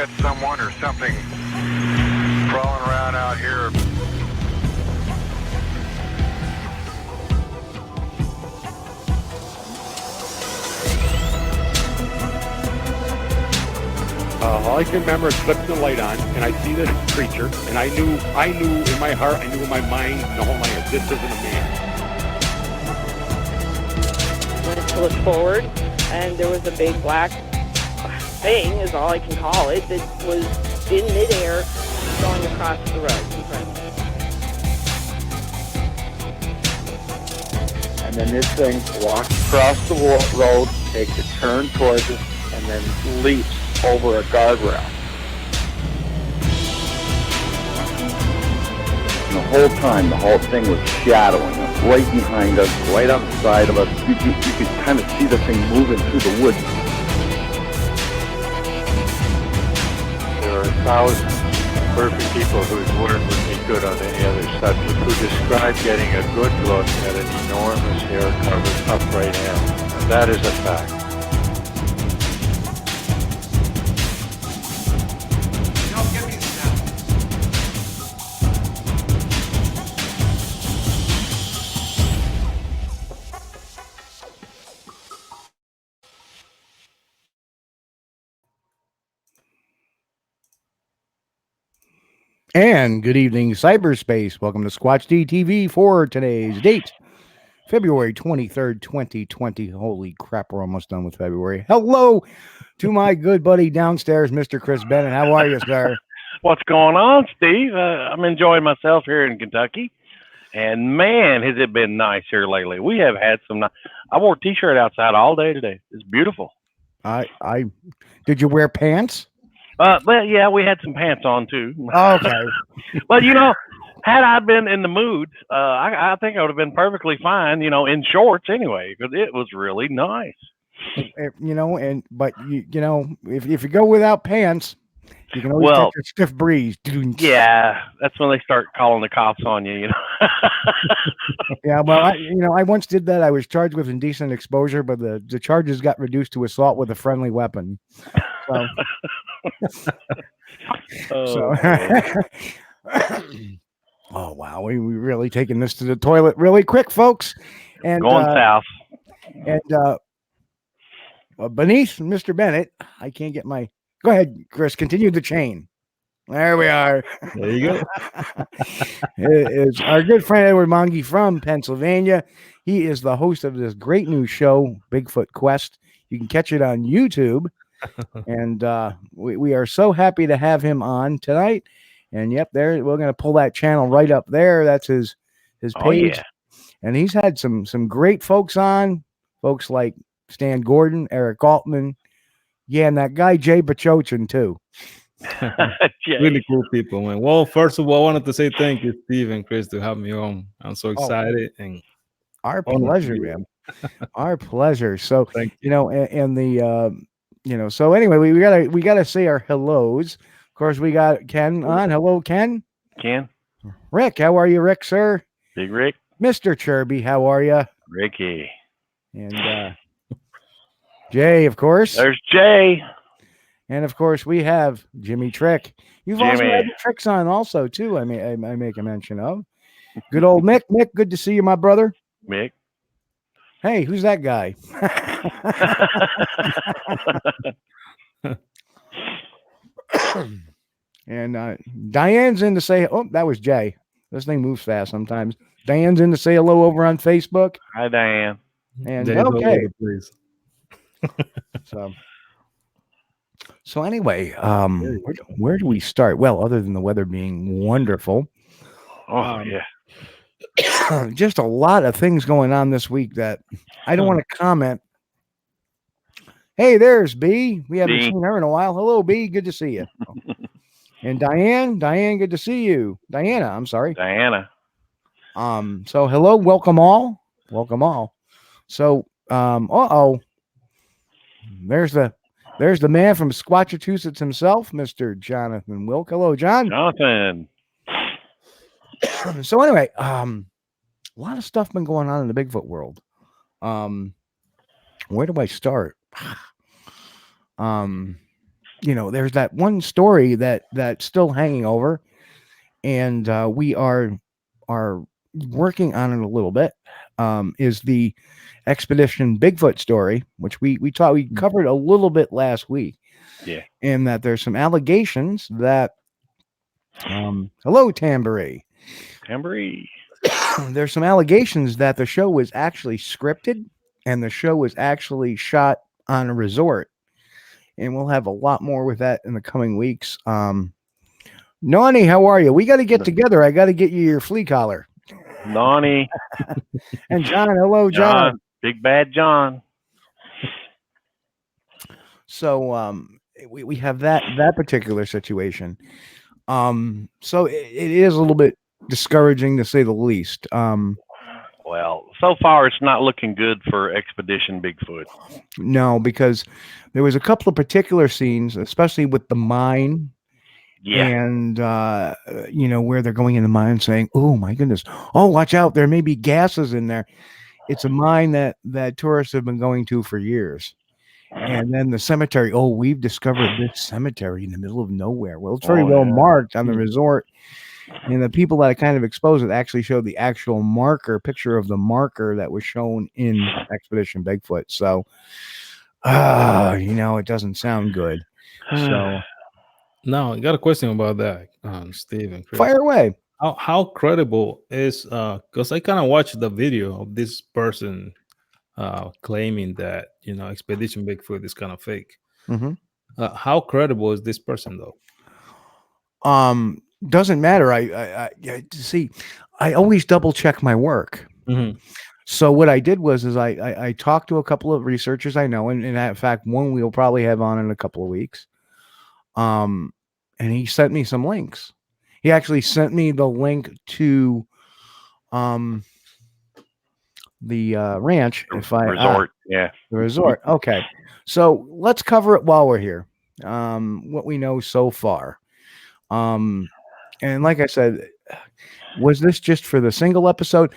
got someone or something crawling around out here. All I can remember is flipping the light on, and I see this creature, and I knew in my heart, I knew in my mind, the whole night, this isn't a man. Went to look forward, and there was a big black thing, is all I can call it, that was in midair going across the road in front of me. And then this thing walks across the road, takes a turn towards us, and then leaps over a guardrail. And the whole time, the whole thing was shadowing us, right behind us, right on the side of us. You could kind of see the thing moving through the woods. There are thousands of perfect people whose word would be good on any other subject who describe getting a good look at an enormous hair-covered upright animal. And that is a fact. And good evening, cyberspace. Welcome to Squatch-D TV for today's date, February 23rd, 2020. Holy crap, we're almost done with February. Hello to my good buddy downstairs, Mr. Chris Bennett. How are you, sir? What's going on, Steve? I'm enjoying myself here in Kentucky. And man, has it been nice here lately. We have had some I wore a t-shirt outside all day today. It's beautiful. Did you wear pants? Well, yeah, we had some pants on too. Okay. Well, had I been in the mood, I think I would have been perfectly fine, in shorts anyway, because it was really nice. If you go without pants, you can always take a stiff breeze. Yeah, that's when they start calling the cops on you, Yeah, well, I once did that. I was charged with indecent exposure, but the charges got reduced to assault with a friendly weapon. So. Oh wow, we really taking this to the toilet really quick, folks. And going south. And beneath Mr. Bennett, I can't get my. Go ahead, Chris. Continue the chain. There we are. There you go. It's our good friend Edward Monge from Pennsylvania. He is the host of this great new show, Bigfoot Quest. You can catch it on YouTube. And we are so happy to have him on tonight. And yep, we're going to pull that channel right up there. That's his page. Oh, yeah. And he's had some great folks on, folks like Stan Gordon, Eric Altman. Yeah, and that guy Jay Bachochin too. Really cool people, man. Well, first of all, I wanted to say thank you, Steve and Chris, to have me on. I'm so excited. And our pleasure, man. Our pleasure. So, and the so anyway, we gotta say our hellos. Of course, we got Ken on. Hello, Ken. Ken. Rick, how are you, Rick, sir? Big Rick. Mr. Chirby, how are you? Ricky. And Jay, of course. There's Jay. And of course, we have Jimmy Trick. You've also had Tricks on also too. I make a mention of. Good old Mick. Mick, good to see you, my brother. Mick. Hey, who's that guy? And Diane's in to say, oh, that was Jay. This thing moves fast sometimes. Diane's in to say hello over on Facebook. Hi, Diane. And okay. So anyway, where do we start? Well, other than the weather being wonderful. Oh, yeah. Just a lot of things going on this week that I don't want to comment. Hey, there's B. We haven't seen her in a while. Hello, B. Good to see you. And Diane, good to see you. Diana, I'm sorry. Diana. So hello, welcome all. So, there's the man from Squatch-Massachusetts himself, Mr. Jonathan Wilk. Hello, John. Jonathan. So anyway, a lot of stuff been going on in the Bigfoot world. Where do I start? there's that one story that's still hanging over, and we are working on it a little bit. Is the Expedition Bigfoot story, which we covered a little bit last week. Yeah. And that there's some allegations that hello, Tambury. There's some allegations that the show was actually scripted and the show was actually shot on a resort. And we'll have a lot more with that in the coming weeks. Nani, how are you? We got to get together. I got to get you your flea collar. Nani. And John, hello, John. Big bad John. So we have that particular situation. So it is a little bit discouraging to say the least. Well, so far it's not looking good for Expedition Bigfoot. No, because there was a couple of particular scenes, especially with the mine. Yeah. And where they're going in the mine saying, "Oh my goodness, oh watch out, there may be gases in there." It's a mine that tourists have been going to for years. And then the cemetery. Oh, we've discovered this cemetery in the middle of nowhere. Well, it's very well marked on the resort. And the people that kind of exposed it actually showed the actual picture of the marker that was shown in Expedition Bigfoot. So, it doesn't sound good. So, now I got a question about that, Steve and Chris. Fire away. How credible is because I kind of watched the video of this person claiming that Expedition Bigfoot is kind of fake. Mm-hmm. How credible is this person though? Doesn't matter. I see. I always double check my work. Mm-hmm. So what I did was I talked to a couple of researchers I know, and in fact, one we'll probably have on in a couple of weeks. And he sent me some links. He actually sent me the link to the ranch. Resort. The resort. Okay. So let's cover it while we're here. What we know so far. And like I said, was this just for the single episode?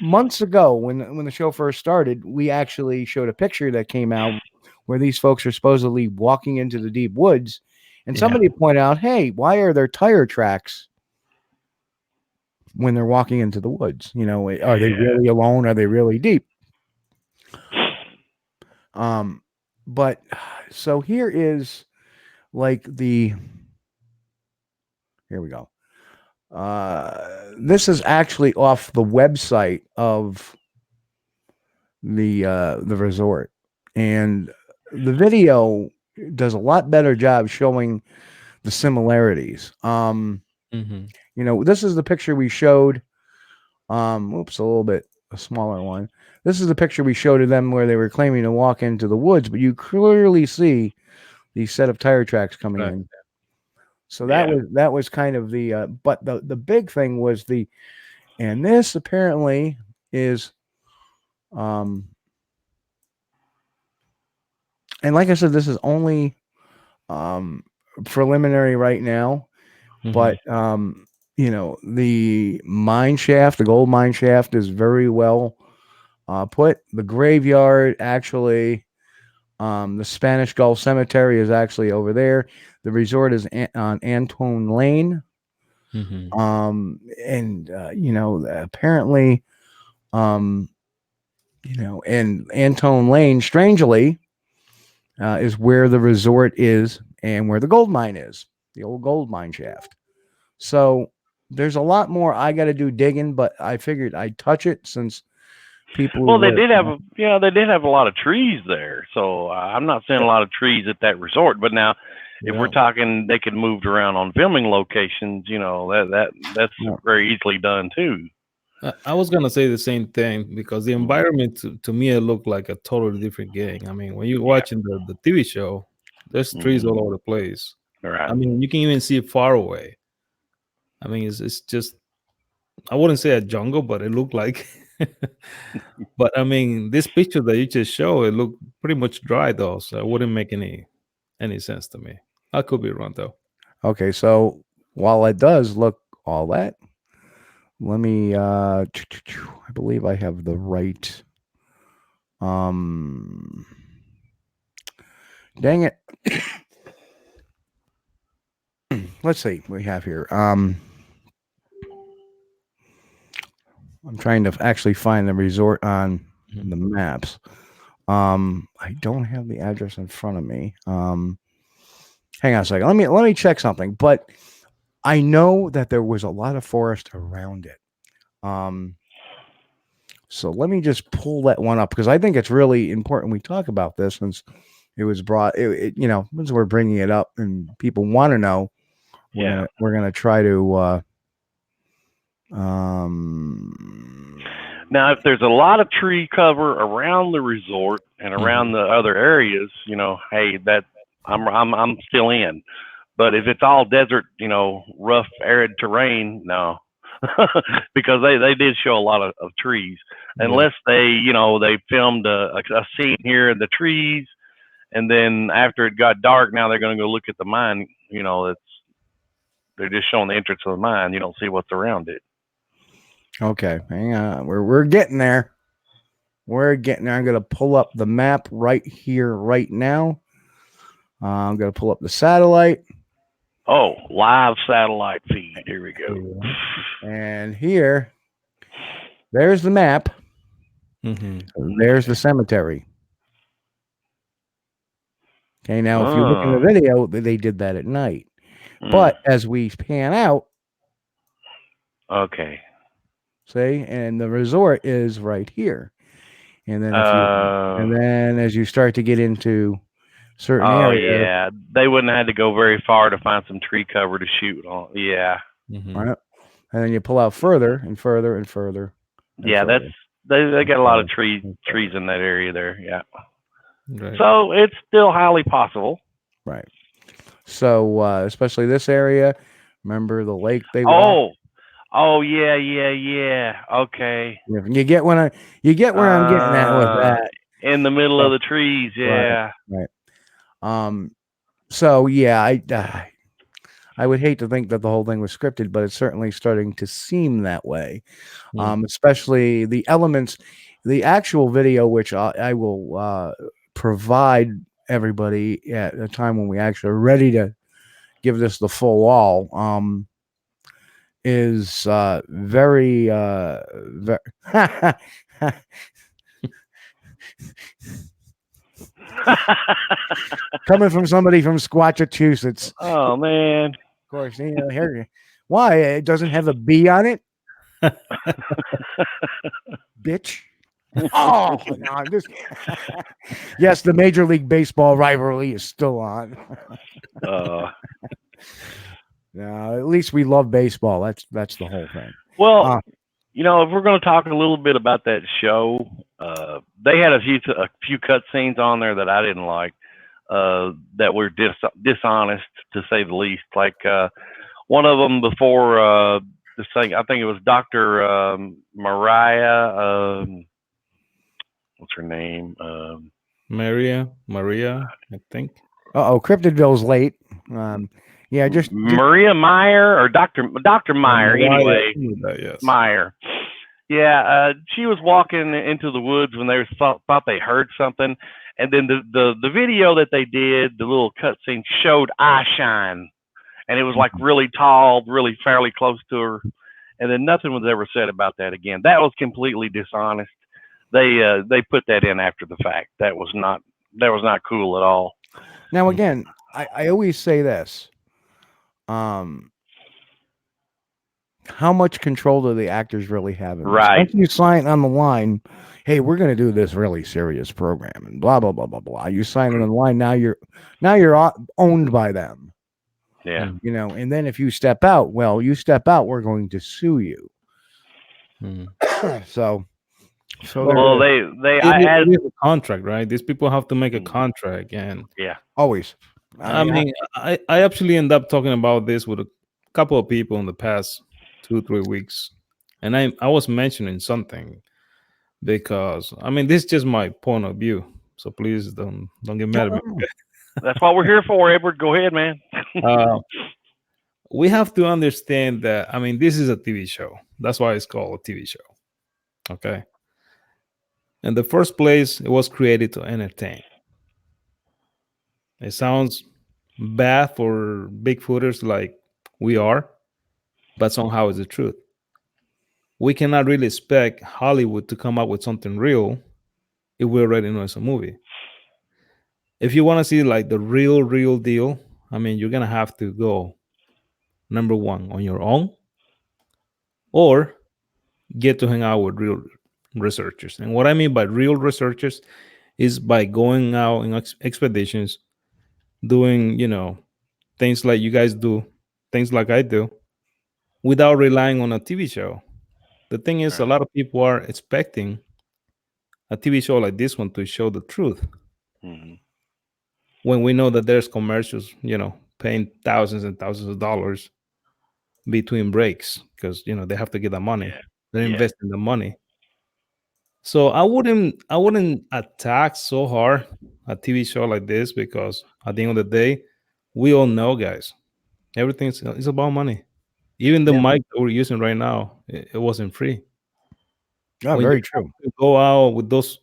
Months ago, when the show first started, we actually showed a picture that came out where these folks are supposedly walking into the deep woods, and somebody pointed out, "Hey, why are there tire tracks when they're walking into the woods? Are they really alone? Are they really deep?" But so here is like here we go. This is actually off the website of the resort, and the video does a lot better job showing the similarities. This is the picture we showed. Oops, a little bit a smaller one. This is the picture we showed of them where they were claiming to walk into the woods, but you clearly see these set of tire tracks coming in. So that was kind of the but the big thing was and this apparently is and like I said, this is only preliminary right now, but the mine shaft, the gold mine shaft, is very well put. The graveyard, actually, the Spanish Gulf Cemetery is actually over there. The resort is on Antone Lane. And apparently, and Antone Lane, strangely, is where the resort is and where the gold mine is, the old gold mine shaft. So there's a lot more I got to do digging, but I figured I'd touch it since people. Well, they did have a lot of trees there. So I'm not seeing a lot of trees at that resort. But now, if we're talking, they could move around on filming locations. That's very easily done too. I was gonna say the same thing because the environment to me it looked like a totally different game. I mean, when you're watching the TV show, there's trees all over the place. Right. I mean, you can even see it far away. I mean, it's just, I wouldn't say a jungle, but it looked like. But I mean, this picture that you just showed, it looked pretty much dry though, so it wouldn't make any sense to me. I could be wrong though. Okay, so while it does look all that, let me I believe I have the right dang it. let's see what we have here. I'm trying to actually find the resort on the maps. I don't have the address in front of me. Hang on a second. Let me check something. But I know that there was a lot of forest around it. So let me just pull that one up because I think it's really important we talk about this since it was brought. Since we're bringing it up and people want to know, we're gonna try to. Now, if there's a lot of tree cover around the resort and around the other areas, hey, that I'm still in. But if it's all desert, rough, arid terrain, no, because they did show a lot of trees. Unless they filmed a scene here in the trees, and then after it got dark, now they're going to go look at the mine. They're just showing the entrance of the mine. You don't see what's around it. Okay, hang on. We're getting there. We're getting there. I'm going to pull up the map right here, right now. I'm going to pull up the satellite. Oh, live satellite feed. Here we go. And here, there's the map. There's the cemetery. Okay, now if you look in the video, they did that at night. But as we pan out, okay, see, and the resort is right here. And then as you start to get into certain areas, yeah, they wouldn't have had to go very far to find some tree cover to shoot on. Yeah, right. And then you pull out further and further and further. Yeah, that's they got a lot of trees in that area there. Yeah, right. So it's still highly possible. Right. So especially this area. Remember the lake they walked? Oh yeah. Okay. You get where I'm getting at with that. In the middle of the trees, yeah. Right. So yeah, I would hate to think that the whole thing was scripted, but it's certainly starting to seem that way. Especially the elements, the actual video, which I will provide everybody at a time when we actually are ready to give this the full wall. Is very coming from somebody from Squatch-D. Oh man! Of course, here. Why it doesn't have a B on it, bitch? Oh no! Yes, the Major League Baseball rivalry is still on. No, at least we love baseball. That's the whole thing. Well, if we're going to talk a little bit about that show, they had a few cut scenes on there that I didn't like, that were dishonest to say the least. Like one of them before this thing, I think it was Dr. Mariah. What's her name? Maria, I think. Cryptidville's late. Yeah, just Maria Meyer or Dr. Meyer. Anyway, yes. Meyer. Yeah, she was walking into the woods when they thought they heard something, and then the video that they did, the little cutscene showed eye shine, and it was like really tall, really fairly close to her, and then nothing was ever said about that again. That was completely dishonest. They put that in after the fact. That was not cool at all. Now again, I always say this. How much control do the actors really have in this? Right. Once you sign on the line, hey, we're going to do this really serious program and blah blah blah blah blah. You sign it on the line. Now you're owned by them. Yeah. And then if you step out, we're going to sue you. So I had a contract, right? These people have to make a contract, and always. I mean, I actually end up talking about this with a couple of people in the past 2-3 weeks, and I was mentioning something because this is just my point of view. So please don't get mad at me. That's what we're here for, Edward. Go ahead, man. We have to understand that this is a TV show. That's why it's called a TV show. Okay. In the first place, it was created to entertain. It sounds bad for Bigfooters like we are, but somehow it's the truth. We cannot really expect Hollywood to come up with something real if we already know it's a movie. If you want to see like the real deal, I mean, you're gonna have to go number one on your own, or get to hang out with real researchers. And what I mean by real researchers is by going out in expeditions, doing, things like you guys do, things like I do, without relying on a TV show. The thing is, a Right. lot of people are expecting a TV show like this one to show the truth Hmm. when we know that there's commercials, paying thousands and thousands of dollars between breaks because they have to get the money. Yeah. They're Yeah. investing the money. So I wouldn't attack so hard a TV show like this because at the end of the day, we all know, guys, everything's it's about money. Even the Yeah. mic that we're using right now, it wasn't free. Oh, When you very have true. to go out with those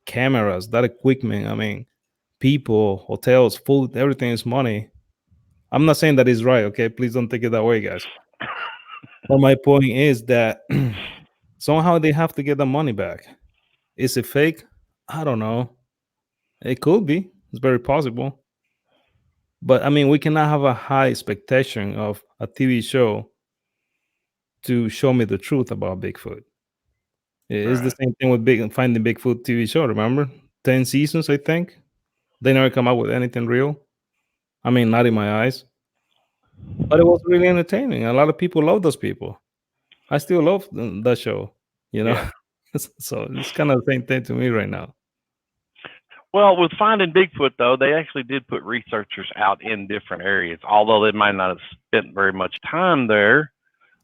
cameras, that equipment, I mean, people, hotels, food, everything is money. I'm not saying that is right, okay? Please don't take it that way, guys. But my point is that somehow they have to get the money back. Is it fake? I don't know. It could be. It's very possible. But I mean, we cannot have a high expectation of a TV show to show me the truth about Bigfoot. It's the Right. same thing with Finding Bigfoot TV show. Remember, 10 seasons, I think. They never come up with anything real. I mean, not in my eyes, but it was really entertaining. A lot of people love those people. I still love that show. You know, Yeah. so it's kind of the same thing to me right now. Well, with finding Bigfoot, though, they actually did put researchers out in different areas. Although they might not have spent very much time there,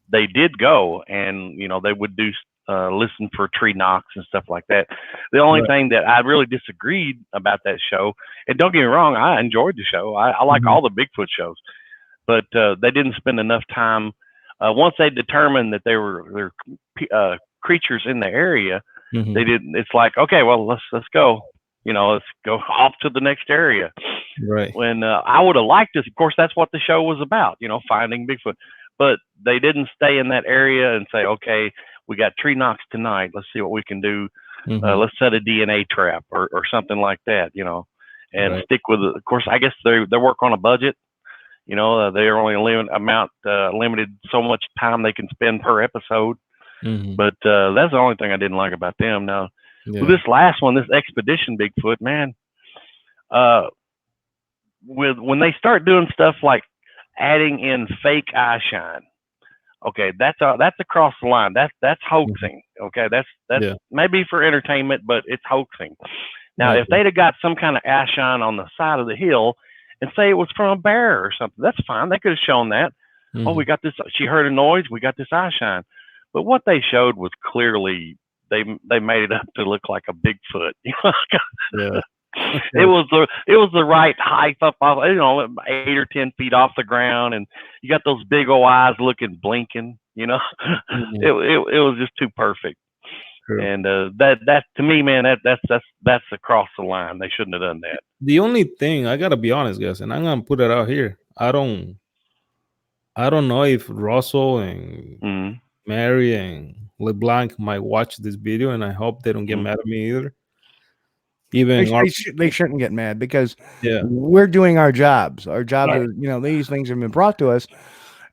they did go and, they would do listen for tree knocks and stuff like that. The only Right. thing that I really disagreed about that show, and don't get me wrong, I enjoyed the show. I like Mhm. all the Bigfoot shows, but they didn't spend enough time. Once they determined that there were creatures in the area, Mhm. they didn't. It's like, okay, well, let's go. Let's go off to the next area. Right. When I would have liked this, of course, that's what the show was about. Finding Bigfoot. But they didn't stay in that area and say, okay, we got tree knocks tonight. Let's see what we can do. Mhm. Let's set a DNA trap or something like that. And Right. stick with it. Of course, I guess they work on a budget. They're only limited so much time they can spend per episode. Mhm. But that's the only thing I didn't like about them. Now, with Yeah. this last one, this expedition Bigfoot, man, uh, when they start doing stuff like adding in fake eye shine, okay, that's across the line. That's hoaxing. Okay, that's Yeah. maybe for entertainment, but it's hoaxing. Now, if Okay. they'd have got some kind of eye shine on the side of the hill and say it was from a bear or something, that's fine. They could have shown that. Oh, we Mhm. got this. She heard a noise. We got this eye shine. But what they showed was clearly they made it up to look like a Bigfoot. Yeah. It was the right height up off, 8 or 10 feet off the ground, and you got those big old eyes looking blinking. Mhm. It was just too perfect. True. And that to me, man, that's across the line. They shouldn't have done that. The only thing I gotta be honest, guys, and I'm gonna put it out here. I don't know if Russell and Mm-hmm. Mary and LeBlanc might watch this video, and I hope they don't get Mhm. mad at me either. They, Even our, they shouldn't get mad because yeah, we're doing our jobs. Our jobs Right. are, these things have been brought to us.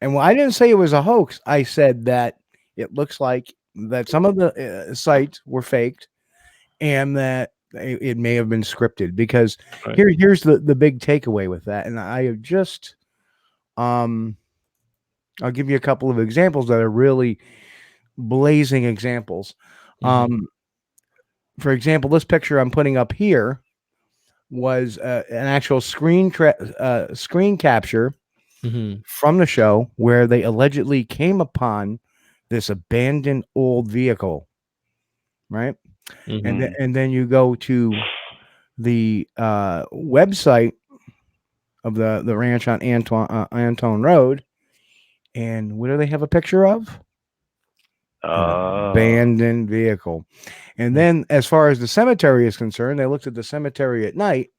And I didn't say it was a hoax. I said that it looks like that some of the sites were faked and that it may have been scripted because Right. here's the big takeaway with that. And I have just, I'll give you a couple of examples that are really blazing examples. Mhm. For example, this picture I'm putting up here was an actual screen capture Mhm. from the show where they allegedly came upon this abandoned old vehicle, right? Mhm. And then you go to the website of the ranch on Antone Road, and what do they have a picture of? An abandoned vehicle. And then, as far as the cemetery is concerned, they looked at the cemetery at night,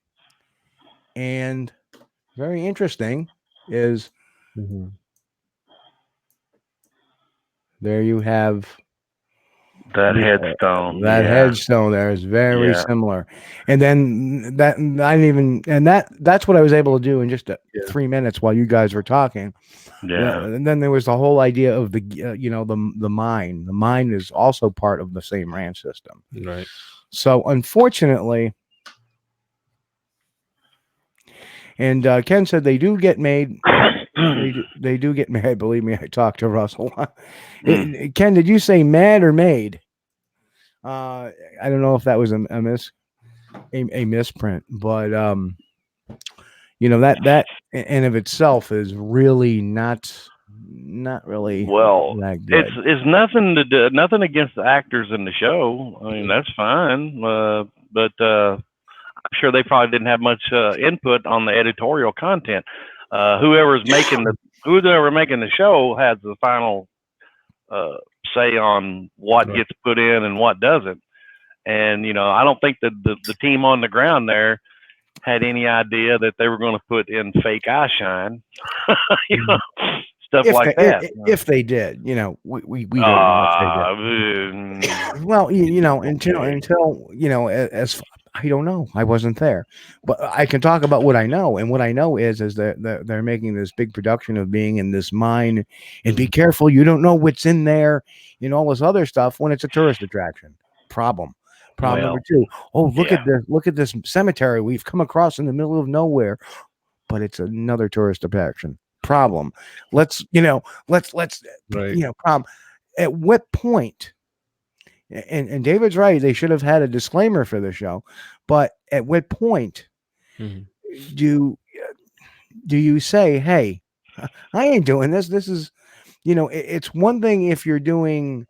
and very interesting is there you have that headstone. That yeah. headstone there is very Yeah. similar. And then that's what I was able to do in just 3 minutes while you guys were talking. Yeah. And then there was the whole idea of the the mine. The mine is also part of the same ranch system. Right. So unfortunately, and Ken said they do get made. They do get mad. Believe me, I talked to Russell. Ken, did you say mad or made? I don't know if that was a misprint, but that in of itself is really not really Well, that good. it's nothing to do, nothing against the actors in the show. I mean, that's fine. But I'm sure they probably didn't have much input on the editorial content. Whoever making the show has the final say on what gets put in and what doesn't. And I don't think that the team on the ground there had any idea that they were going to put in fake eye shine, stuff like that. If they did, we don't know if they did. Well, until as I don't know, I wasn't there, but I can talk about what I know, and what I know is that they're making this big production of being in this mine, and be careful, you don't know what's in there, all this other stuff when it's a tourist attraction. Problem number 2. Oh, look at this cemetery we've come across in the middle of nowhere, but it's another tourist attraction. Problem. Let's problem. At what point? And David's right. They should have had a disclaimer for the show, but at what point do you say, "Hey, I ain't doing this. This is," it's one thing if you're doing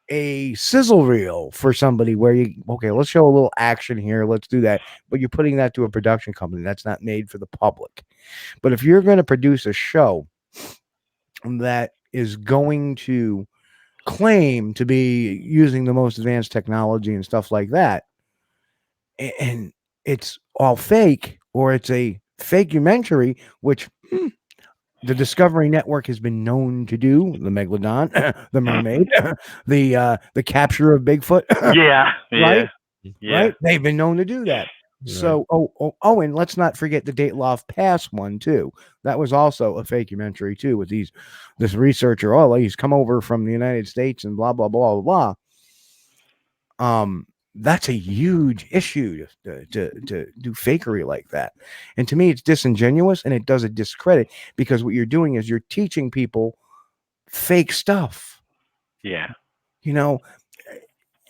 a sizzle reel for somebody where let's show a little action here, let's do that, but you're putting that to a production company that's not made for the public. But if you're going to produce a show that is going to claim to be using the most advanced technology and stuff like that, and it's all fake, or it's a fakementary, which the Discovery Network has been known to do, the Megalodon, the mermaid, the capture of Bigfoot. Right? They've been known to do that. Right. So, and let's not forget the Dyatlov Pass one too. That was also a fakementary too, with this researcher. Oh, he's come over from the United States and blah blah blah blah blah. That's a huge issue to do fakery like that. And to me, it's disingenuous, and it does a discredit, because what you're doing is you're teaching people fake stuff. Yeah.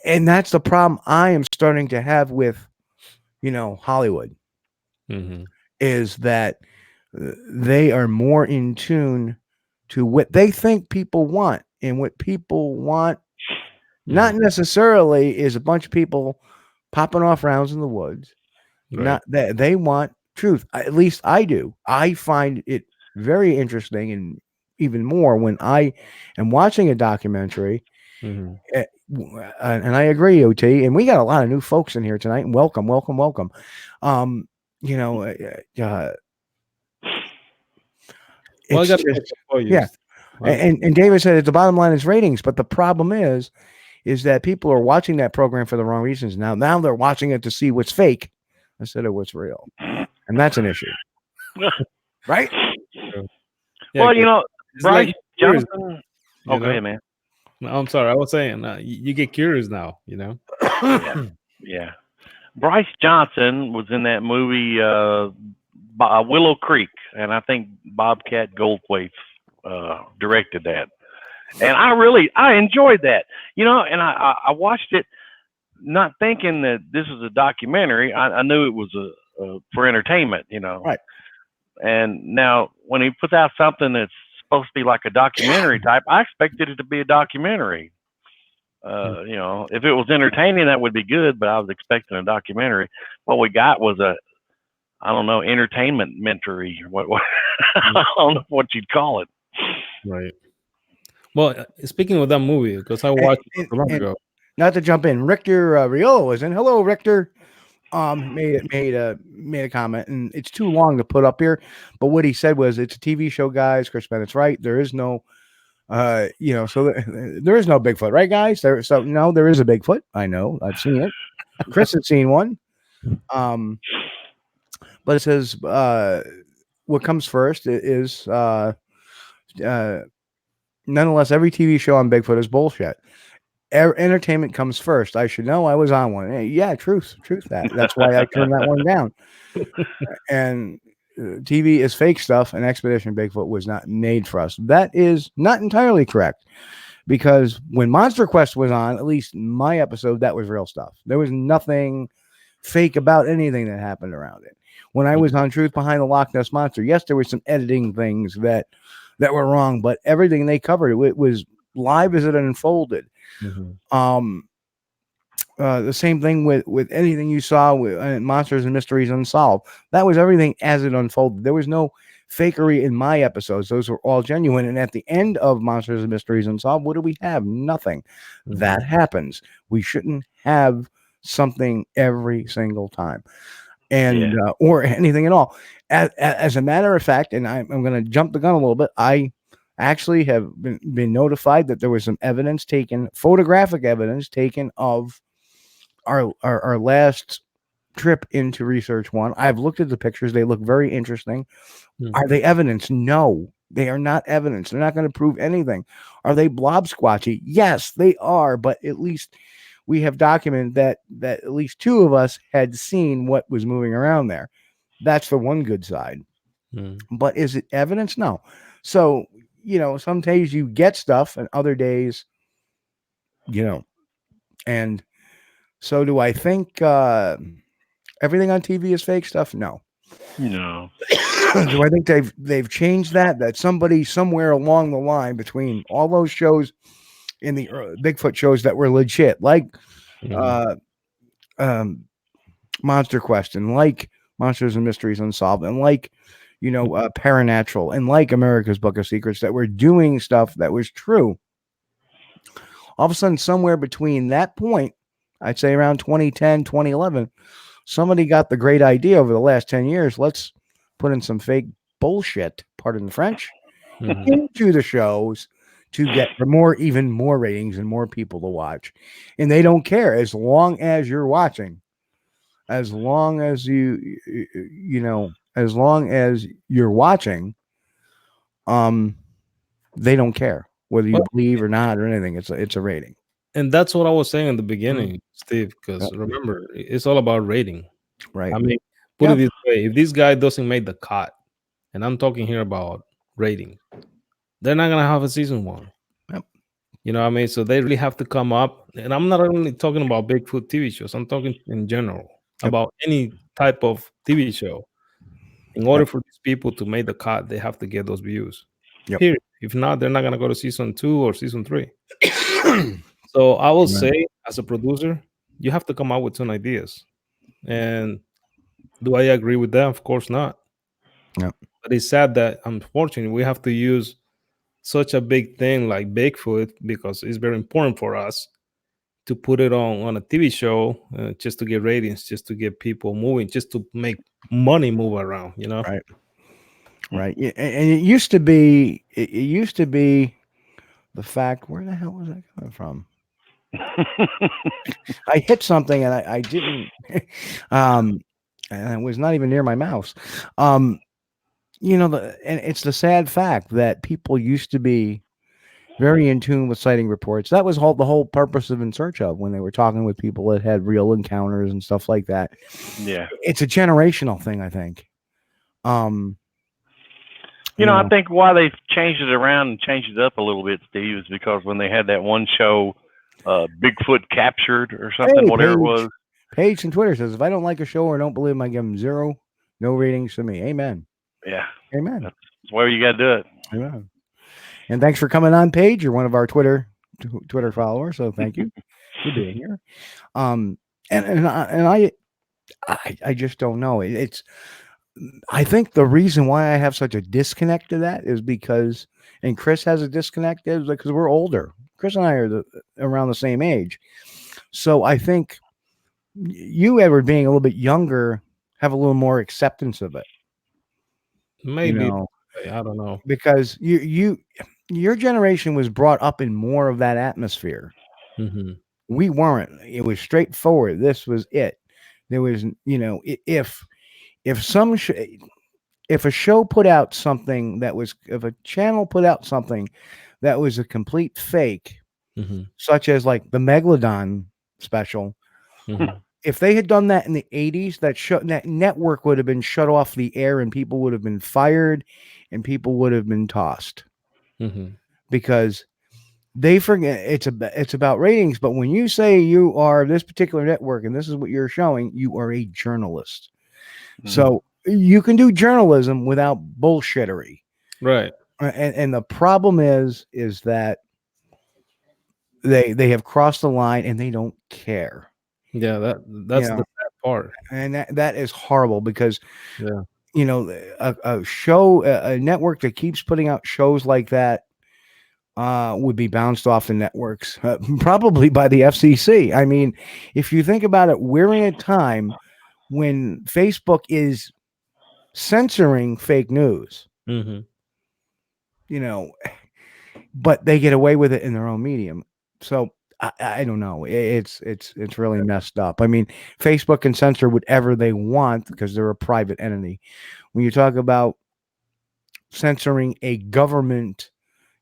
And that's the problem I am starting to have with, Hollywood, is that they are more in tune to what they think people want, and what people want not necessarily is a bunch of people popping off rounds in the woods. Right. Not that they want truth. At least I do. I find it very interesting, and even more when I am watching a documentary. And I agree, OT. And we got a lot of new folks in here tonight. And welcome. Well, I got and David said the bottom line is ratings, but the problem is that people are watching that program for the wrong reasons. Now they're watching it to see what's fake instead of what's real, and that's an issue, right? Yeah, well, Bryce like Johnson. Okay, man. No, I'm sorry. I was saying you get curious now. Yeah. Bryce Johnson was in that movie Willow Creek, and I think Bobcat Goldthwait directed that. And I enjoyed that, and I watched it not thinking that this was a documentary. I knew it was a for entertainment, Right. And now when he puts out something that's supposed to be like a documentary type, I expected it to be a documentary. If it was entertaining, that would be good, but I was expecting a documentary. What we got was entertainment-mentary, or what I don't know what you'd call it. Right. Well, speaking of that movie, because I watched it a long ago. Not to jump in, Richter Riolo is in. Hello, Richter. made a comment, and it's too long to put up here. But what he said was, it's a TV show, guys. Chris Bennett's right. There is no, so there is no Bigfoot, right, guys? So no, there is a Bigfoot. I know, I've seen it. Chris has seen one. But it says what comes first is nonetheless, every TV show on Bigfoot is bullshit. Entertainment comes first. I should know. I was on one. Hey, yeah, truth. That's why I turned that one down. And TV is fake stuff, and Expedition Bigfoot was not made for us. That is not entirely correct, because when Monster Quest was on, at least my episode, that was real stuff. There was nothing fake about anything that happened around it. When I was on Truth Behind the Loch Ness Monster, yes, there were some editing things that were wrong, but everything they covered, it was live as it unfolded. Mm-hmm. The same thing with anything you saw with Monsters and Mysteries Unsolved. That was everything as it unfolded. There was no fakery in my episodes. Those were all genuine. And at the end of Monsters and Mysteries Unsolved, what do we have? Nothing. Mm-hmm. That happens. We shouldn't have something every single time, and or anything at all. As a matter of fact, and I'm going to jump the gun a little bit, I actually have been notified that there was some evidence taken, photographic evidence taken of our last trip into Research One. I've looked at the pictures. They look very interesting. Mm-hmm. Are they evidence? No, they are not evidence. They're not going to prove anything. Are they blob squatchy? Yes, they are. But at least we have documented that at least two of us had seen what was moving around there. That's the one good side. Mm-hmm. But is it evidence? No. So, some days you get stuff and other days, and so do I think everything on TV is fake stuff? No. No. Do I think they've changed that somebody somewhere along the line between all those shows in the Bigfoot shows that were legit, like Monster Quest, and like Monsters and Mysteries Unsolved, and like Paranatural, and like America's Book of Secrets, that were doing stuff that was true. All of a sudden, somewhere between that point, I'd say around 2010, 2011, somebody got the great idea over the last 10 years. Let's put in some fake bullshit, pardon the French, into the shows to get even more ratings and more people to watch. And they don't care as long as you're watching, as long as as long as you're watching, they don't care whether you believe or not or anything. It's a rating. And that's what I was saying in the beginning, Steve, because remember, it's all about rating. Right. I mean, put it this way, if this guy doesn't make the cut, and I'm talking here about rating, they're not going to have a season 1. Yep. You know what I mean? So they really have to come up. And I'm not only talking about Bigfoot TV shows. I'm talking in general about any type of TV show. In order for these people to make the cut, they have to get those views. Yep. Period. If not, they're not going to go to season 2 or season 3. So I will say, as a producer, you have to come out with some ideas. And do I agree with that? Of course not. Yep. But it's sad that, unfortunately, we have to use such a big thing like Bigfoot, because it's very important for us to put it on a TV show just to get ratings, just to get people moving, just to make money move around, Right. Yeah. And it used to be the fact, where the hell was that coming from? I hit something and I didn't, and it was not even near my mouse. And it's the sad fact that people used to be very in tune with sighting reports. That was the whole purpose of In Search Of, when they were talking with people that had real encounters and stuff like that. Yeah. It's a generational thing, I think. I think why they've changed it around and changed it up a little bit, Steve, is because when they had that one show, Bigfoot Captured or something, whatever it was. Paige on Twitter says, if I don't like a show or don't believe them, I give them 0, no ratings for me. Amen. Yeah. Amen. That's where you got to do it. Amen. And thanks for coming on, Paige. You're one of our Twitter followers, so thank you for being here. And I just don't know. I think the reason why I have such a disconnect to that is because, and Chris has a disconnect, is because we're older. Chris and I are around the same age. So I think you, Edward, being a little bit younger, have a little more acceptance of it. Maybe. You know, I don't know. because your generation was brought up in more of that atmosphere. Mm-hmm. We weren't. It was straightforward. This was it. There was, if if a show put out something that was, if a channel put out something that was a complete fake, Mm-hmm. such as like the Megalodon special, Mm-hmm. if they had done that in the 80s, that network would have been shut off the air and people would have been fired and people would have been tossed, Mm-hmm. because they forget it's about ratings. But when you say you are this particular network and this is what you're showing, you are a journalist. Mm-hmm. So you can do journalism without bullshittery. Right. And the problem is that they have crossed the line and they don't care. Yeah, that's the sad part. And that is horrible, because Yeah. a show, a network that keeps putting out shows like that would be bounced off the networks, probably by the FCC. I mean, if you think about it, we're in a time when Facebook is censoring fake news, Mm-hmm. But they get away with it in their own medium. So I don't know. It's really messed up. I mean, Facebook can censor whatever they want because they're a private entity. When you talk about censoring a government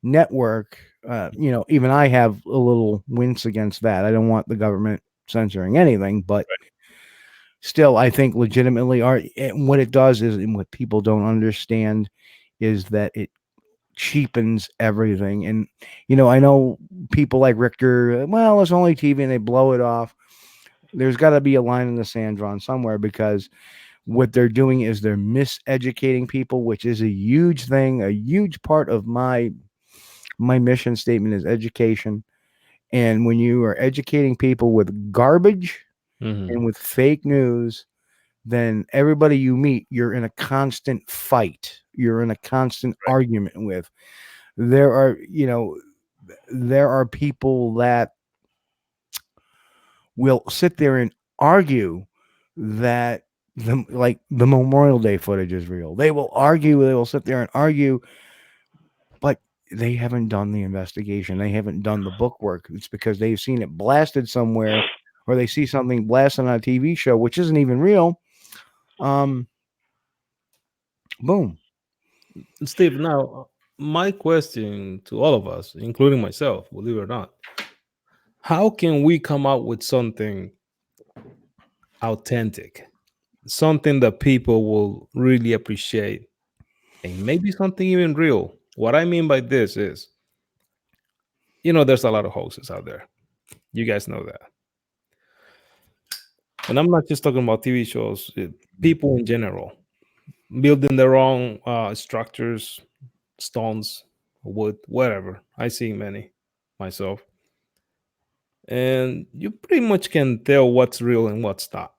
network, even I have a little wince against that. I don't want the government censoring anything, but still, I think legitimately, what it does is, and what people don't understand is that it cheapens everything. And I know people like Richter, well, it's only TV, and they blow it off. There's got to be a line in the sand drawn somewhere, because what they're doing is they're miseducating people, which is a huge thing. A huge part of my mission statement is education. And when you are educating people with garbage and with fake news, then everybody you meet, you're in a constant fight. You're in a constant argument with. There are people that will sit there and argue that the Memorial Day footage is real. They will argue. They will sit there and argue, but they haven't done the investigation. They haven't done the book work. It's because they've seen it blasted somewhere, or they see something blasted on a TV show, which isn't even real. Boom. Steve, now my question to all of us, including myself, believe it or not, how can we come out with something authentic, something that people will really appreciate, and maybe something even real? What I mean by this is, there's a lot of hoaxes out there. You guys know that. And I'm not just talking about TV shows, people in general, building their own structures, stones, wood, whatever. I see many myself. And you pretty much can tell what's real and what's not.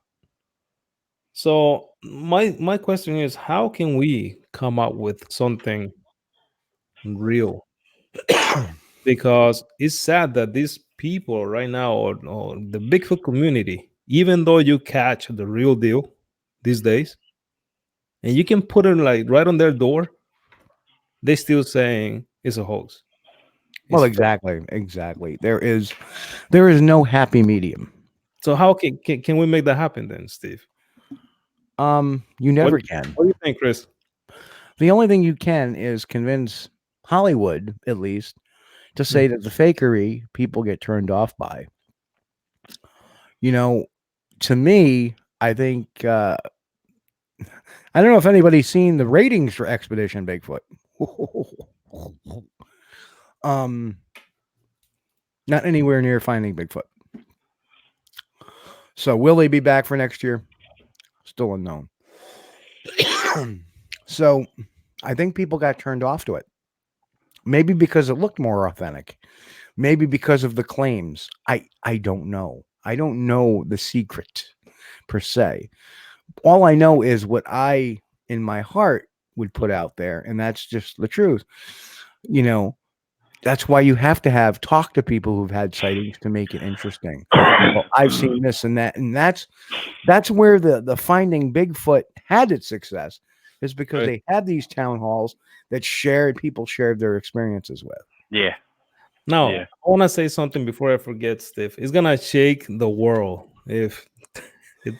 So my question is, how can we come up with something real? Because it's sad that these people right now, or the Bigfoot community, even though you catch the real deal these days, and you can put it like right on their door, they still saying it's a hoax. Well, exactly. There is no happy medium. So how can we make that happen then, Steve? You never can. What do you think, Chris? The only thing you can is convince Hollywood, at least, to say that the fakery people get turned off by. To me, I think I don't know if anybody's seen the ratings for Expedition Bigfoot. Not anywhere near Finding Bigfoot. So will they be back for next year? Still unknown. So I think people got turned off to it. Maybe because it looked more authentic. Maybe because of the claims. I don't know. I don't know the secret per se. All I know is what I, in my heart, would put out there, and that's just the truth. That's why you have to talk to people who've had sightings to make it interesting. Well, I've seen this and that, and that's where the Finding Bigfoot had its success, is because Right. they had these town halls that people shared their experiences with. Yeah. Now, Yeah. I want to say something before I forget, Steve. It's gonna shake the world if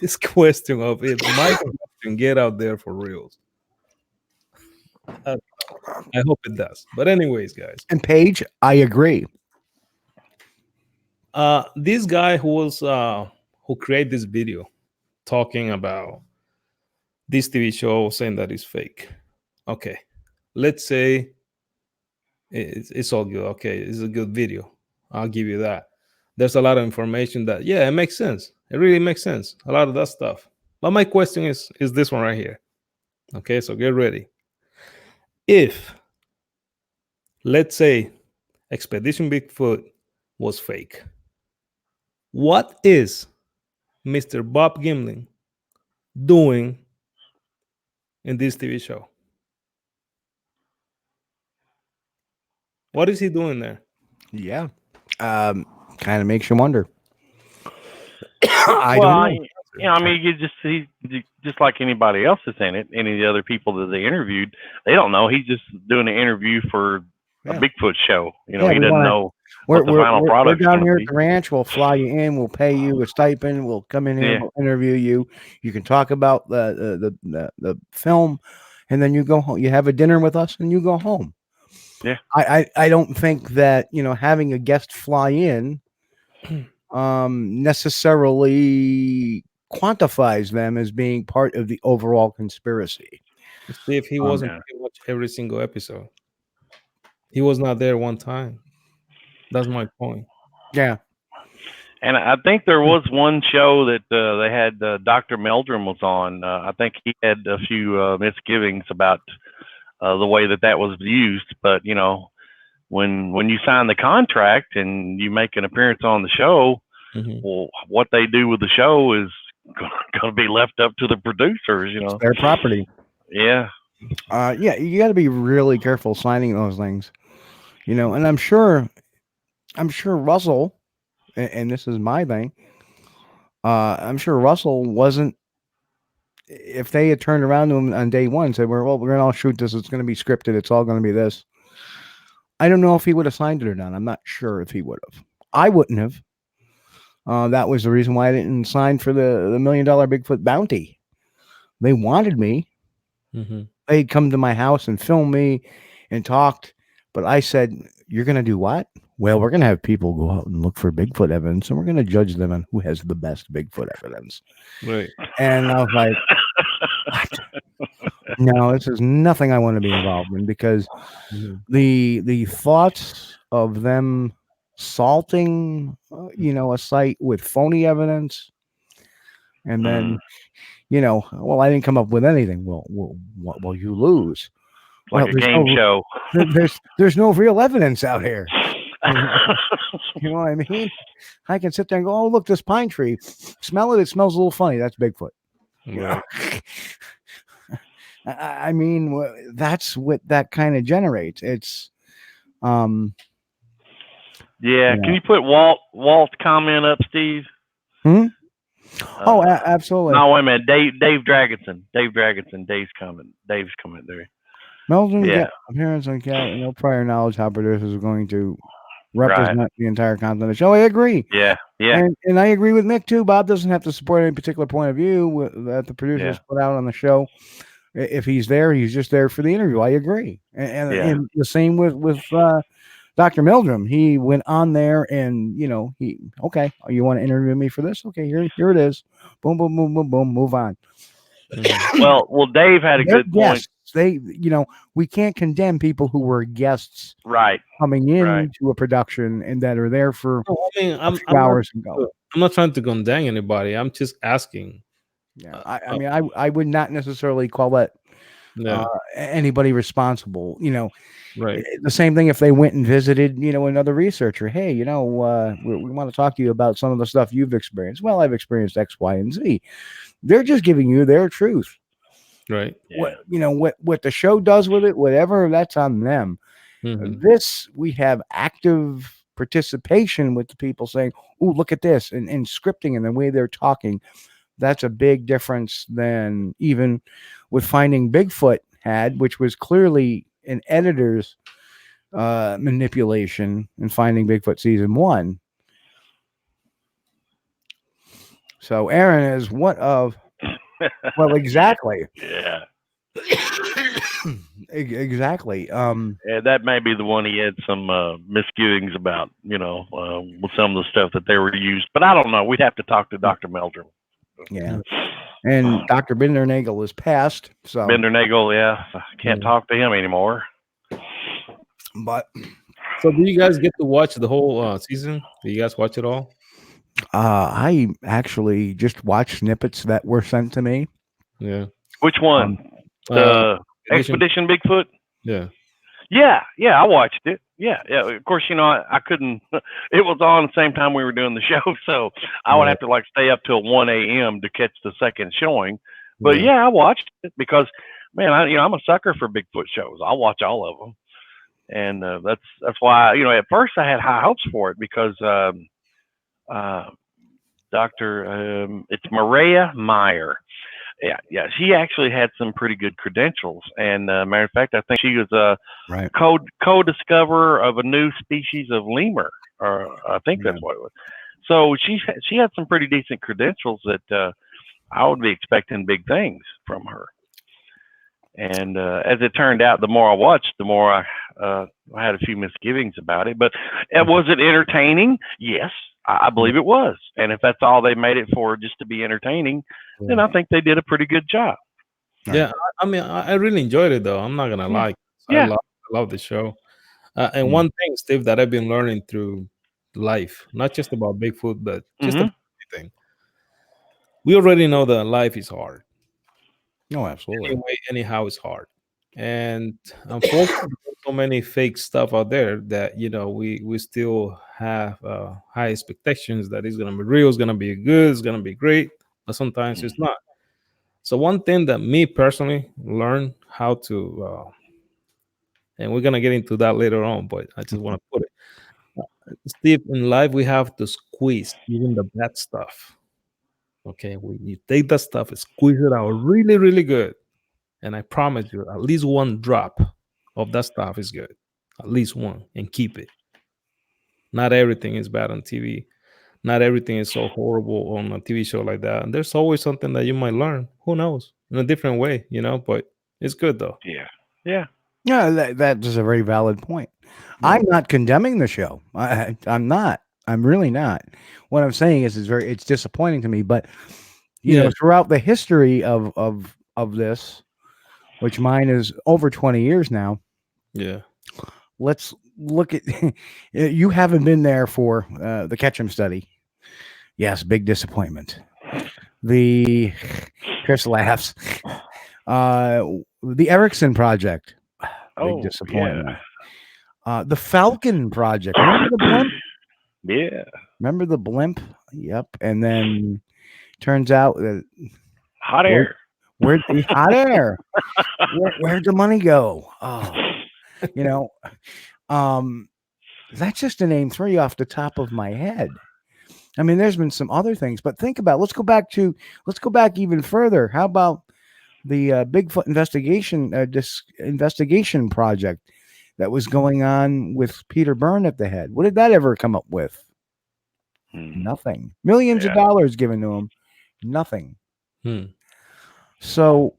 this question of if my can get out there for reals. I hope it does. But anyways, guys, And Paige, I agree. this guy who created this video talking about this TV show saying that it's fake. Okay, let's say it's all good. Okay, it's a good video. I'll give you that. There's a lot of information that, yeah, it makes sense. It really makes sense. A lot of that stuff. But my question is this one right here. Okay, so get ready. If, let's say, Expedition Bigfoot was fake, what is Mr. Bob Gimlin doing in this TV show? What is he doing there? Yeah. Kind of makes you wonder. I Well, don't know. I mean, he's just like anybody else that's in it. Any of the other people that they interviewed, they don't know. He's just doing an interview for a Bigfoot show. You know, he doesn't know what the final product is. We're down here at the ranch. We'll fly you in. We'll pay you a stipend. We'll come in here. Yeah. We'll interview you. You can talk about the film, and then you go home. You have a dinner with us, and you go home. Yeah. I don't think that, having a guest fly in necessarily quantifies them as being part of the overall conspiracy. See, if he wasn't pretty much every single episode, he was not there one time. That's my point. Yeah. And I think there was one show that they had Dr. Meldrum was on. I think he had a few misgivings about the way that was used. But, when you sign the contract and you make an appearance on the show, well, what they do with the show is going to be left up to the producers, It's their property. Yeah. Yeah, you got to be really careful signing those things, and I'm sure Russell, and this is my thing, I'm sure Russell wasn't, if they had turned around to him on day one and said, well, we're going to all shoot this, it's going to be scripted, it's all going to be this, I don't know if he would have signed it or not. I'm not sure if he would have. I wouldn't have. That was the reason why I didn't sign for the $1 million Bigfoot bounty. They wanted me. They'd come to my house and film me and talked, but I said, you're going to do what? Well, we're going to have people go out and look for Bigfoot evidence, and we're going to judge them on who has the best Bigfoot evidence. Right. And I was like, what? No, this is nothing I want to be involved in, because the thoughts of them salting, a site with phony evidence, and then, well, I didn't come up with anything. Well, you lose. Like a game show. There's no real evidence out here. You know what I mean? I can sit there and go, oh, look, this pine tree. Smell it. It smells a little funny. That's Bigfoot. Right. I mean, that's what that kind of generates. It's, yeah. Can you put Walt's comment up, Steve? Absolutely. No, wait a minute. Dave Dragonson. Dave's comment there. Meldrum, appearance on cat, no prior knowledge how producers are going to represent the entire content of the show. I agree. Yeah. And I agree with Mick too. Bob doesn't have to support any particular point of view that the producers put out on the show. If he's there, he's just there for the interview. I agree. And the same with Dr. Meldrum. He went on there and, okay, you want to interview me for this? Okay, here it is. Boom, boom, boom, boom, boom, move on. Well, Dave had a good point. They, we can't condemn people who were guests coming in to a production and that are there for a few hours and go. I'm not trying to condemn anybody. I'm just asking. Yeah, I mean, I would not necessarily call that anybody responsible. Right. The same thing if they went and visited, another researcher. Hey, we want to talk to you about some of the stuff you've experienced. Well, I've experienced X, Y, and Z. They're just giving you their truth. Right. What the show does with it, whatever, that's on them. This, we have active participation with the people saying, "Oh, look at this," and scripting and the way they're talking. That's a big difference than even with Finding Bigfoot had, which was clearly an editor's manipulation in Finding Bigfoot season 1. So Aaron is what of? Well, exactly. Yeah. Exactly. Yeah, that may be the one he had some misgivings about, with some of the stuff that they were used. But I don't know. We'd have to talk to Dr. Meldrum. Yeah. And Dr. Bindernagel is passed. So Bindernagel, yeah. I can't talk to him anymore. But so do you guys get to watch the whole season? Do you guys watch it all? I actually just watched snippets that were sent to me. Yeah. Which one? The Expedition Bigfoot? Yeah. Yeah, I watched it. Yeah. Of course, I couldn't. It was on the same time we were doing the show, so I would have to stay up till 1 a.m. to catch the second showing. But yeah, I watched it because, man, I'm a sucker for Bigfoot shows. I'll watch all of them, and that's why at first I had high hopes for it because it's Maria Meyer. Yeah, she actually had some pretty good credentials, and matter of fact, I think she was a co-discoverer of a new species of lemur, or I think that's what it was. So she had some pretty decent credentials that I would be expecting big things from her. And as it turned out, the more I watched, the more I had a few misgivings about it. But was it entertaining? Yes. I believe it was. And if that's all they made it for, just to be entertaining, then I think they did a pretty good job. Yeah, I mean, I really enjoyed it, though. I'm not going to lie. Yeah. I love the show. And one thing, Steve, that I've been learning through life, not just about Bigfoot, but just about everything. We already know that life is hard. No, absolutely. Anyhow, it's hard. And unfortunately, there's so many fake stuff out there that we still have high expectations that it's gonna be real, it's gonna be good, it's gonna be great, but sometimes it's not. So one thing that me personally learned how to, and we're gonna get into that later on, but I just want to put it, Steve, in life we have to squeeze even the bad stuff. Okay, you take that stuff and squeeze it out really, really good. And I promise you, at least one drop of that stuff is good. At least one, and keep it. Not everything is bad on TV. Not everything is so horrible on a TV show like that. And there's always something that you might learn. Who knows? In a different way, but it's good though. Yeah. That is a very valid point. I'm not condemning the show. I'm not. I'm really not. What I'm saying is it's disappointing to me. But throughout the history of this, which mine is over 20 years now. Yeah. Let's look at, you haven't been there for the Ketchum study. Yes, big disappointment. Chris laughs. The Erickson Project. Big disappointment. Yeah. The Falcon Project. Remember the blimp? Yeah. Remember the blimp? Yep. And then turns out that hot air. Where'd the hot air? Where'd the money go? Oh, that's just to name 3 off the top of my head. I mean, there's been some other things, but think about. Let's go back even further. How about the Bigfoot investigation project that was going on with Peter Byrne at the head? What did that ever come up with? Nothing. Millions of dollars given to him. Nothing. So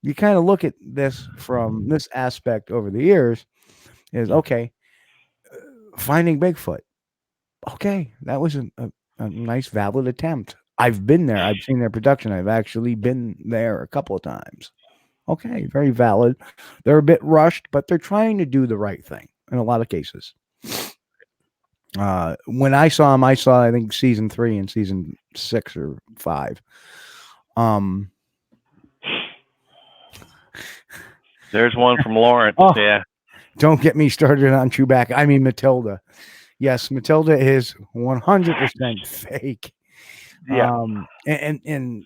you kind of look at this from this aspect over the years is Finding Bigfoot. Okay, that was a nice, valid attempt. I've been there. I've seen their production. I've actually been there a couple of times. Okay, very valid. They're a bit rushed, but they're trying to do the right thing in a lot of cases. When I saw them, I think season 3 and season 6 or 5. There's one from Lawrence. Yeah. Don't get me started on Chewbacca. I mean Matilda. Yes, Matilda is 100% fake. Yeah. And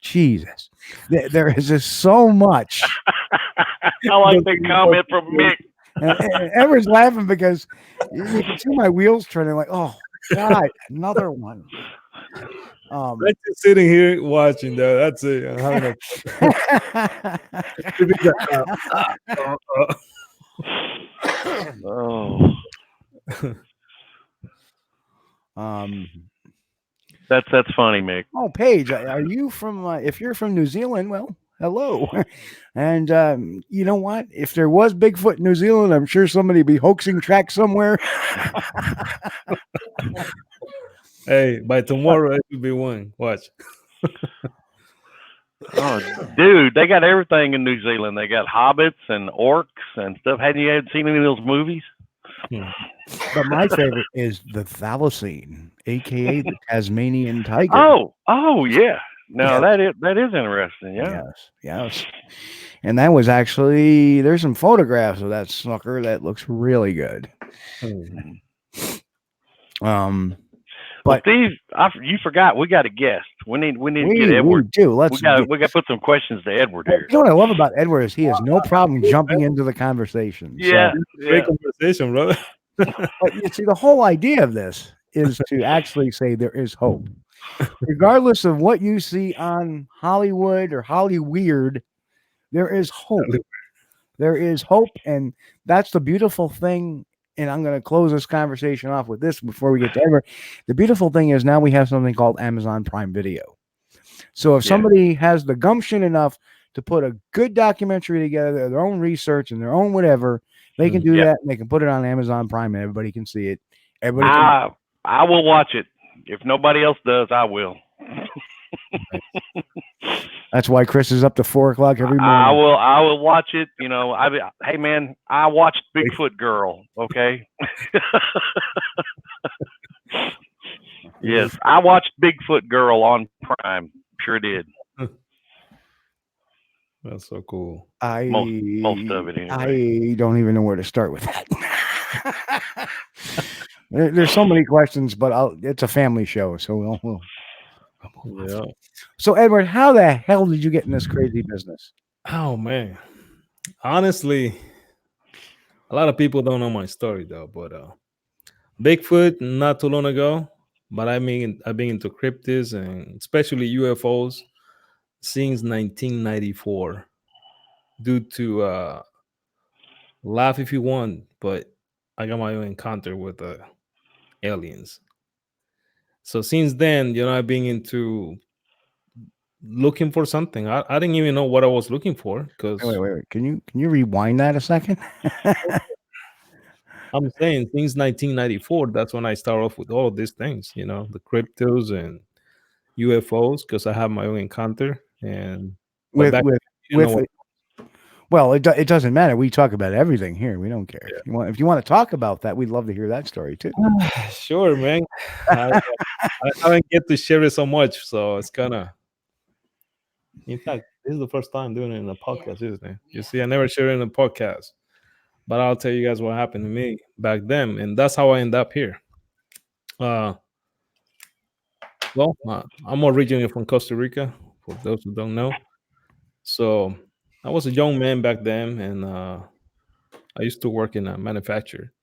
Jesus, there is just so much. I like that comment from Mick. And Edward's laughing because you can see my wheels turning. Like, oh God, another one. I'm just sitting here watching though. That's it. I'm having Oh, that's funny, Mick. Oh, Paige, are you from? If you're from New Zealand, well, hello. And you know what? If there was Bigfoot in New Zealand, I'm sure somebody would be hoaxing tracks somewhere. Hey, by tomorrow it will be one. Watch. Oh, dude, they got everything in New Zealand. They got hobbits and orcs and stuff. Hadn't you seen any of those movies? But my favorite is the thylacine, aka the Tasmanian tiger. Oh, yeah. No, Yes. that is interesting. Yeah. Yes. And that was actually, there's some photographs of that sucker that looks really good. But Steve, you forgot we got a guest. We need to get Edward. We do. We got to put some questions to Edward here. You know what I love about Edward is he has no problem jumping into the conversation. Yeah, great conversation, brother. But you see, the whole idea of this is to actually say there is hope, regardless of what you see on Hollywood or Hollyweird. There is hope. There is hope, and that's the beautiful thing. And I'm going to close this conversation off with this before we get to Edward. The beautiful thing is now we have something called Amazon Prime Video. So if somebody has the gumption enough to put a good documentary together, their own research and their own whatever, they can do that, and they can put it on Amazon Prime, and everybody can see it. I will watch it. If nobody else does, I will. That's why Chris is up to 4:00 every morning. I will watch it. You know, hey man, I watched Bigfoot Girl. Okay. Yes, I watched Bigfoot Girl on Prime. Sure did. That's so cool. Most of it. Anyway. I don't even know where to start with that. There's so many questions, but it's a family show, so we'll yeah. So Edward, how the hell did you get in this crazy business? Oh man, honestly, a lot of people don't know my story though. But Bigfoot not too long ago, but I've been into cryptids and especially UFOs since 1994. Due to laugh if you want, but I got my own encounter with aliens. So since then, I've been into looking for something. I didn't even know what I was looking for because wait. Can you rewind that a second? I'm saying since 1994, that's when I start off with all of these things, the cryptos and UFOs, because I have my own encounter well, it doesn't matter. We talk about everything here. We don't care. Yeah. If you want to talk about that, we'd love to hear that story too. Sure, man. I don't get to share it so much, so it's kind of. In fact, this is the first time doing it in a podcast, isn't it? You see, I never share it in a podcast, but I'll tell you guys what happened to me back then, and that's how I end up here. I'm originally from Costa Rica, for those who don't know. So I was a young man back then, and I used to work in a manufacturer.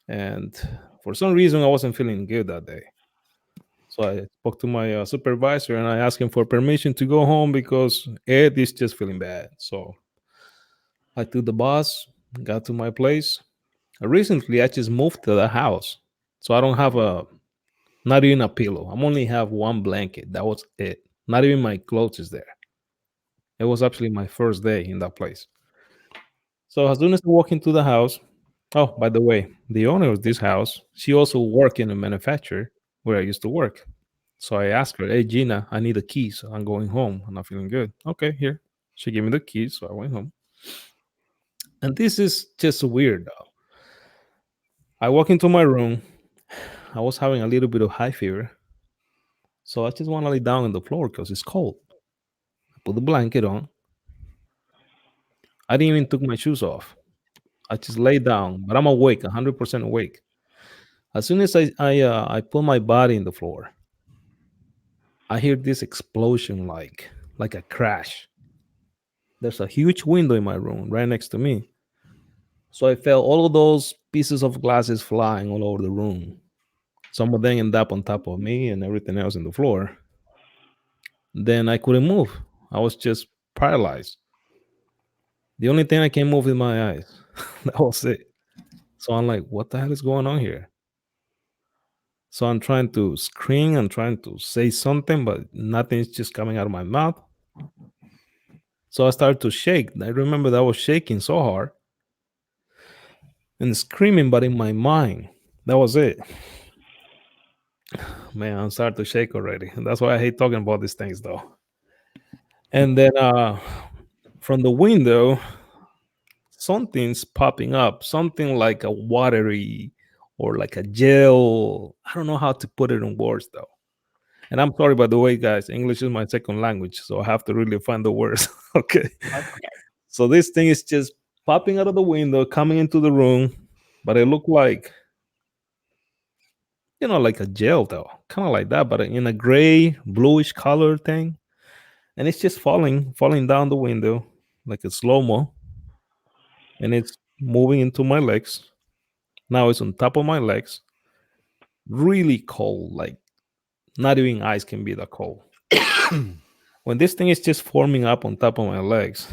And for some reason, I wasn't feeling good that day. So I spoke to my supervisor, and I asked him for permission to go home because Ed is just feeling bad. So I took the bus, got to my place. Recently, I just moved to the house. So I don't have not even a pillow. I only have one blanket. That was it. Not even my clothes is there. It was actually my first day in that place. So as soon as I walk into the house, oh, by the way, the owner of this house, she also worked in a manufacturer where I used to work. So I asked her, hey, Gina, I need the keys. I'm going home. I'm not feeling good. Okay, here. She gave me the keys, so I went home. And this is just weird, though. I walk into my room. I was having a little bit of high fever. So I just want to lay down on the floor because it's cold. Put the blanket on. I didn't even took my shoes off. I just lay down, but I'm awake, 100% awake. As soon as I put my body in the floor, I hear this explosion like a crash. There's a huge window in my room right next to me. So I felt all of those pieces of glasses flying all over the room. Some of them end up on top of me and everything else in the floor. Then I couldn't move. I was just paralyzed. The only thing I can move is my eyes. That was it. So I'm like, what the hell is going on here? So I'm trying to scream, I'm trying to say something, but nothing's just coming out of my mouth. So I started to shake. I remember that I was shaking so hard and screaming, but in my mind, that was it. Man, I'm starting to shake already. That's why I hate talking about these things, though. And then from the window, something's popping up, something like a watery or like a gel. I don't know how to put it in words, though. And I'm sorry, by the way, guys, English is my second language, so I have to really find the words. Okay. So this thing is just popping out of the window, coming into the room, but it looked like, like a gel, though, kind of like that, but in a gray, bluish color thing. And it's just falling down the window like a slow mo, and it's moving into my legs. Now it's on top of my legs, really cold, like not even ice can be that cold. When this thing is just forming up on top of my legs,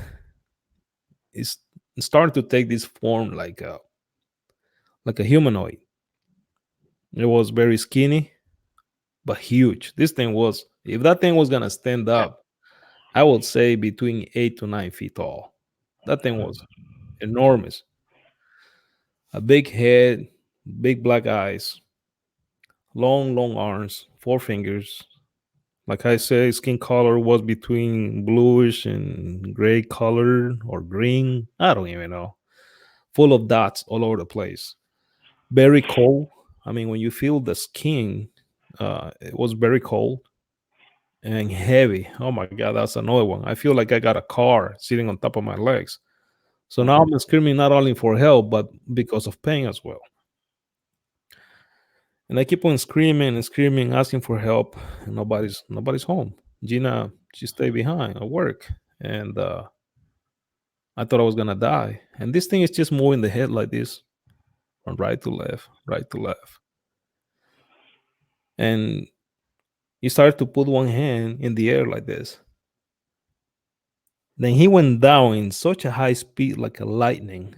it's starting to take this form like a humanoid. It was very skinny, but huge. This thing was, if that thing was gonna stand up, I would say between 8 to 9 feet tall. That thing was enormous. A big head, big black eyes, long arms, 4 fingers. Like I say, skin color was between bluish and gray color or green. I don't even know. Full of dots all over the place. Very cold. I mean, when you feel the skin, it was very cold and heavy. Oh my God, that's another one. I feel like I got a car sitting on top of my legs. So now I'm screaming not only for help, but because of pain as well. And I keep on screaming and screaming, asking for help, and nobody's home. Gina, she stayed behind at work, and I thought I was gonna die. And this thing is just moving the head like this, from right to left, right to left. And he started to put one hand in the air like this. Then he went down in such a high speed, like a lightning,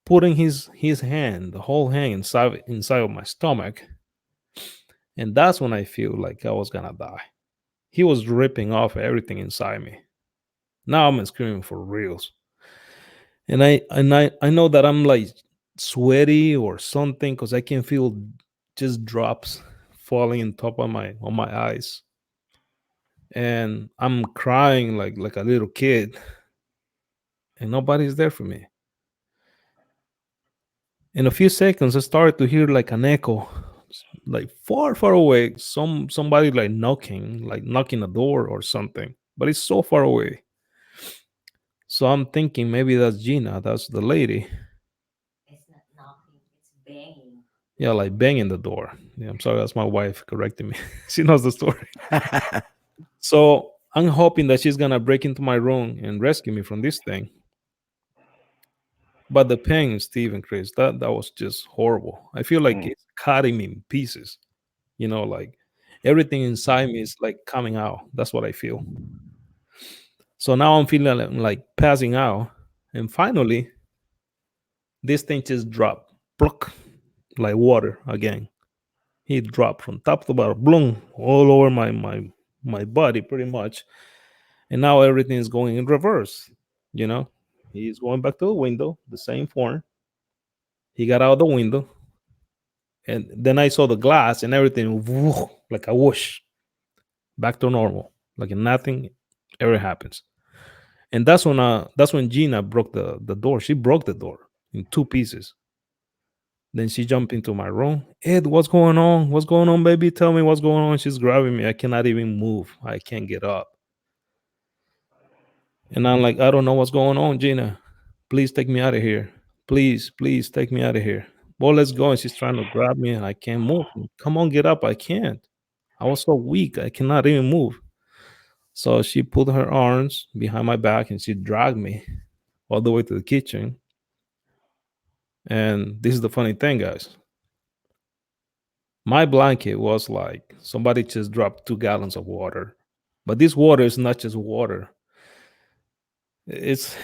putting his hand, the whole hand inside of my stomach. And that's when I feel like I was gonna die. He was ripping off everything inside me. Now I'm screaming for reals. And I know that I'm like sweaty or something because I can feel just drops falling on top of my eyes. And I'm crying like a little kid. And nobody's there for me. In a few seconds, I started to hear like an echo, like far away. Somebody like knocking a door or something, but it's so far away. So I'm thinking maybe that's Gina, that's the lady. It's not knocking, it's banging. Yeah, like banging the door. Yeah, I'm sorry, that's my wife correcting me. She knows the story. So I'm hoping that she's gonna break into my room and rescue me from this thing. But the pain, Steve and Chris, that was just horrible. I feel like it's cutting me in pieces. Like everything inside me is like coming out. That's what I feel. So now I'm feeling like passing out. And finally, this thing just dropped. Pluck, like water again. He dropped from top to bottom, bloom, all over my body pretty much. And now everything is going in reverse. He's going back to the window, the same form. He got out the window. And then I saw the glass and everything like a whoosh back to normal, like nothing ever happens. And that's when Gina broke the door. She broke the door in two pieces. Then she jumped into my room. Ed, what's going on? What's going on, baby? Tell me what's going on. She's grabbing me. I cannot even move. I can't get up. And I'm like, I don't know what's going on, Gina. Please take me out of here. Please take me out of here. Well, let's go. And she's trying to grab me and I can't move. Come on, get up. I can't. I was so weak, I cannot even move. So she put her arms behind my back and she dragged me all the way to the kitchen. And this is the funny thing, guys. My blanket was like somebody just dropped 2 gallons of water. But this water is not just water. It's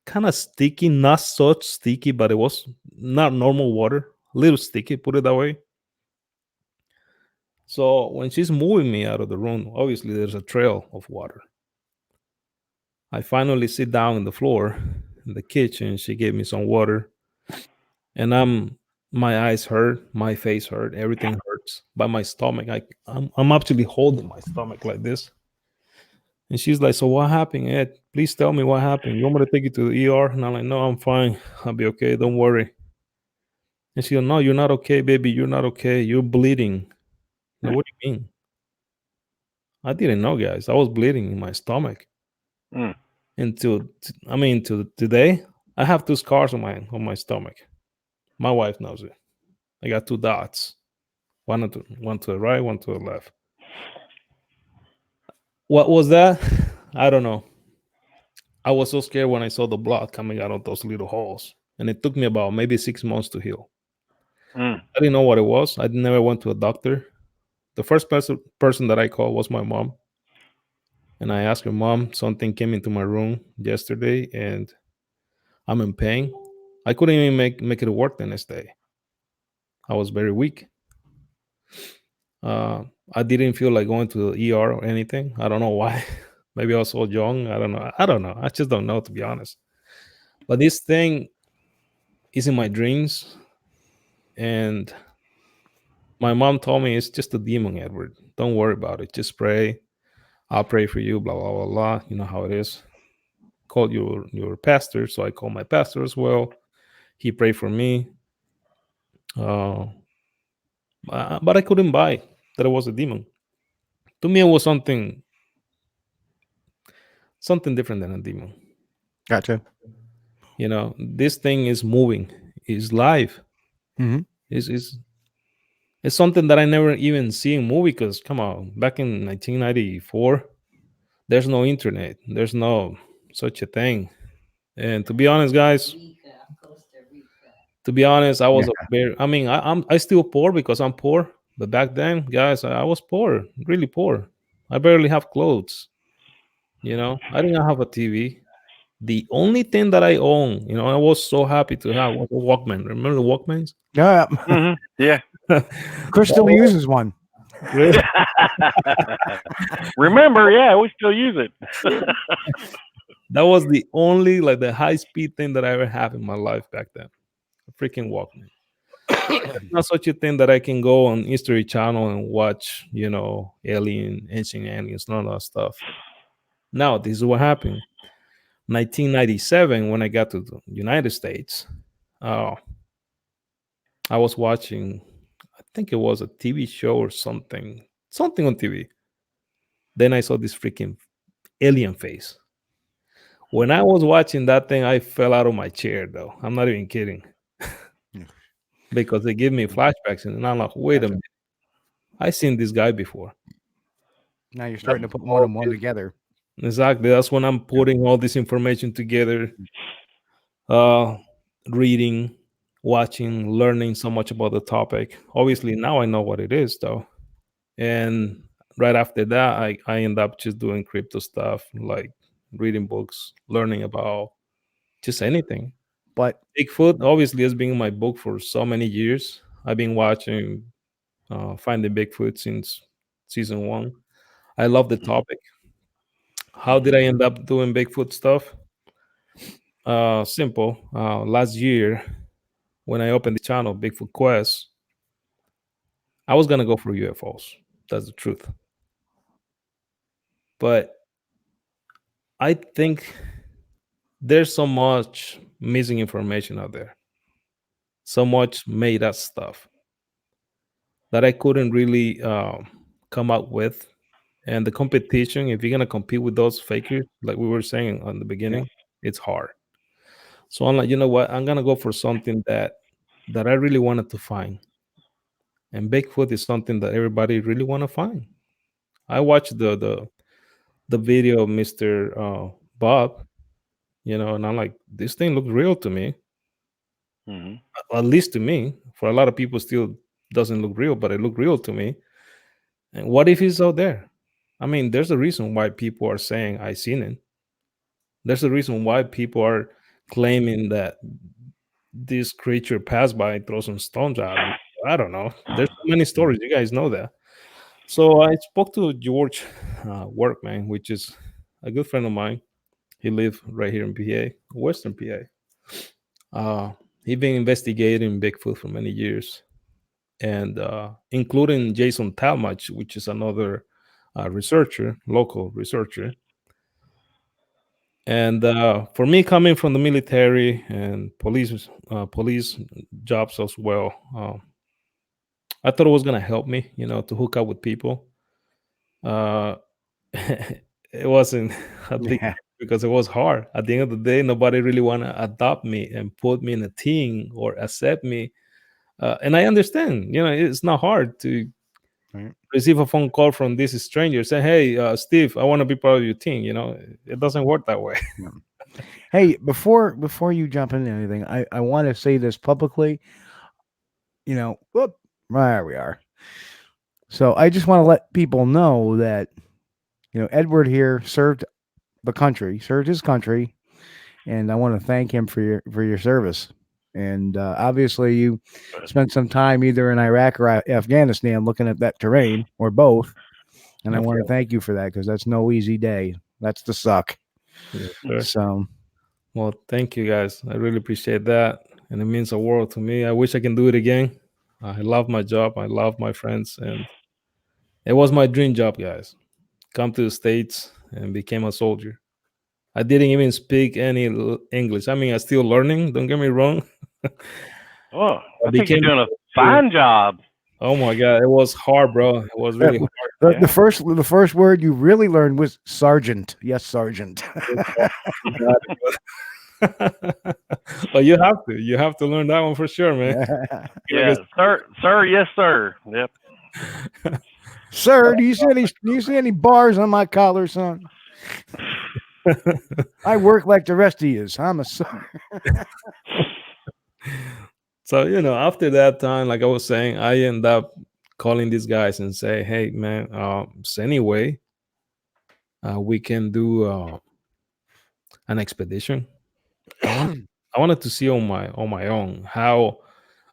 kind of sticky, not so sticky, but it was not normal water. A little sticky, put it that way. So when she's moving me out of the room, obviously there's a trail of water. I finally sit down on the floor in the kitchen. She gave me some water, and my eyes hurt, my face hurt, everything hurts. But my stomach, I'm actually holding my stomach like this. And she's like, "So what happened, Ed? Please tell me what happened. You want me to take you to the ER?" And I'm like, "No, I'm fine. I'll be okay. Don't worry." And she goes, "No, you're not okay, baby. You're not okay. You're bleeding." Now, what do you mean? I didn't know, guys. I was bleeding in my stomach. Mm. To today, I have 2 scars on my stomach. My wife knows it. I got 2 dots, one to the right, one to the left. What was that? I don't know. I was so scared when I saw the blood coming out of those little holes, and it took me about maybe 6 months to heal. Mm. I didn't know what it was. I never went to a doctor. The first person that I called was my mom, and I asked her, "Mom, something came into my room yesterday, and I'm in pain." I couldn't even make it work the next day. I was very weak. Uh, I didn't feel like going to the ER or anything. I don't know why. Maybe I was so young. I don't know. I don't know. I just don't know, to be honest. But this thing is in my dreams, and my mom told me it's just a demon, Edward. Don't worry about it. Just pray. I'll pray for you. Blah blah blah blah. You know how it is. Call your pastor, so I called my pastor as well. He prayed for me. Uh, but I couldn't buy that it was a demon. To me, it was something different than a demon. Gotcha. This thing is moving, is live. Mm-hmm. It's something that I never even see in movie. Because come on, back in 1994, there's no internet, there's no such a thing. And to be honest, guys, Costa Rica. to be honest, I was Yeah. a very. I mean, I still poor because I'm poor. But back then, guys, I was poor, really poor. I barely have clothes. I didn't have a TV. The only thing that I own, I was so happy to have was a Walkman. Remember the Walkmans? Yeah. Hmm. Yeah. Chris still uses one. Really? Remember, yeah, we still use it. That was the only like the high speed thing that I ever have in my life back then. A freaking Walkman. Not such a thing that I can go on History Channel and watch, ancient aliens, none of that stuff. Now, this is what happened. 1997, when I got to the United States, uh, I was watching, I think it was a TV show or something on TV. Then I saw this freaking alien face. When I was watching that thing, I fell out of my chair, though. I'm not even kidding. Because they give me flashbacks, and I'm like, wait a minute. I seen this guy before. Now you're starting to put one and one together. Exactly. That's when I'm putting all this information together, reading, watching, learning so much about the topic. Obviously, now I know what it is, though. And right after that, I end up just doing crypto stuff, like reading books, learning about just anything. But Bigfoot obviously has been in my book for so many years. I've been watching Finding Bigfoot since season 1. I love the topic. How did I end up doing Bigfoot stuff? Simple. Last year, when I opened the channel, Bigfoot Quest, I was gonna go for UFOs. That's the truth. But I think there's so much missing information out there, so much made up stuff that I couldn't really come up with. And the competition, if you're gonna compete with those fakers, like we were saying on the beginning, it's hard. So I'm like, you know what? I'm gonna go for something that I really wanted to find. And Bigfoot is something that everybody really want to find. I watched the video of Mr. Bob, and I'm like, this thing looks real to me. Mm-hmm. At least to me. For a lot of people, still doesn't look real, but it looked real to me. And what if he's out there? I mean, there's a reason why people are saying I seen it. There's a reason why people are claiming that this creature passed by and throw some stones at him. I don't know. There's so many stories. You guys know that. So I spoke to George Workman, which is a good friend of mine. He lived right here in PA, Western PA. He's been investigating Bigfoot for many years, and including Jason Talmadge, which is another researcher, local researcher. And for me, coming from the military and police jobs as well, I thought it was gonna help me, to hook up with people. It wasn't a big Yeah. because it was hard. At the end of the day, nobody really want to adopt me and put me in a team or accept me. And I understand, it's not hard to Right. receive a phone call from this stranger saying, "Hey, Steve, I want to be part of your team." It doesn't work that way. Hey, before you jump into anything, I want to say this publicly. Whoop, there we are. So I just want to let people know that Edward here served his country, and I want to thank him for your service. And obviously, you spent some time either in Iraq or Afghanistan looking at that terrain, or both. And I want to thank you for that, because that's no easy day. That's the suck. Yes, sir. So, well, thank you guys. I really appreciate that, and it means a world to me. I wish I can do it again. I love my job. I love my friends, and it was my dream job, guys. Come to the States and became a soldier. I didn't even speak any English. I mean, I'm still learning. Don't get me wrong. Oh, I think you're doing a fine job. Oh my God, it was hard, bro. It was really hard. The first word you really learned was sergeant. Yes, sergeant. Well, you have to learn that one for sure, man. Yeah, sir, yes, sir. Yep. Sir, do you see any bars on my collar, son? I work like the rest of you. I'm a sir. So, after that time, like I was saying, I end up calling these guys and say, "Hey, man, so anyway, we can do an expedition." I wanted to see on my own how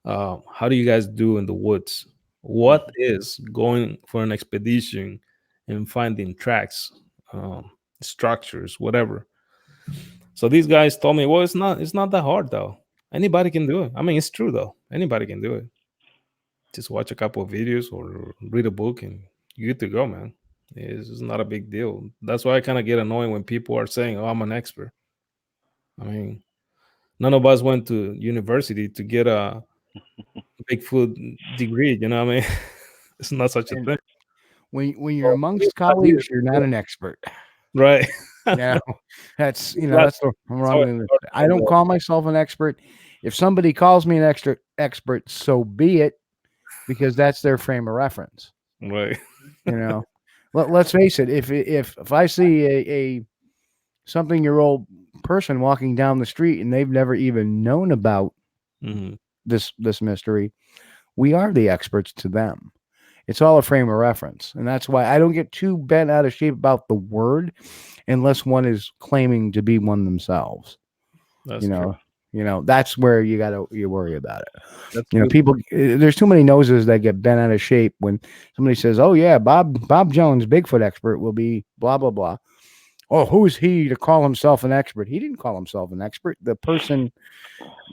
do you guys do in the woods? What is going for an expedition and finding tracks, structures, whatever. So these guys told me, well, it's not that hard though. Anybody can do it. I mean, it's true though. Anybody can do it. Just watch a couple of videos or read a book and you're good to go, man. It's not a big deal. That's why I kind of get annoyed when people are saying, "Oh, I'm an expert." I mean, none of us went to university to get a Bigfoot degree. You know what I mean? It's not such a thing. When you're amongst colleagues, you're not an expert. Right. Yeah, that's the wrong thing. I don't call myself an expert. If somebody calls me an expert, so be it, because that's their frame of reference. Right. Let's face it. If I see a something-year-old person walking down the street and they've never even known about this mystery, we are the experts to them. It's all a frame of reference, and that's why I don't get too bent out of shape about the word, unless one is claiming to be one themselves. That's true. That's where you worry about it. People, there's too many noses that get bent out of shape when somebody says, "Oh yeah, Bob Jones, Bigfoot expert, will be blah blah blah." Oh, who's he to call himself an expert? He didn't call himself an expert. The person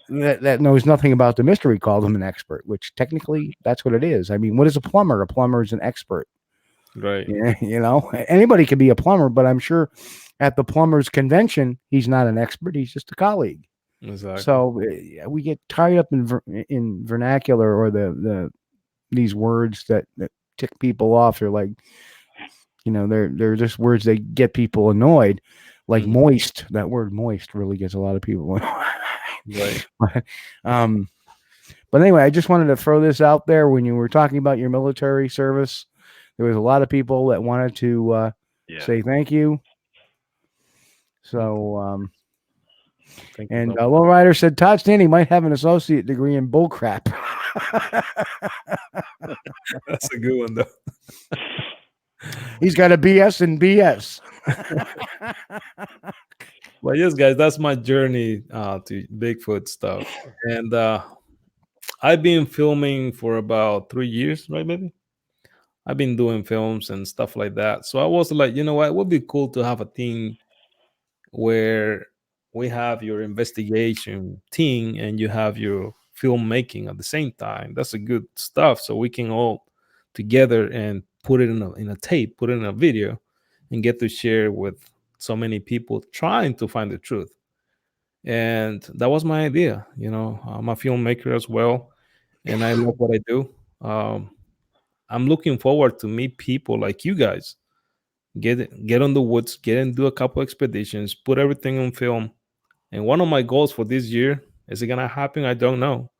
that knows nothing about the mystery called him an expert, which technically that's what it is. I mean, what is a plumber? A plumber is an expert. Right. Yeah, anybody could be a plumber, but I'm sure at the plumbers convention, he's not an expert. He's just a colleague. Exactly. So we get tied up in vernacular or these words that tick people off. They're like, they're just words that get people annoyed. Like moist. That word moist really gets a lot of people annoyed. Right. But anyway, I just wanted to throw this out there. When you were talking about your military service, there was a lot of people that wanted to say thank you. So, Thank you and so much. Low Rider said Todd Standing might have an associate degree in bullcrap. That's a good one, though. He's got a BS in BS. But yes, guys, that's my journey to Bigfoot stuff. And I've been filming for about 3 years, right, baby? I've been doing films and stuff like that. So I was like, you know what? It would be cool to have a team where we have your investigation team and you have your filmmaking at the same time. That's a good stuff. So we can all together and put it in a tape, put it in a video, and get to share with so many people trying to find the truth. And that was my idea. I'm a filmmaker as well, and I love what I do. I'm looking forward to meet people like you guys. Get on the woods, get and do a couple expeditions, put everything on film. And one of my goals for this year, is it gonna happen? I don't know.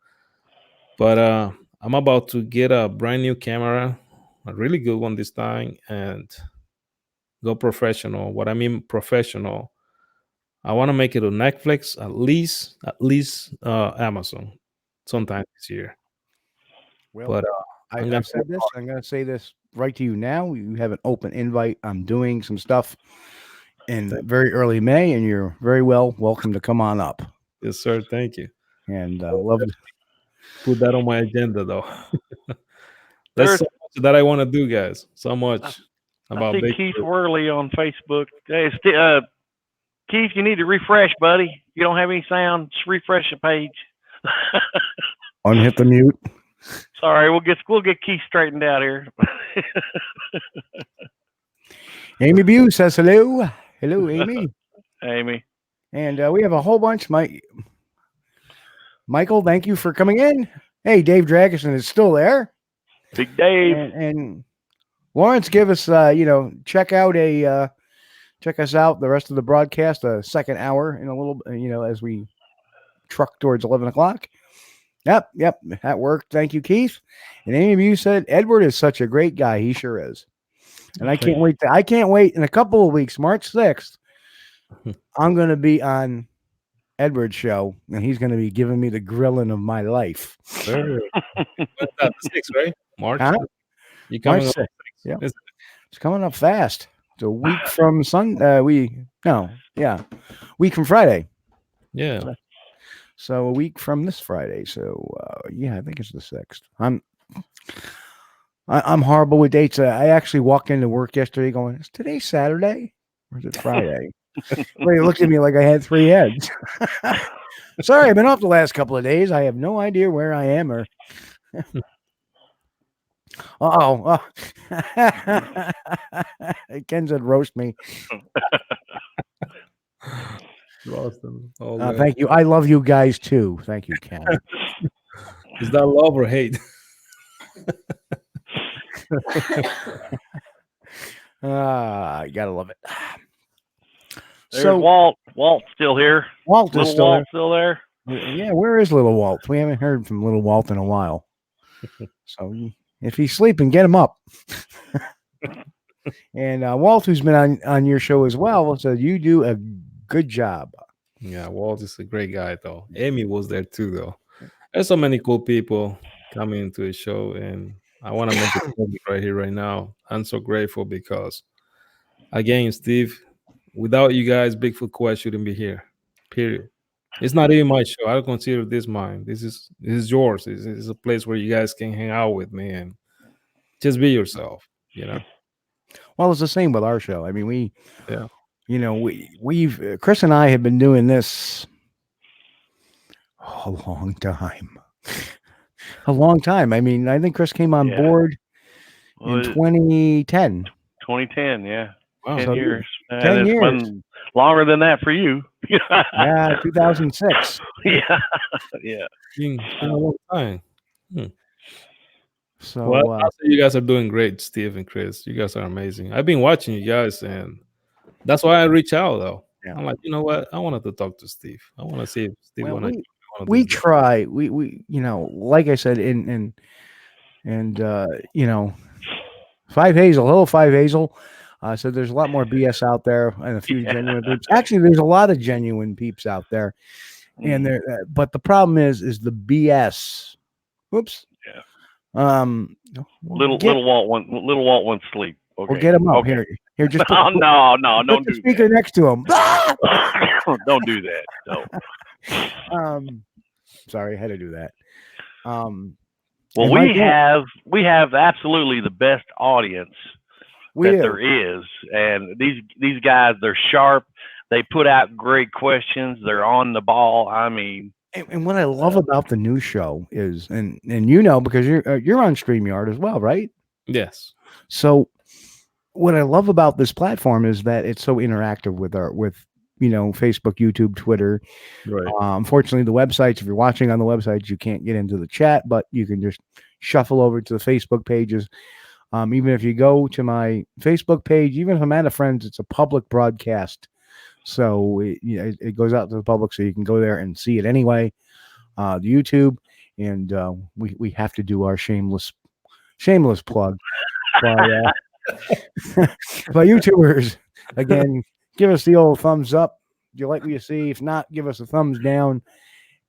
But I'm about to get a brand new camera, a really good one this time, and go professional. What I mean professional, I want to make it on Netflix, at least Amazon, sometime this year. Well, But I've said this. I'm going to say this right to you now. You have an open invite. I'm doing some stuff in very early May, and you're very welcome to come on up. Yes, sir. Thank you. And love to put that on my agenda, though. There's so much that I want to do, guys. So much about I see Keith Worley on Facebook. Hey, Keith, you need to refresh, buddy. You don't have any sound. Just refresh the page. Unhit the mute. Sorry, we'll get Keith straightened out here. Amy Bew says hello. Hello, Amy. Amy. And we have a whole bunch. Michael, thank you for coming in. Hey, Dave Dragerson is still there. Big Dave. And Lawrence, give us, check us out the rest of the broadcast, a second hour in a little, as we truck towards 11 o'clock. Yep, that worked. Thank you, Keith. And any of you said Edward is such a great guy. He sure is. And I can't wait. I can't wait in a couple of weeks, March 6th. I'm going to be on Edward's show, and he's going to be giving me the grilling of my life. Sure. That's 6th, right? March. Huh? You coming March 6th. Yeah. It's coming up fast. It's a week from week from Friday. Yeah. So a week from this Friday. So I think it's the 6th. I'm horrible with dates. I actually walked into work yesterday going, is today Saturday or is it Friday? They looked at me like I had 3 heads. Sorry, I've been off the last couple of days. I have no idea where I am or Ken said roast me. Thank you. I love you guys too. Thank you, Ken. Is that love or hate? You gotta love it. There's Walt. Walt's still here. Walt is still there. Yeah, where is little Walt? We haven't heard from little Walt in a while. So if he's sleeping, get him up. And Walt, who's been on your show as well, said you do a good job. Yeah, Walt is a great guy, though. Amy was there too, though. There's so many cool people coming to the show, and I want to make it public right here, right now. I'm so grateful because, again, Steve, without you guys, Bigfoot Quest shouldn't be here. Period. It's not even my show. I don't consider this mine. This is yours. This is a place where you guys can hang out with me and just be yourself. Well, it's the same with our show. I mean, we've Chris and I have been doing this a long time. A long time. I mean, I think Chris came on board in 2010. 2010, yeah. Wow. 10 years. 10 years. Longer than that for you. Yeah, 2006. Yeah. Been a long time. So I'll say you guys are doing great, Steve and Chris. You guys are amazing. I've been watching you guys, and that's why I reach out, though. Yeah. I'm like, you know what? I wanted to talk to Steve. I want to see if Steve want to we try. We like I said, and Five Hazel, hello Five Hazel. So there's a lot more BS out there and a few genuine peeps. Actually, there's a lot of genuine peeps out there, and there. But the problem is the BS. Whoops. Yeah. Little Walt wants sleep. Okay. We'll get him up Okay. here. Just put, no, put don't the do speaker that. next to him. Don't do that. No. Sorry, I had to do that. Well, we have absolutely the best audience there is, and these guys, they're sharp. They put out great questions. They're on the ball. I mean, and what I love about the new show is, and because you're on StreamYard as well, right? Yes. So what I love about this platform is that it's so interactive with Facebook, YouTube, Twitter. Right. Unfortunately, the websites, if you're watching on the websites, you can't get into the chat, but you can just shuffle over to the Facebook pages. Even if you go to my Facebook page, even if I'm out of friends, it's a public broadcast. So it goes out to the public, so you can go there and see it anyway. The YouTube, and we have to do our shameless plug. By YouTubers, again, give us the old thumbs up. Do you like what you see? If not, give us a thumbs down,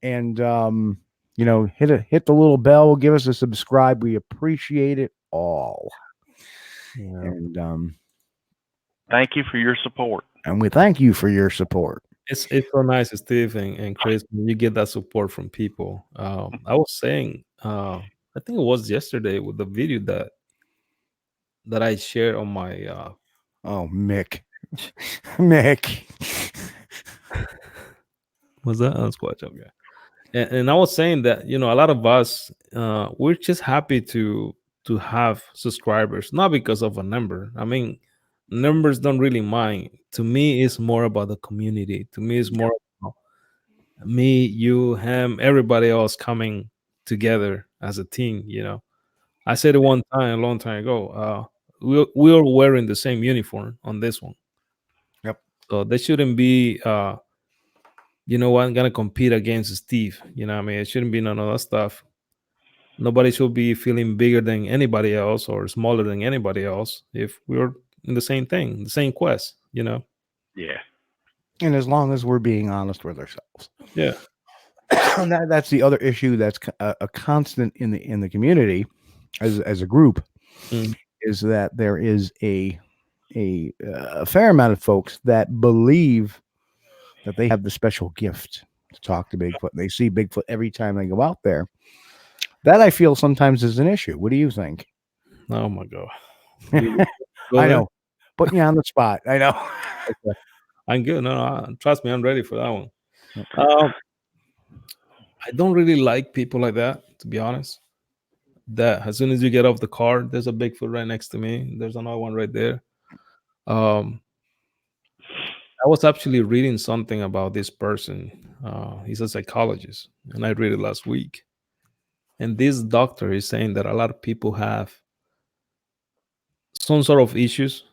and hit the little bell. Give us a subscribe. We appreciate it all. Yeah. And thank you for your support. And we thank you for your support. It's so nice, Steve and Chris, when you get that support from people. I was saying, I think it was yesterday with the video that I shared on my Mick. Was that on Squatch? Okay. And I was saying that, a lot of us, we're just happy to have subscribers, not because of a number. I mean, numbers don't really mind. To me, it's more about the community. To me, it's more about me, you, him, everybody else coming together as a team. I said it one time, a long time ago. We are wearing the same uniform on this one. Yep. So they shouldn't be, I'm gonna compete against Steve. It shouldn't be none of that stuff. Nobody should be feeling bigger than anybody else or smaller than anybody else if we're in the same thing, the same quest. Yeah. And as long as we're being honest with ourselves. Yeah. That's the other issue that's a constant in the community as a group. Is that there is a fair amount of folks that believe that they have the special gift to talk to Bigfoot. They see Bigfoot every time they go out there. That I feel sometimes is an issue. What do you think? Oh my God. I know. Putting you on the spot. I know. Okay. I'm good. No, trust me, I'm ready for that one. I don't really like people like that, to be honest. That as soon as you get off the car, there's a Bigfoot right next to me. There's another one right there. I was actually reading something about this person. He's a psychologist, and I read it last week. And this doctor is saying that a lot of people have some sort of issues.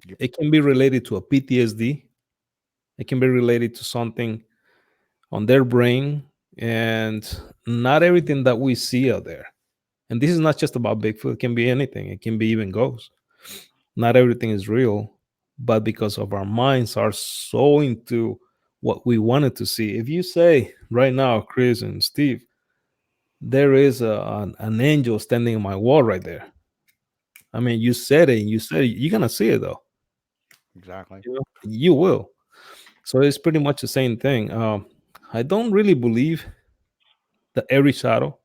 Yep. It can be related to a PTSD. It can be related to something on their brain, and not everything that we see out there. And this is not just about Bigfoot. It can be anything. It can be even ghosts. Not everything is real, but because of our minds are so into what we wanted to see. If you say right now, Chris and Steve, there is an angel standing on my wall right there. I mean, you said it, you're going to see it though. Exactly. You will. So it's pretty much the same thing. I don't really believe that every shadow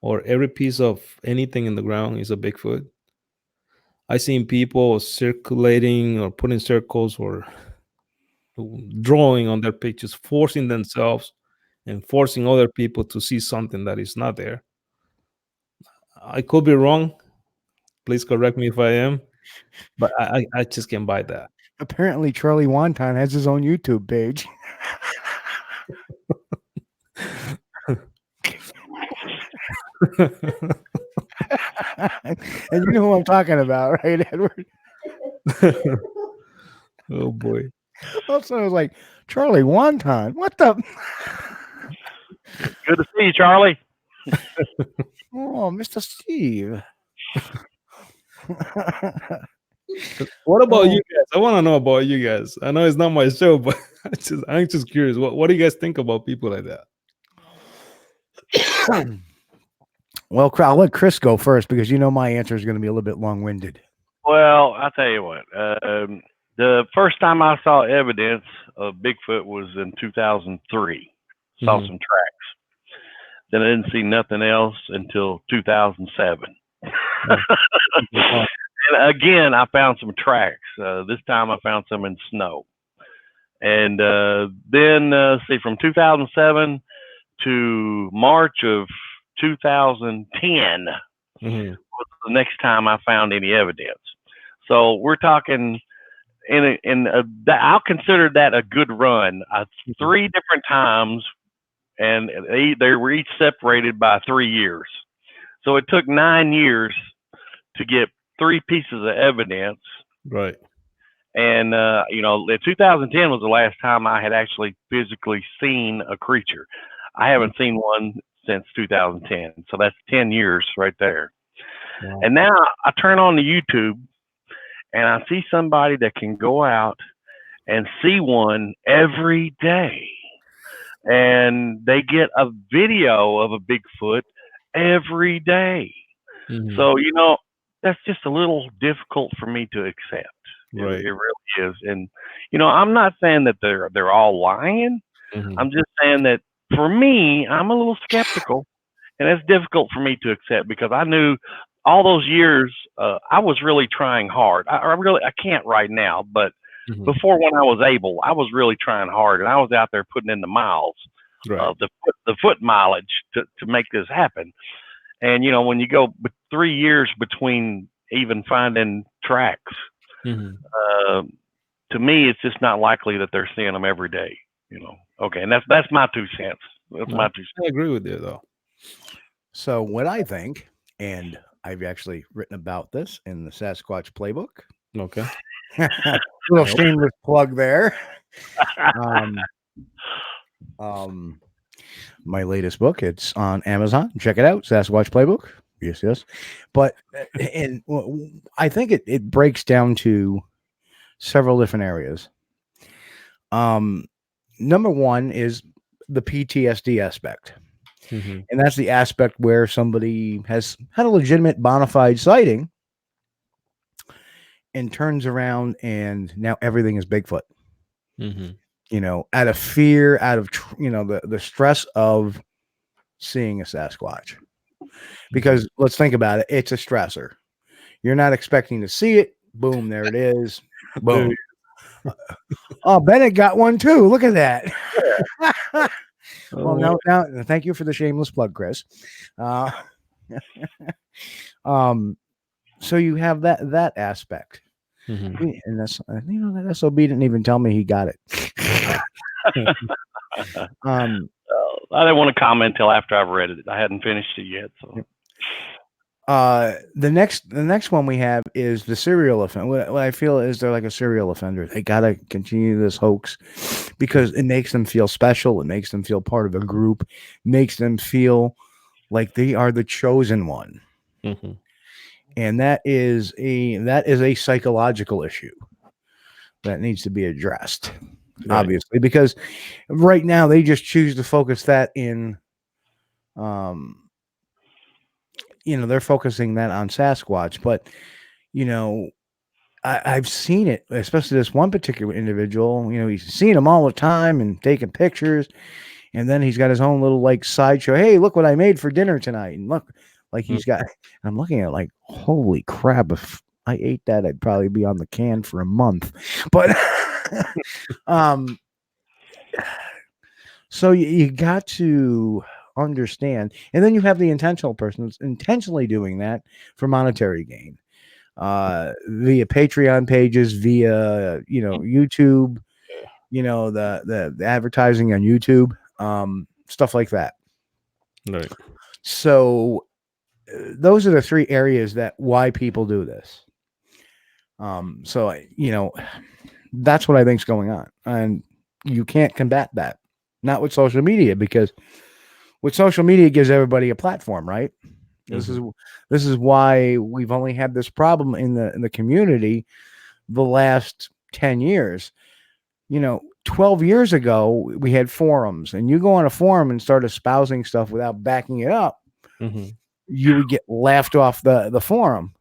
or every piece of anything in the ground is a Bigfoot. I've seen people circulating or putting circles or drawing on their pictures, forcing themselves and forcing other people to see something that is not there. I could be wrong. Please correct me if I am. But I just can't buy that. Apparently, Charlie Wonton has his own YouTube page. And you know who I'm talking about, right, Edward? Oh boy. Also, I was like, Charlie Wonton, what the? Good to see you, Charlie. Oh, Mr. Steve. What about you guys? I want to know about you guys. I know it's not my show, but I'm just curious. What do you guys think about people like that? Well, I'll let Chris go first because you know my answer is going to be a little bit long-winded. Well, I'll tell you what. The first time I saw evidence of Bigfoot was in 2003. Saw some tracks. Then I didn't see nothing else until 2007. And again, I found some tracks. This time I found some in snow. And then, see, from 2007 to March of 2010 was the next time I found any evidence. So we're talking I'll consider that a good run. 3 different times, and they were each separated by 3 years. So it took 9 years to get 3 pieces of evidence. Right. And, 2010 was the last time I had actually physically seen a creature. I haven't seen one since 2010. So that's 10 years right there. Wow. And now I turn on the YouTube and I see somebody that can go out and see one every day. And they get a video of a Bigfoot every day. So, that's just a little difficult for me to accept. Right. It really is. And, I'm not saying that they're all lying. I'm just saying that for me, I'm a little skeptical, and it's difficult for me to accept because I knew all those years, I was really trying hard. I can't right now, but before when I was able, I was really trying hard, and I was out there putting in the miles, the foot mileage to make this happen. And, when you go 3 years between even finding tracks, to me, it's just not likely that they're seeing them every day, Okay. And that's my 2 cents. I agree with you, though. So what I think, and I've actually written about this in the Sasquatch playbook. Okay. Little shameless plug there. My latest book, it's on Amazon. Check it out, Sasquatch Playbook. Yes. But I think it breaks down to several different areas. Number one is the PTSD aspect. And that's the aspect where somebody has had a legitimate bona fide sighting and turns around and now everything is Bigfoot. Out of fear, out of, the stress of seeing a Sasquatch. Because let's think about it. It's a stressor. You're not expecting to see it. Boom, there it is. Boom. Oh, Bennett got one too. Look at that. Well, now, thank you for the shameless plug, Chris. So you have that aspect, and that's that SOB didn't even tell me he got it. I didn't want to comment until after I've read it. I hadn't finished it yet. So, the next one we have is the serial offender. What I feel is they're like a serial offender. They gotta continue this hoax because it makes them feel special. It makes them feel part of a group. Makes them feel like they are the chosen one. And that is a psychological issue that needs to be addressed, obviously, because right now they just choose to focus that in, they're focusing that on Sasquatch, but I've seen it, especially this one particular individual. He's seen them all the time and taking pictures, and then he's got his own little sideshow. Hey, look what I made for dinner tonight, and look, he's got. I'm looking at it holy crap! If I ate that, I'd probably be on the can for a month. But so you got to understand, and then you have the intentional person that's intentionally doing that for monetary gain, via Patreon pages, via YouTube, the advertising on YouTube, stuff like that. Right. So those are the 3 areas that why people do this. So that's what I think is going on, and you can't combat that, not with social media, because with social media, it gives everybody a platform, right? This Mm-hmm. is why we've only had this problem in the community the last 10 years. 12 years ago, we had forums, and you go on a forum and start espousing stuff without backing it up, Mm-hmm. you would get laughed off the forum.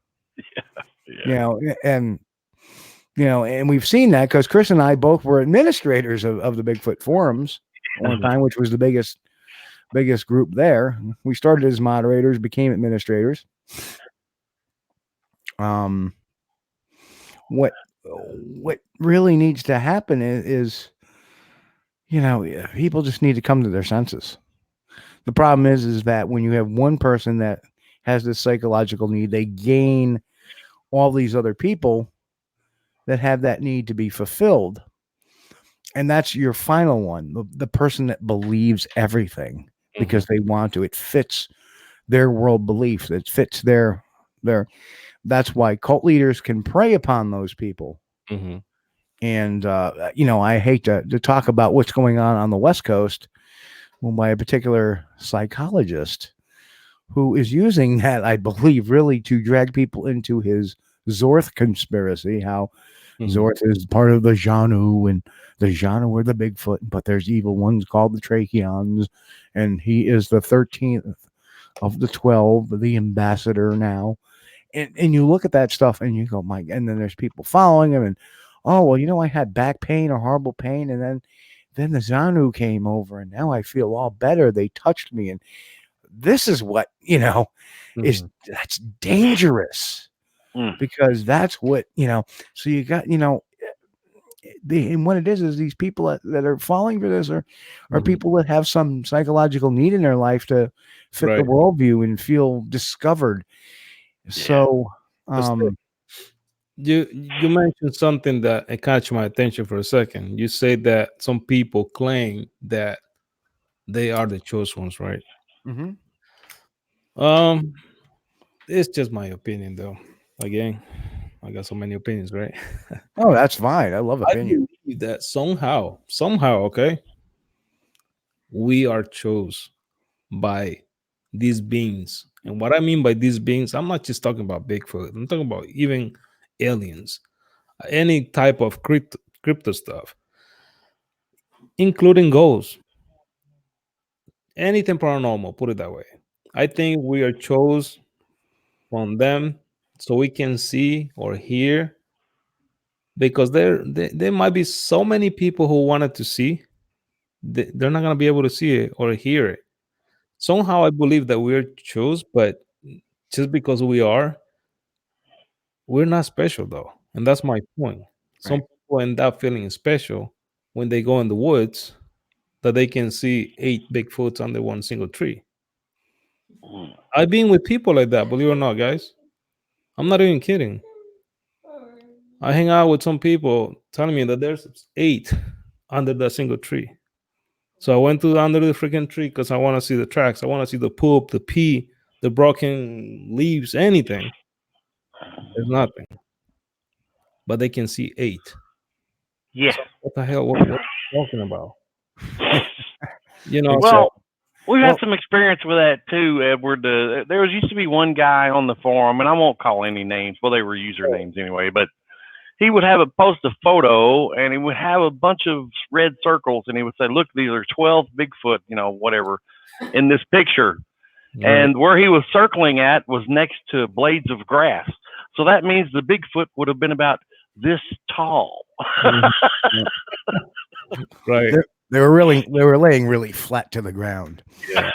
Yeah. And we've seen that because Chris and I both were administrators of the Bigfoot forums at one time, which was the biggest group there. We started as moderators, became administrators. What really needs to happen is people just need to come to their senses. The problem is that when you have one person that has this psychological need, they gain all these other people that have that need to be fulfilled. And that's your final one, the person that believes everything because they want to. It fits their world beliefs. It fits their. That's why cult leaders can prey upon those people. Mm-hmm. And I hate to talk about what's going on the West Coast by a particular psychologist who is using that, I believe, really to drag people into his Zorth conspiracy. How Zorth is part of the Janu, and the Janu are the Bigfoot, but there's evil ones called the Tracheons, and he is the 13th of the 12, the ambassador now. And you look at that stuff and you go, my, and then there's people following him, and oh, well, I had back pain or horrible pain, and then the Zanu came over, and now I feel all better. They touched me, and this is what is that's dangerous. Because that's what so you got and what it is these people that are falling for this are people that have some psychological need in their life to fit the worldview and feel discovered. So you mentioned something that it caught my attention for a second. You said that some people claim that they are the chosen ones, right? Mm-hmm. It's just my opinion, though. Again, I got so many opinions, right? Oh, that's fine. I love opinion. I believe that somehow, okay, we are chosen by these beings. And what I mean by these beings, I'm not just talking about Bigfoot. I'm talking about even aliens, any type of crypto stuff, including ghosts, anything paranormal, put it that way. I think we are chosen from them so we can see or hear, because there might be so many people who wanted to see, they're not going to be able to see it or hear it. Somehow I believe that we're chosen, but just because we're not special, though. And that's my point. Some people end up feeling special when they go in the woods, that they can see 8 Bigfoots under one single tree. I've been with people like that, believe it or not, guys. I'm not even kidding. I hang out with some people telling me that there's 8 under that single tree. So I went to under the freaking tree because I want to see the tracks. I want to see the poop, the pee, the broken leaves, anything. There's nothing. But they can see 8. Yeah. So what the hell? What are you talking about? Well, we've had some experience with that too, Edward. There used to be one guy on the forum, and I won't call any names. Well, they were usernames anyway, but he would post a photo, and he would have a bunch of red circles, and he would say, "Look, these are 12 Bigfoot, whatever, in this picture." And where he was circling at was next to blades of grass. So that means the Bigfoot would have been about this tall. Right. They were laying really flat to the ground. Yeah.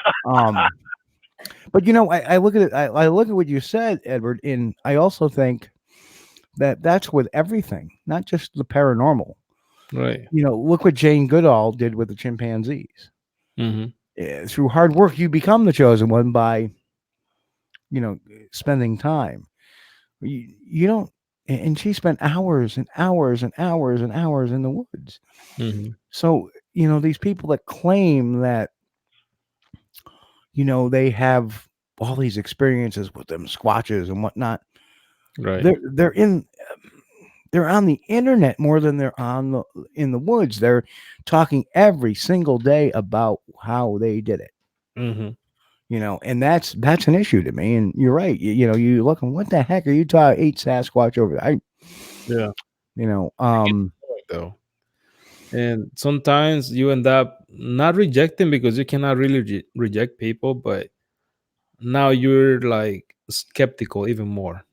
But I look at it. I look at what you said, Edward, and I also think that that's with everything, not just the paranormal. Right. Look what Jane Goodall did with the chimpanzees. Mm-hmm. Through hard work, you become the chosen one by, spending time. You don't, and she spent hours and hours and hours and hours in the woods. Mm-hmm. So, these people that claim that, they have all these experiences with them squatches and whatnot. Right. They're on the internet more than they're in the woods. They're talking every single day about how they did it. Mm-hmm. You know, and that's an issue to me. And you're right. You look and what the heck are you talking 8 Sasquatch over there? Yeah. You know, Though. And sometimes you end up not rejecting because you cannot really reject people, but now you're like skeptical even more.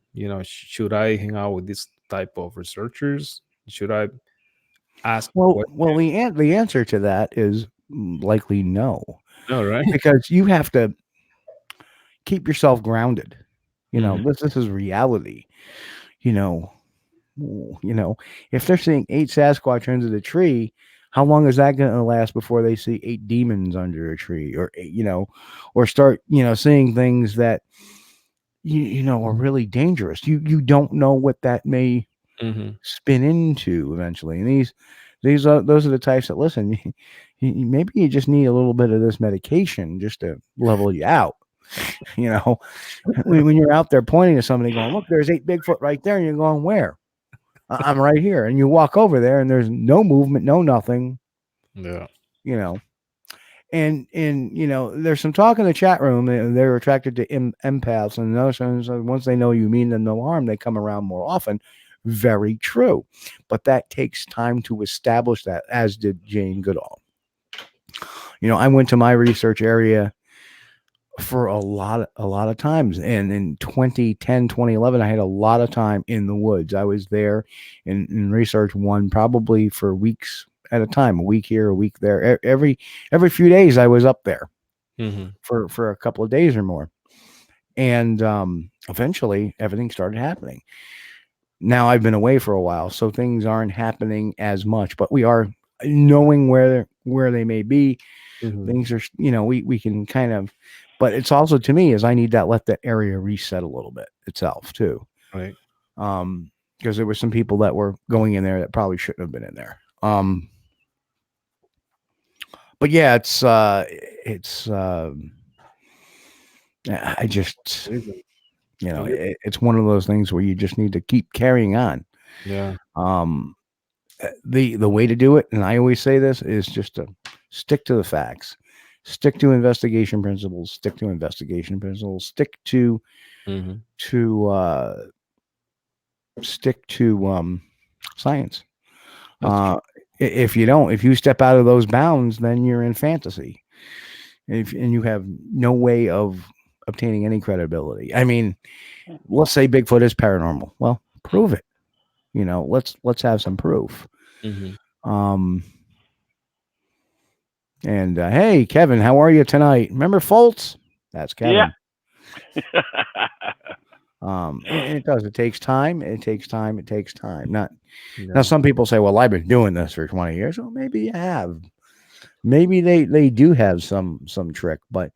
Should I hang out with this type of researchers? Should I ask well, questions? the answer to that is likely no, All right. because you have to keep yourself grounded. Mhm. This is reality. You know, if they're seeing 8 Sasquatch under the tree, how long is that going to last before they see 8 demons under a tree, or or start seeing things that are really dangerous? You don't know what that may Mhm. spin into eventually. And these are those are the types that listen. Maybe you just need a little bit of this medication just to level you out. When you're out there pointing to somebody, going, "Look, there's 8 Bigfoot right there," and you're going, "Where?" I'm right here. And you walk over there and there's no movement, no nothing, Yeah. you know. And there's some talk in the chat room. They're attracted to empaths, and once they know you mean them no harm, they come around more often. Very true. But that takes time to establish that, as did Jane Goodall. I went to my research area for a lot of times, and in 2010 2011 I had a lot of time in the woods. I was there in research one probably for weeks at a time, a week here, a week there. Every few days I was up there Mhm. for a couple of days or more, and eventually everything started happening. Now I've been away for a while, so things aren't happening as much, but we are knowing where they may be. Mhm. Things are, we can kind of, but it's also, to me, is I need that, let that area reset a little bit itself too. Right. Because there were some people that were going in there that probably shouldn't have been in there. But yeah, I just, it's one of those things where you just need to keep carrying on. Yeah. The way to do it, and I always say this, is just to stick to the facts, stick to investigation principles, stick to Mhm. stick to science. That's If you step out of those bounds, then you're in fantasy, and you have no way of obtaining any credibility. I mean, let's say Bigfoot is paranormal. Well, prove it. Let's have some proof. Mhm. And hey, Kevin, how are you tonight? Remember Foltz? That's Kevin. Yeah. And it does. It takes time. It takes time. Now, Yeah. some people say, "Well, I've been doing this for 20 years." Well, maybe you have. Maybe they do have some trick, but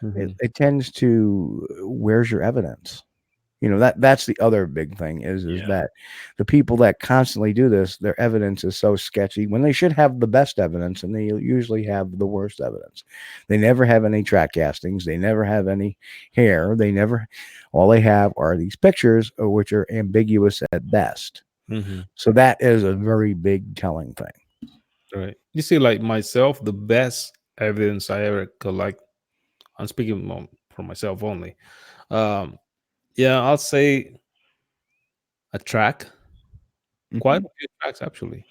Mhm. it tends to, where's your evidence? That's the other big thing is Yeah. that the people that constantly do this, their evidence is so sketchy when they should have the best evidence, and they usually have the worst evidence. They never have any track castings. They never have any hair. All they have are these pictures, which are ambiguous at best. Mhm. So that is a very big telling thing. Right. You see, like myself, the best evidence I ever collect. I'm speaking for myself only. Yeah, I'll say a track, quite a few tracks actually,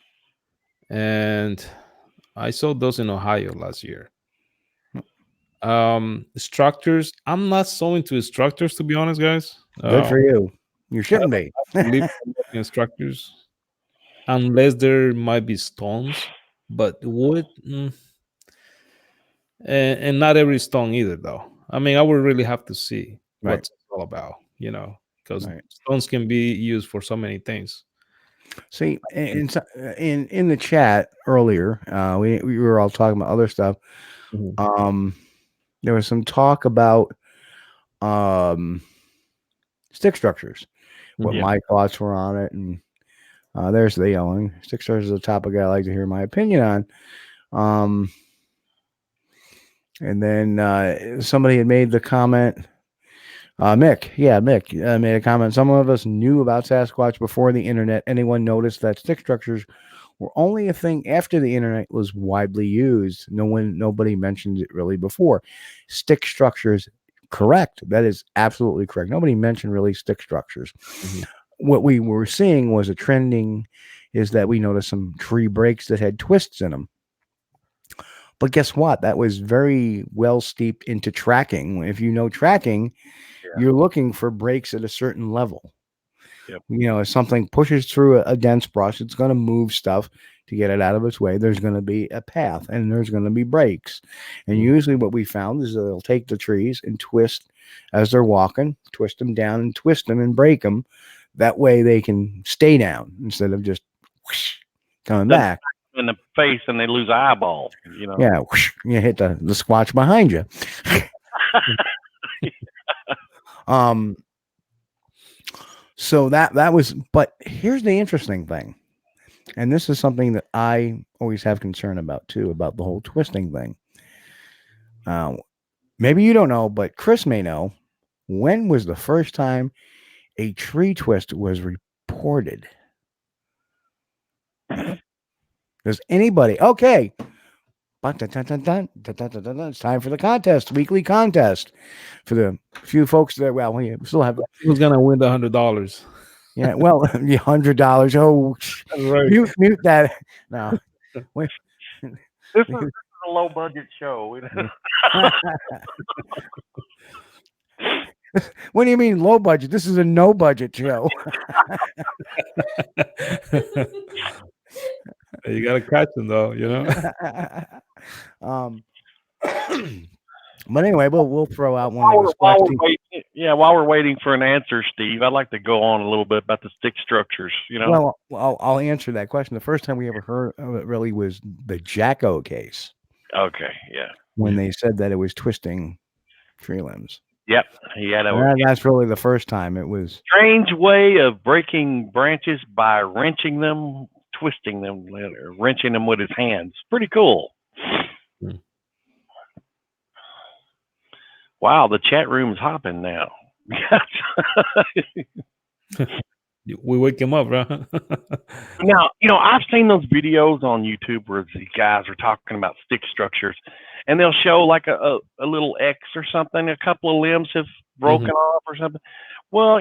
and I saw those in Ohio last year. Structures. I'm not so into structures, to be honest, guys. Good for you. You shouldn't be. Believe in structures unless there might be stones, but wood, and not every stone either, though. I mean, I would really have to see Right. what it's all about, because Right. stones can be used for so many things. See, in the chat earlier, we were all talking about other stuff. Mhm. There was some talk about stick structures, what Yeah. my thoughts were on it, and there's the yelling. Stick structures is a topic I like to hear my opinion on. And then somebody had made the comment. Mick made a comment. Some of us knew about Sasquatch before the internet. Anyone noticed that stick structures were only a thing after the internet was widely used. Nobody mentioned it really before. Stick structures, correct. That is absolutely correct. Nobody mentioned really stick structures. Mhm. What we were seeing was a trending is that we noticed some tree breaks that had twists in them. But guess what? That was very well steeped into tracking. If you know tracking, you're looking for breaks at a certain level. Yep. If something pushes through a dense brush, it's going to move stuff to get it out of its way. There's going to be a path and there's going to be breaks. And usually what we found is they'll take the trees and twist as they're walking, twist them down and twist them and break them. That way they can stay down instead of just whoosh, coming back. In the face and they lose an eyeball, Yeah, whoosh, you hit the squatch behind you. So that was, but here's the interesting thing, and this is something that I always have concern about too, about the whole twisting thing. Maybe you don't know, but Chris may know. When was the first time a tree twist was reported? Does anybody? Okay. It's time for the contest, weekly contest. For the few folks that, well, we still have. Who's gonna win the $100? Yeah, well, $100. Oh, Right. mute that. No. This is a low budget show. What do you mean low budget? This is a no budget show. You gotta catch them though, But anyway, we'll throw out one While of the while we're waiting for an answer, Steve, I'd like to go on a little bit about the stick structures. Well, I'll answer that question. The first time we ever heard of it really was the Jacko case. Okay, yeah. When they said that it was twisting tree limbs. Yep, that's really the first time it was. Strange way of breaking branches by wrenching them, twisting them, or wrenching them with his hands. Pretty cool. Wow, the chat room's hopping now. We wake him up, bro. Now, I've seen those videos on YouTube where these guys are talking about stick structures, and they'll show like a little X or something. A couple of limbs have broken off or something. Well,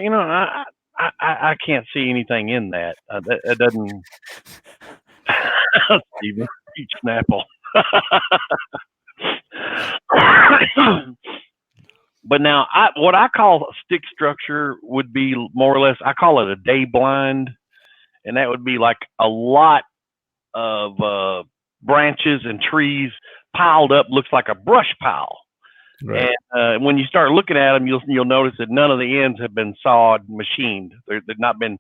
I can't see anything in that. That doesn't. Steven, eat Snapple. But now, what I call a stick structure would be more or less, I call it a day blind, and that would be like a lot of branches and trees piled up, looks like a brush pile. Right. And when you start looking at them, you'll notice that none of the ends have been sawed, machined. They've not been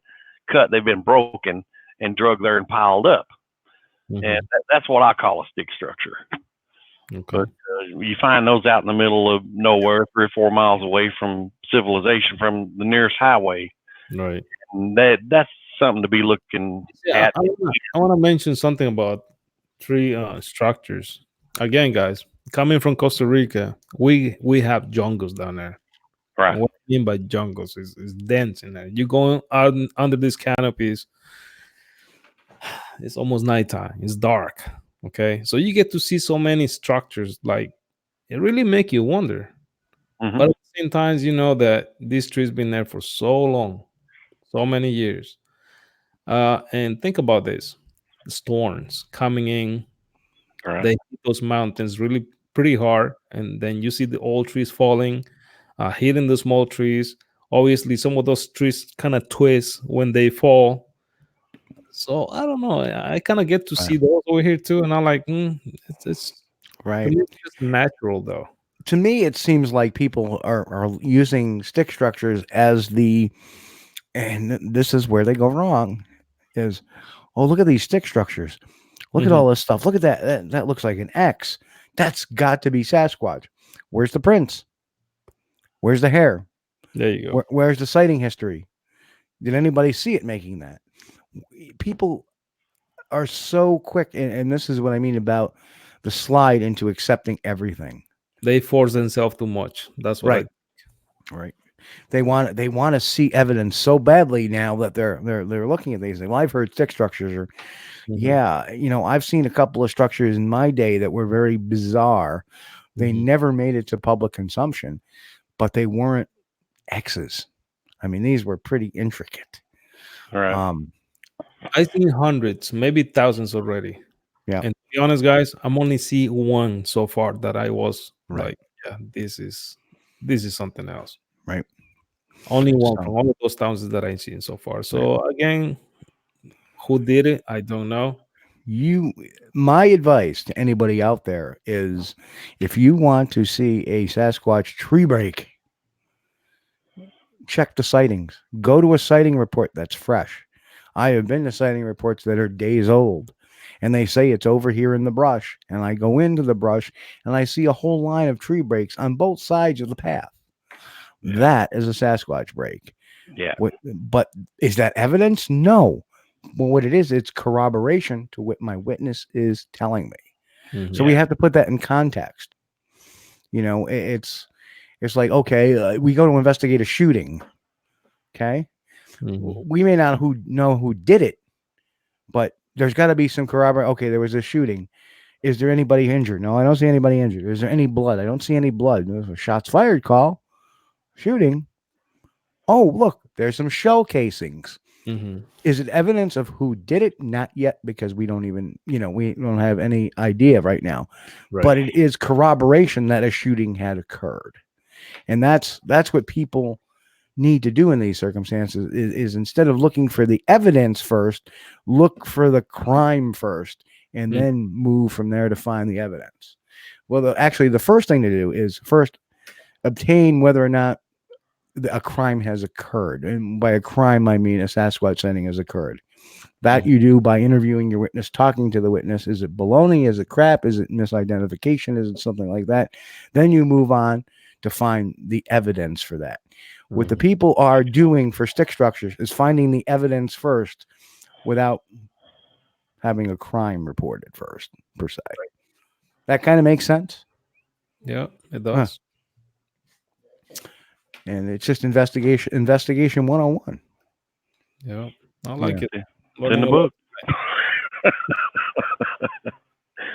cut; they've been broken and drug there and piled up. And that's what I call a stick structure. Okay. But, you find those out in the middle of nowhere, 3 or 4 miles away from civilization, from the nearest highway. Right. And that's something to be looking at. I want to mention something about tree structures. Again, guys, coming from Costa Rica, we have jungles down there. Right. And what I mean by jungles is dense in there. You go out under these canopies, it's almost nighttime. It's dark. Okay, so you get to see so many structures, like it really make you wonder. But at the same time, that this tree's been there for so long, so many years. And think about this: the storms coming in, they hit those mountains really pretty hard, and then you see the old trees falling, hitting the small trees. Obviously, some of those trees kind of twist when they fall. So I don't know. I kind of get to see those over here too, and I'm like, it's right. It's just natural, though. To me, it seems like people are using stick structures as and this is where they go wrong. Is look at these stick structures. Look at all this stuff. Look at that. That looks like an X. That's got to be Sasquatch. Where's the prints? Where's the hair? There you go. Where's the sighting history? Did anybody see it making that? People are so quick, and this is what I mean about the slide into accepting everything. They force themselves too much. That's what right. they want to see evidence so badly now that they're looking at these. Well, I've heard stick structures are, yeah, I've seen a couple of structures in my day that were very bizarre. They never made it to public consumption, but they weren't X's. I mean, these were pretty intricate. Right. I've seen hundreds, maybe thousands already. Yeah. And to be honest, guys, I'm only see one so far that I was Right. like, yeah, this is something else. Right. Only one So- from all of those thousands that I've seen so far. So again, who did it? I don't know. My advice to anybody out there is, if you want to see a Sasquatch tree break, check the sightings. Go to a sighting report that's fresh. I have been to sighting reports that are days old, and they say it's over here in the brush. And I go into the brush and I see a whole line of tree breaks on both sides of the path. That is a Sasquatch break. Yeah. But is that evidence? No. Well, what it is, it's corroboration to what my witness is telling me. So we have to put that in context. It's like, okay, we go to investigate a shooting. Okay. We may not know who did it, but there's got to be some corroboration. Okay, there was a shooting. Is there anybody injured? No, I don't see anybody injured. Is there any blood? I don't see any blood. There's a shots fired call. Shooting. Oh, look, there's some shell casings. Is it evidence of who did it? Not yet, because we don't even, we don't have any idea right now. Right. But it is corroboration that a shooting had occurred. And that's what people need to do in these circumstances is instead of looking for the evidence first, look for the crime first, and then move from there to find the evidence. Well, actually, the first thing to do is first obtain whether or not a crime has occurred. And by a crime, I mean a Sasquatch sighting has occurred. That you do by interviewing your witness, talking to the witness. Is it baloney? Is it crap? Is it misidentification? Is it something like that? Then you move on to find the evidence for that. What the people are doing for stick structures is finding the evidence first without having a crime reported first, per se. That kind of makes sense? Yeah, it does. And it's just investigation 101. Yeah, I like it. It's in the book.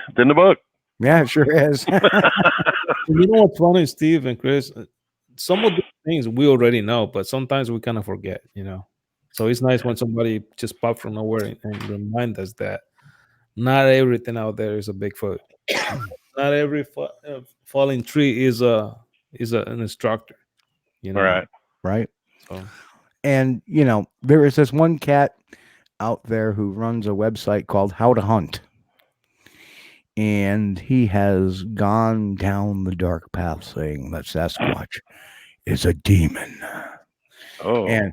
It's in the book. Yeah, it sure is. You know what's funny, Steve and Chris? Some of the things we already know, but sometimes we kind of forget, So it's nice when somebody just pops from nowhere and remind us that not everything out there is a Bigfoot. Not every falling tree is an instructor. Right. So. And there is this one cat out there who runs a website called How to Hunt. And he has gone down the dark path saying that Sasquatch is a demon. Oh. And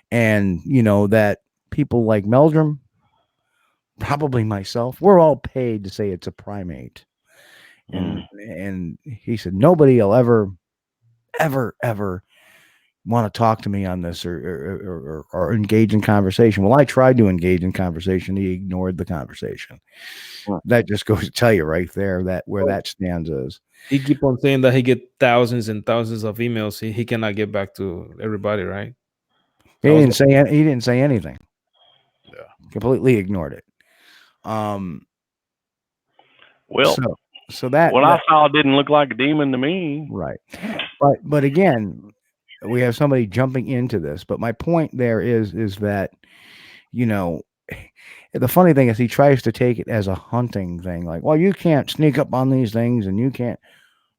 that people like Meldrum, probably myself, we're all paid to say it's a primate. And he said nobody will ever want to talk to me on this or engage in conversation. Well, I tried to engage in conversation. He ignored the conversation. That just goes to tell you right there that where that stands is. He keep on saying that he get thousands and thousands of emails. He cannot get back to everybody, right? He didn't say anything. Yeah. Completely ignored it. Well, so that what I saw didn't look like a demon to me. Right. But again, we have somebody jumping into this. But my point there is that, the funny thing is he tries to take it as a hunting thing. Like, well, you can't sneak up on these things and you can't.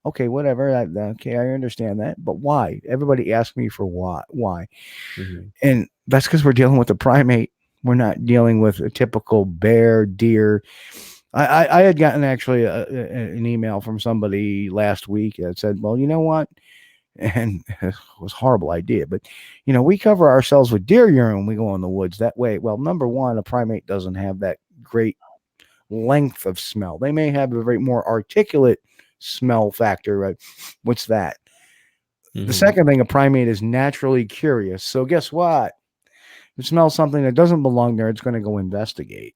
Okay, whatever. Okay, I understand that. But why? Everybody asks me for why. Why? And that's because we're dealing with a primate. We're not dealing with a typical bear, deer. I had gotten actually an email from somebody last week that said, well, you know what? And it was a horrible idea, but we cover ourselves with deer urine when we go in the woods that way. Well, number one, a primate doesn't have that great length of smell. They may have a very more articulate smell factor, right? What's that? The second thing, a primate is naturally curious. So guess what? If it smells something that doesn't belong there, it's going to go investigate.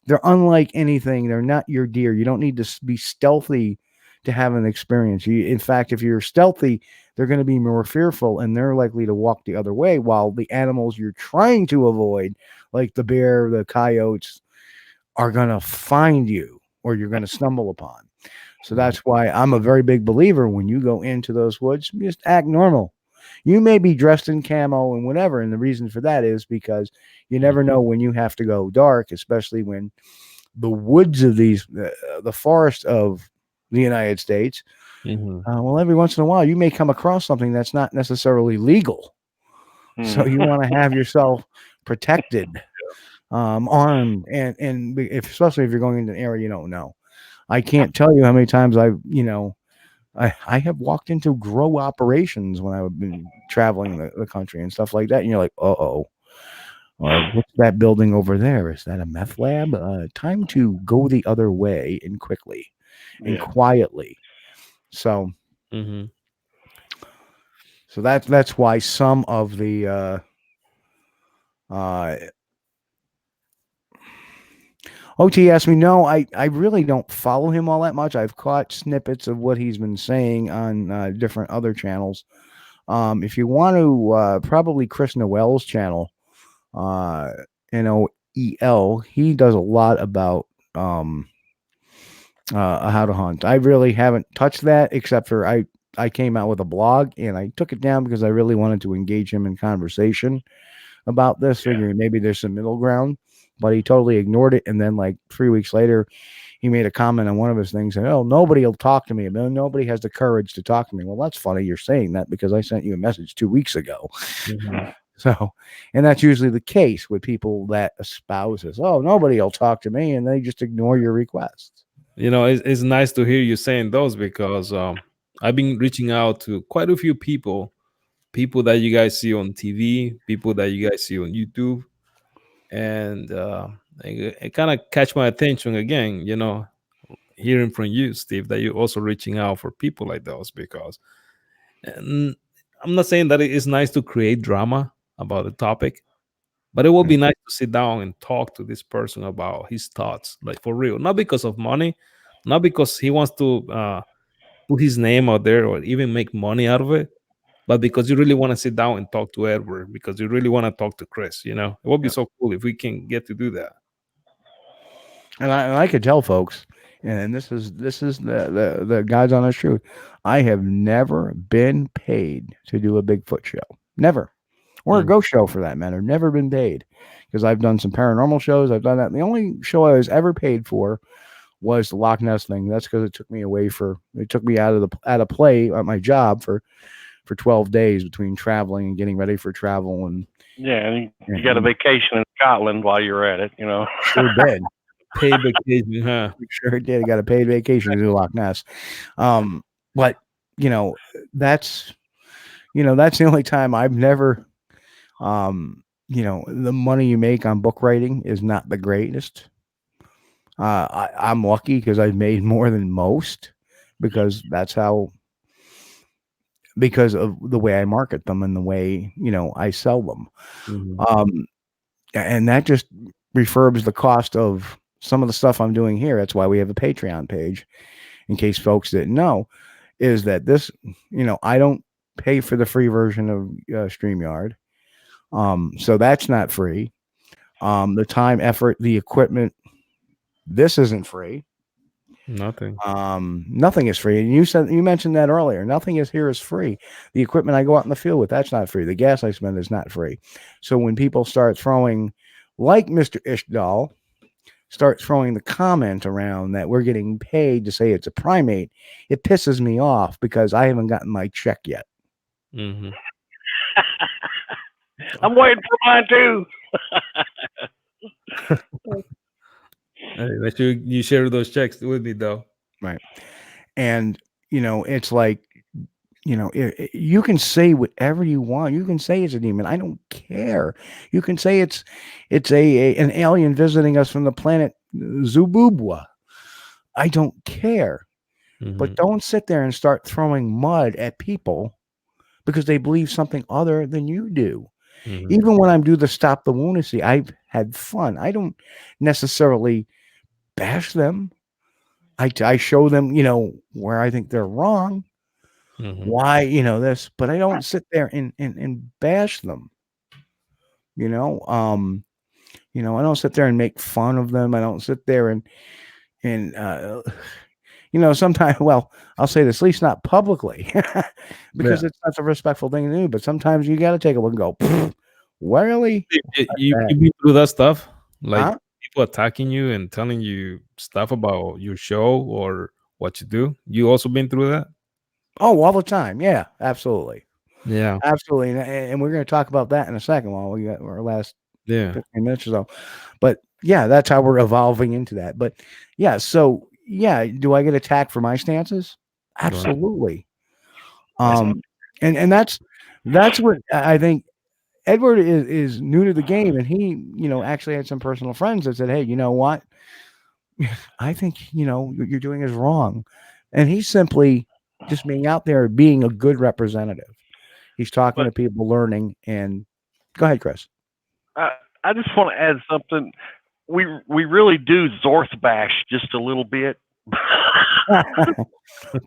They're unlike anything. They're not your deer. You don't need to be stealthy to have an experience. In fact, if you're stealthy, they're going to be more fearful and they're likely to walk the other way, while the animals you're trying to avoid, like the bear, the coyotes, are going to find you or you're going to stumble upon. So that's why I'm a very big believer when you go into those woods, just act normal. You may be dressed in camo and whatever. And the reason for that is because you never know when you have to go dark, especially when the woods of the forest of the United States. Well, every once in a while, you may come across something that's not necessarily legal. So you want to have yourself protected, armed, and especially if you're going into an area you don't know. I can't tell you how many times I have walked into grow operations when I've been traveling the country and stuff like that. And you're like, uh-oh. What's that building over there? Is that a meth lab? Time to go the other way and quickly and quietly. So, so that's why some of the OT asked me, no, I really don't follow him all that much. I've caught snippets of what he's been saying on different other channels. If you want to, probably Chris Noel's channel, NOEL, he does a lot about how to hunt. I really haven't touched that, except for I came out with a blog and I took it down because I really wanted to engage him in conversation about this, figuring maybe there's some middle ground, but he totally ignored it. And then like 3 weeks later, he made a comment on one of his things and, oh, nobody will talk to me. Nobody has the courage to talk to me. Well, that's funny you're saying that because I sent you a message 2 weeks ago. So, and that's usually the case with people that espouse this. Oh, nobody will talk to me, and they just ignore your requests. It's nice to hear you saying those because I've been reaching out to quite a few people that you guys see on TV, people that you guys see on YouTube, and it kind of catch my attention again. Hearing from you, Steve, that you're also reaching out for people like those because, and I'm not saying that it is nice to create drama about the topic, but it will be nice to sit down and talk to this person about his thoughts, like for real, not because of money, not because he wants to put his name out there or even make money out of it, but because you really want to sit down and talk to Edward, because you really want to talk to Chris. It would be so cool if we can get to do that. And I could tell folks, and this is the God's honest truth. I have never been paid to do a Bigfoot show. Never. Or a ghost show for that matter. Never been paid. Because I've done some paranormal shows. I've done that. The only show I was ever paid for was the Loch Ness thing. That's because it took me out of play at my job for 12 days between traveling and getting ready for travel. And you got a vacation in Scotland while you're at it, Sure did. Paid vacation, huh? Sure did. I got a paid vacation to do Loch Ness. But that's the only time I've never the money you make on book writing is not the greatest. I'm lucky because I've made more than most because of the way I market them and the way, I sell them. And that just refurbs the cost of some of the stuff I'm doing here. That's why we have a Patreon page, in case folks didn't know, is that this, I don't pay for the free version of StreamYard. So that's not free. The time, effort, the equipment, this isn't free. Nothing. Nothing is free. And you mentioned that earlier. Nothing is free. The equipment I go out in the field with, that's not free. The gas I spend is not free. So when people start throwing, like Mr. Ishdahl, start throwing the comment around that we're getting paid to say it's a primate, it pisses me off because I haven't gotten my check yet. I'm waiting for mine too. Make sure you share those checks with me, though. Right. And, it's like, you can say whatever you want. You can say it's a demon. I don't care. You can say it's an alien visiting us from the planet Zububwa. I don't care. But don't sit there and start throwing mud at people because they believe something other than you do. Even when I do the Stop the Lunacy, I've had fun. I don't necessarily bash them. I show them, where I think they're wrong. Why, this, but I don't sit there and bash them. I don't sit there and make fun of them. I don't sit there and sometimes, well, I'll say this, at least not publicly, because it's not a respectful thing to do. But sometimes you got to take a look and go, really? You been through that stuff? Like Huh? people attacking you and telling you stuff about your show or what you do? You also been through that? Oh, all the time. Yeah, absolutely. Yeah. Absolutely. And we're going to talk about that in a second while we got our last Yeah. 15 minutes or so. But yeah, that's how we're evolving into that. But yeah, so yeah, do I get attacked for my stances? Absolutely. And that's what I think. Edward is new to the game, and he, actually had some personal friends that said, "Hey, you know what? I think what you're doing is wrong," and he's simply just being out there, being a good representative. He's talking to people, learning, and go ahead, Chris. I just want to add something. We really do Zorth bash just a little bit.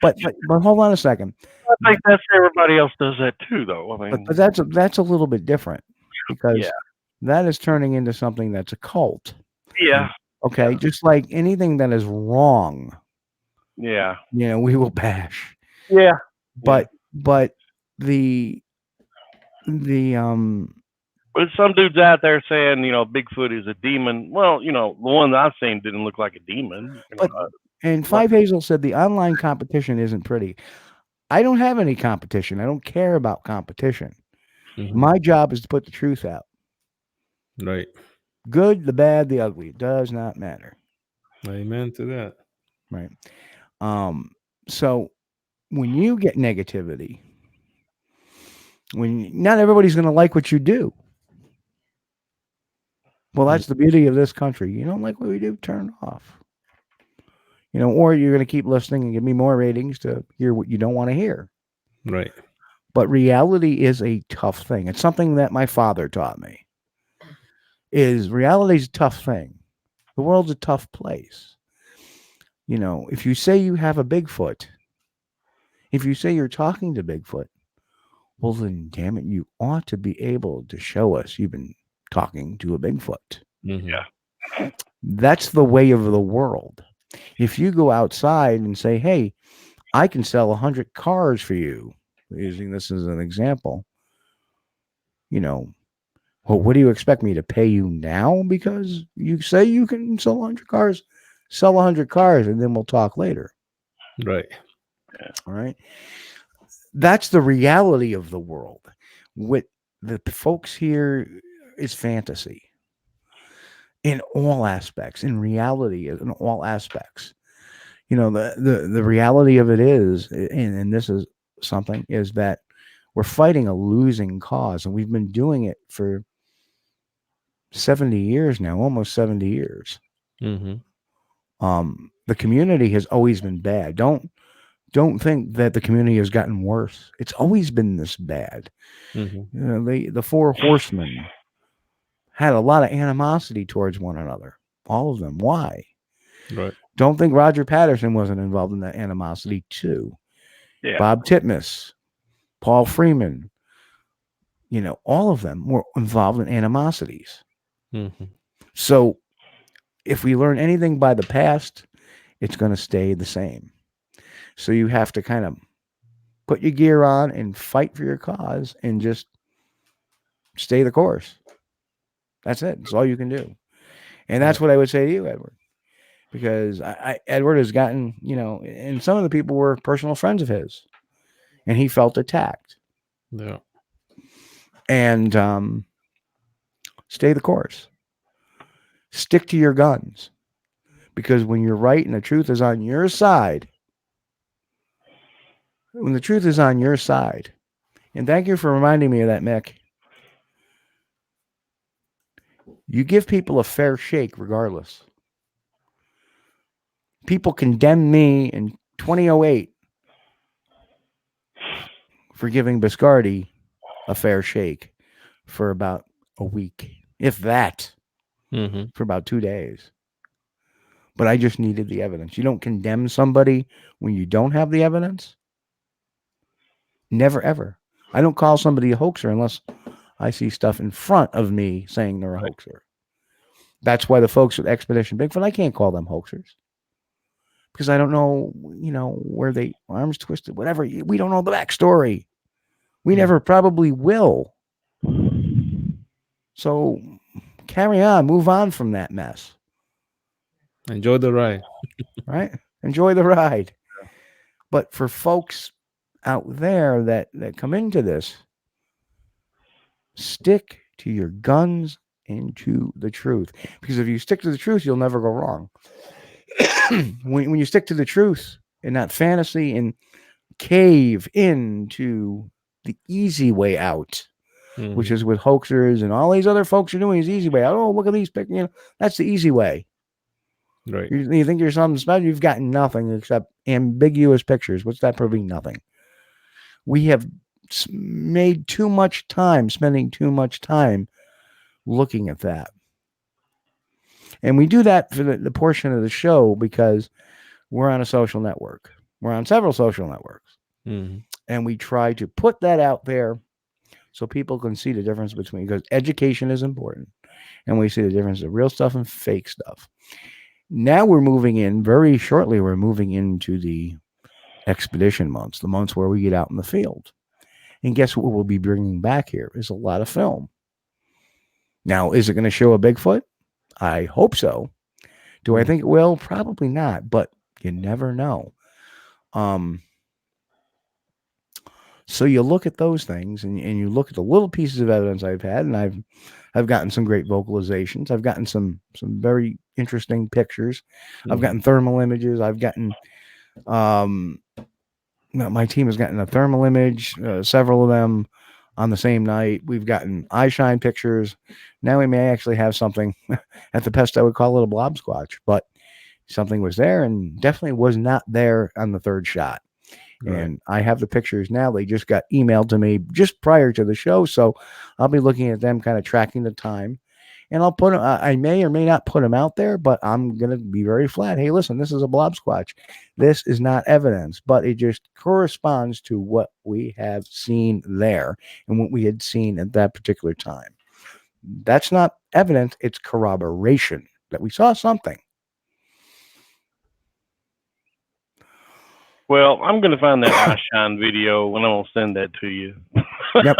but hold on a second. I think that's everybody else does that too, though. I mean, but that's a little bit different because that is turning into something that's a cult. Yeah. Okay, just like anything that is wrong. Yeah. We will bash. Yeah. But the But some dudes out there saying, Bigfoot is a demon. Well, the one that I've seen didn't look like a demon. And Five Hazel said the online competition isn't pretty. I don't have any competition. I don't care about competition. My job is to put the truth out. Right. Good, the bad, the ugly. It does not matter. Amen to that. Right. So when you get negativity, when not everybody's going to like what you do. Well, that's the beauty of this country. You don't like what we do, turn it off. Or you're going to keep listening and give me more ratings to hear what you don't want to hear. Right. But reality is a tough thing. It's something that my father taught me. Reality is a tough thing. The world's a tough place. If you say you have a Bigfoot, if you say you're talking to Bigfoot, well, then, damn it, you ought to be able to show us you've been talking to a Bigfoot. Yeah. That's the way of the world. If you go outside and say, hey, I can sell 100 cars for you, using this as an example, well, what do you expect me to pay you now? Because you say you can sell 100 cars, sell 100 cars, and then we'll talk later. Right. Yeah. All right. That's the reality of the world. What the folks here is fantasy in all aspects, in reality, in all aspects. The reality of it is, and this is something, is that we're fighting a losing cause, and we've been doing it for 70 years now, almost 70 years. The community has always been bad. Don't think that the community has gotten worse. It's always been this bad. The four horsemen had a lot of animosity towards one another. All of them. Why? Right. Don't think Roger Patterson wasn't involved in that animosity too. Yeah. Bob Titmus, Paul Freeman, all of them were involved in animosities. So if we learn anything by the past, it's going to stay the same. So you have to kind of put your gear on and fight for your cause and just stay the course. That's it. That's all you can do. And that's what I would say to you, Edward, because Edward has gotten, and some of the people were personal friends of his, and he felt attacked. Yeah. And stay the course. Stick to your guns, because when you're right and the truth is on your side, and thank you for reminding me of that, Mick. You give people a fair shake regardless. People condemned me in 2008 for giving Biscardi a fair shake for about a week, if that, for about 2 days. but I just needed the evidence. You don't condemn somebody when you don't have the evidence. Never, ever. I don't call somebody a hoaxer unless I see stuff in front of me saying they're a hoaxer. That's why the folks at Expedition Bigfoot, I can't call them hoaxers. Because I don't know, where they arms twisted, whatever. We don't know the backstory. We never probably will. So carry on, move on from that mess. Enjoy the ride. Right? Enjoy the ride. But for folks out there that come into this, stick to your guns and to the truth. Because if you stick to the truth, you'll never go wrong. when you stick to the truth and not fantasy and cave into the easy way out, which is what hoaxers and all these other folks are doing is easy way out. Oh, look at these pictures. That's the easy way. Right. You think you're something special? You've got nothing except ambiguous pictures. What's that proving? Nothing. We have spending too much time looking at that. And we do that for the portion of the show because we're on a social network. We're on several social networks. And we try to put that out there so people can see the difference between, because education is important. And we see the difference of real stuff and fake stuff. Now we're moving in, very shortly, we're moving into the expedition months, the months where we get out in the field. And guess what we'll be bringing back here is a lot of film. Now, is it going to show a Bigfoot? I hope so. Do I think it will? Probably not, but you never know. So you look at those things and you look at the little pieces of evidence I've had, and I've gotten some great vocalizations. I've gotten some very interesting pictures. I've gotten thermal images. I've gotten my team has gotten a thermal image, several of them on the same night. We've gotten eye shine pictures. Now we may actually have something at the best I would call it a blob squatch, but something was there and definitely was not there on the third shot. Right. And I have the pictures now. They just got emailed to me just prior to the show. So I'll be looking at them, kind of tracking the time, and I'll put them, I may or may not put them out there, but I'm going to be very flat. Hey, listen, this is a blob squatch. This is not evidence, but it just corresponds to what we have seen there and what we had seen at that particular time. That's not evidence. It's corroboration that we saw something. Well, I'm going to find that eye shine video and I'm going to send that to you. Yep.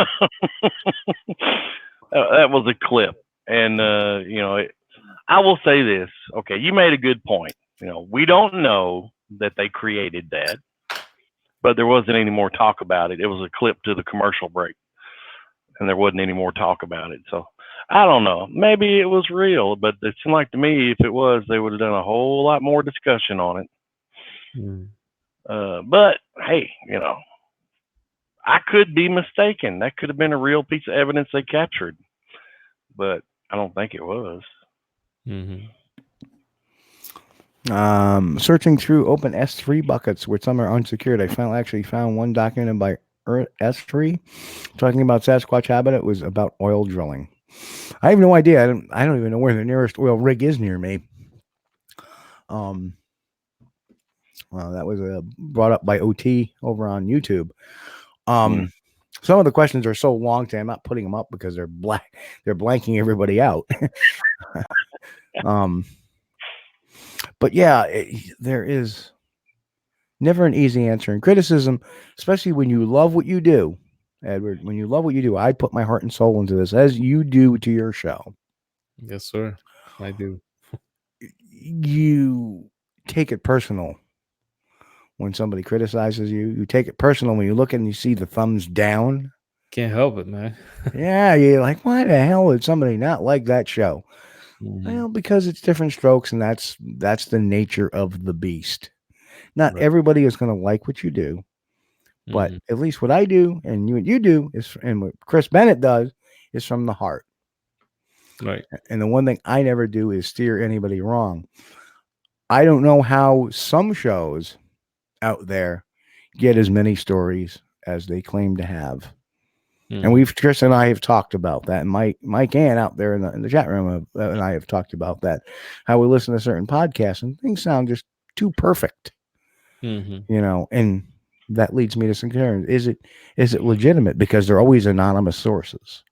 That was a clip. And, I will say this. Okay, you made a good point. We don't know that they created that, but there wasn't any more talk about it. It was a clip to the commercial break, and there wasn't any more talk about it. So I don't know. Maybe it was real, but it seemed like to me, if it was, they would have done a whole lot more discussion on it. But hey, I could be mistaken. That could have been a real piece of evidence they captured, but I don't think it was. Searching through open S3 buckets where some are unsecured, I actually found one documented by S3 talking about Sasquatch habitat. It was about oil drilling. I have no idea. I don't even know where the nearest oil rig is near me. Well, that was brought up by OT over on YouTube. Some of the questions are so long today, I'm not putting them up because they're blanking everybody out. But yeah, there is never an easy answer in criticism, especially when you love what you do, Edward. When you love what you do, I put my heart and soul into this, as you do to your show. Yes, sir. I do. You take it personal when somebody criticizes you. You take it personal when you look and you see the thumbs down. Can't help it, man. Yeah, you're like, why the hell did somebody not like that show? Well, because it's different strokes, and that's the nature of the beast. Not everybody is going to like what you do, but at least what I do and what you do is, and what Chris Bennett does, is from the heart. Right. And the one thing I never do is steer anybody wrong. I don't know how some shows out there get as many stories as they claim to have. And Chris and I have talked about that. And Mike Ann out there in the chat room and I have talked about that. How we listen to certain podcasts and things sound just too perfect, and that leads me to some concerns. Is it legitimate? Because they're always anonymous sources.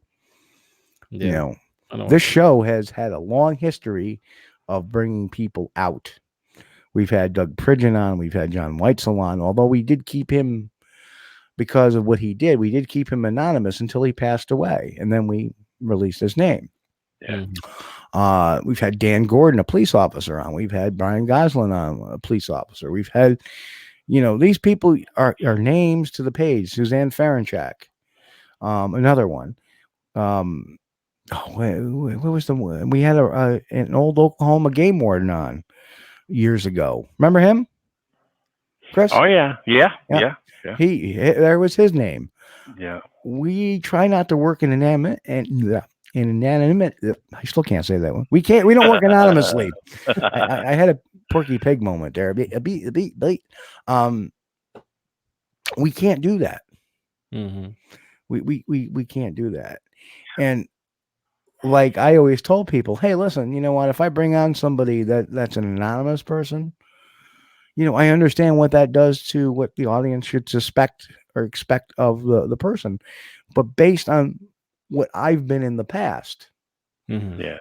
This show has had a long history of bringing people out. We've had Doug Pridgeon on. We've had John Weitzel on. Although we did keep him, because of what he did, we did keep him anonymous until he passed away. And then we released his name. Yeah. We've had Dan Gordon, a police officer, on. We've had Brian Goslin on, a police officer. We've had, these people are names to the page. Suzanne Ferenchak, another one. What was the one? We had an old Oklahoma game warden on years ago. Remember him, Chris? Oh yeah. There was his name. Yeah. We try not to work in inanimate. I still can't say that one. We don't work anonymously. I had a Porky Pig moment there. We can't do that. We can't do that. And like I always told people, hey, listen, you know what? If I bring on somebody that's an anonymous person, I understand what that does to what the audience should suspect or expect of the person. But based on what I've been in the past, Yeah.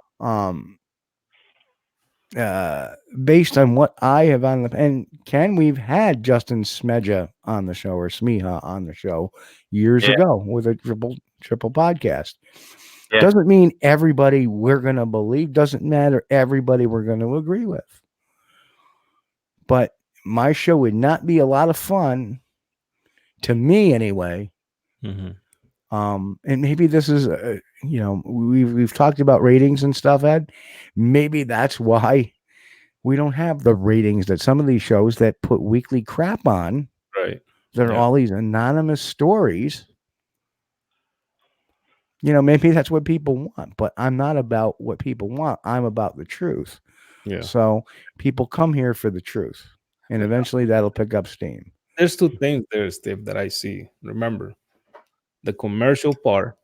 Based on what I have on and Ken, we've had Justin Smedja on the show, or Smiha on the show years ago with a triple podcast. Yeah. Doesn't mean everybody we're going to believe. Doesn't matter everybody we're going to agree with. But my show would not be a lot of fun, to me anyway. And maybe this is, we've talked about ratings and stuff, Ed. Maybe that's why we don't have the ratings that some of these shows that put weekly crap on. Right. That are all these anonymous stories. Maybe that's what people want, but I'm not about what people want. I'm about the truth. Yeah. So people come here for the truth, and eventually that'll pick up steam. There's two things there, Steve, that I see. Remember, the commercial part,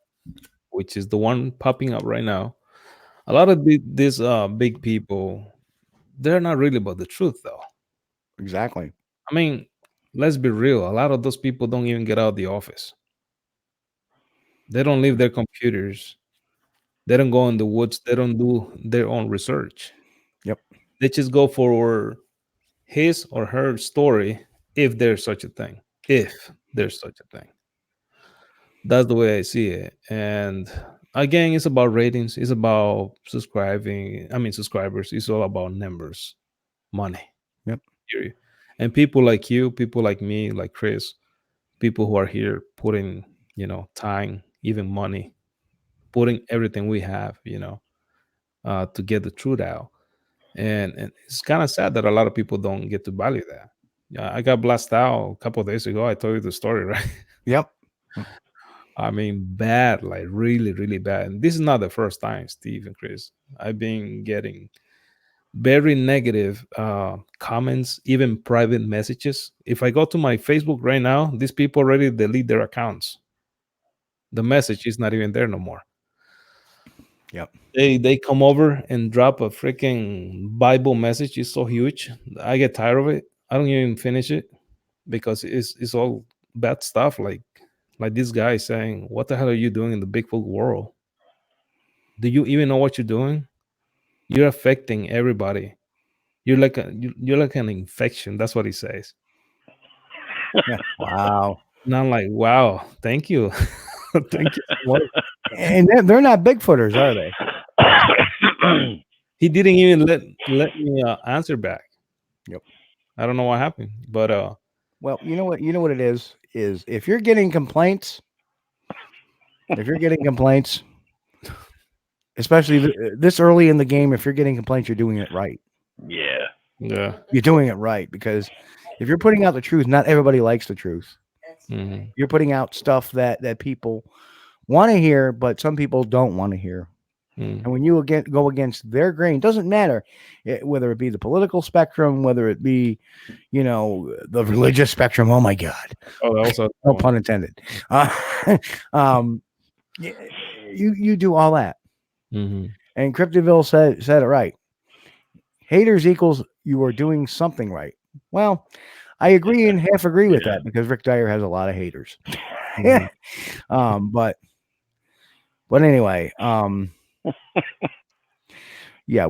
which is the one popping up right now. A lot of these big people, they're not really about the truth, though. Exactly. I mean, let's be real. A lot of those people don't even get out of the office. They don't leave their computers. They don't go in the woods. They don't do their own research. Yep. They just go for his or her story, if there's such a thing. If there's such a thing. That's the way I see it. And again, it's about ratings. It's about subscribers. It's all about numbers, money. Yep. And people like you, people like me, like Chris, people who are here putting, time, even money, putting everything we have, to get the truth out. And it's kind of sad that a lot of people don't get to value that. I got blasted out a couple of days ago. I told you the story, right? Yep. I mean, bad, like really, really bad. And this is not the first time, Steve and Chris. I've been getting very negative comments, even private messages. If I go to my Facebook right now, these people already delete their accounts. The message is not even there no more. Yep. They come over and drop a freaking Bible message. It's so huge. I get tired of it. I don't even finish it because it's all bad stuff. Like this guy saying, "What the hell are you doing in the Bigfoot world? Do you even know what you're doing? You're affecting everybody. You're like an infection." That's what he says. Wow. And I'm like, wow, thank you. Thank you so much. And they're not Bigfooters, are they? He didn't even let me answer back. Yep. I don't know what happened, but well, you know what it is if you're getting complaints, especially this early in the game, if you're getting complaints, you're doing it right. Yeah. You're doing it right, because if you're putting out the truth, not everybody likes the truth. Mm-hmm. You're putting out stuff that people want to hear, but some people don't want to hear. And when you go against their grain, doesn't matter whether it be the political spectrum, whether it be, the religious spectrum. Oh my God! Oh, also, No pun intended. You do all that, and Cryptoville said it right. Haters equals you are doing something right. Well, I agree and half agree with that because Rick Dyer has a lot of haters. But anyway, yeah,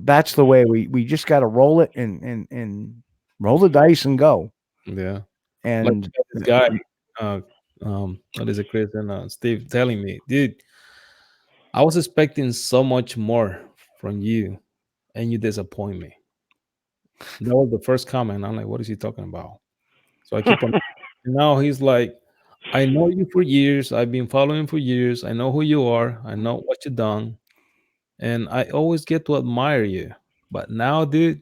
that's the way we just got to roll it and roll the dice and go. Yeah. And like this guy, what is it, Chris and Steve telling me, dude, I was expecting so much more from you, and you disappoint me. That was the first comment. I'm like, what is he talking about? So I keep on. Now he's like, I know you for years. I've been following for years. I know who you are. I know what you've done, and I always get to admire you. But now, dude,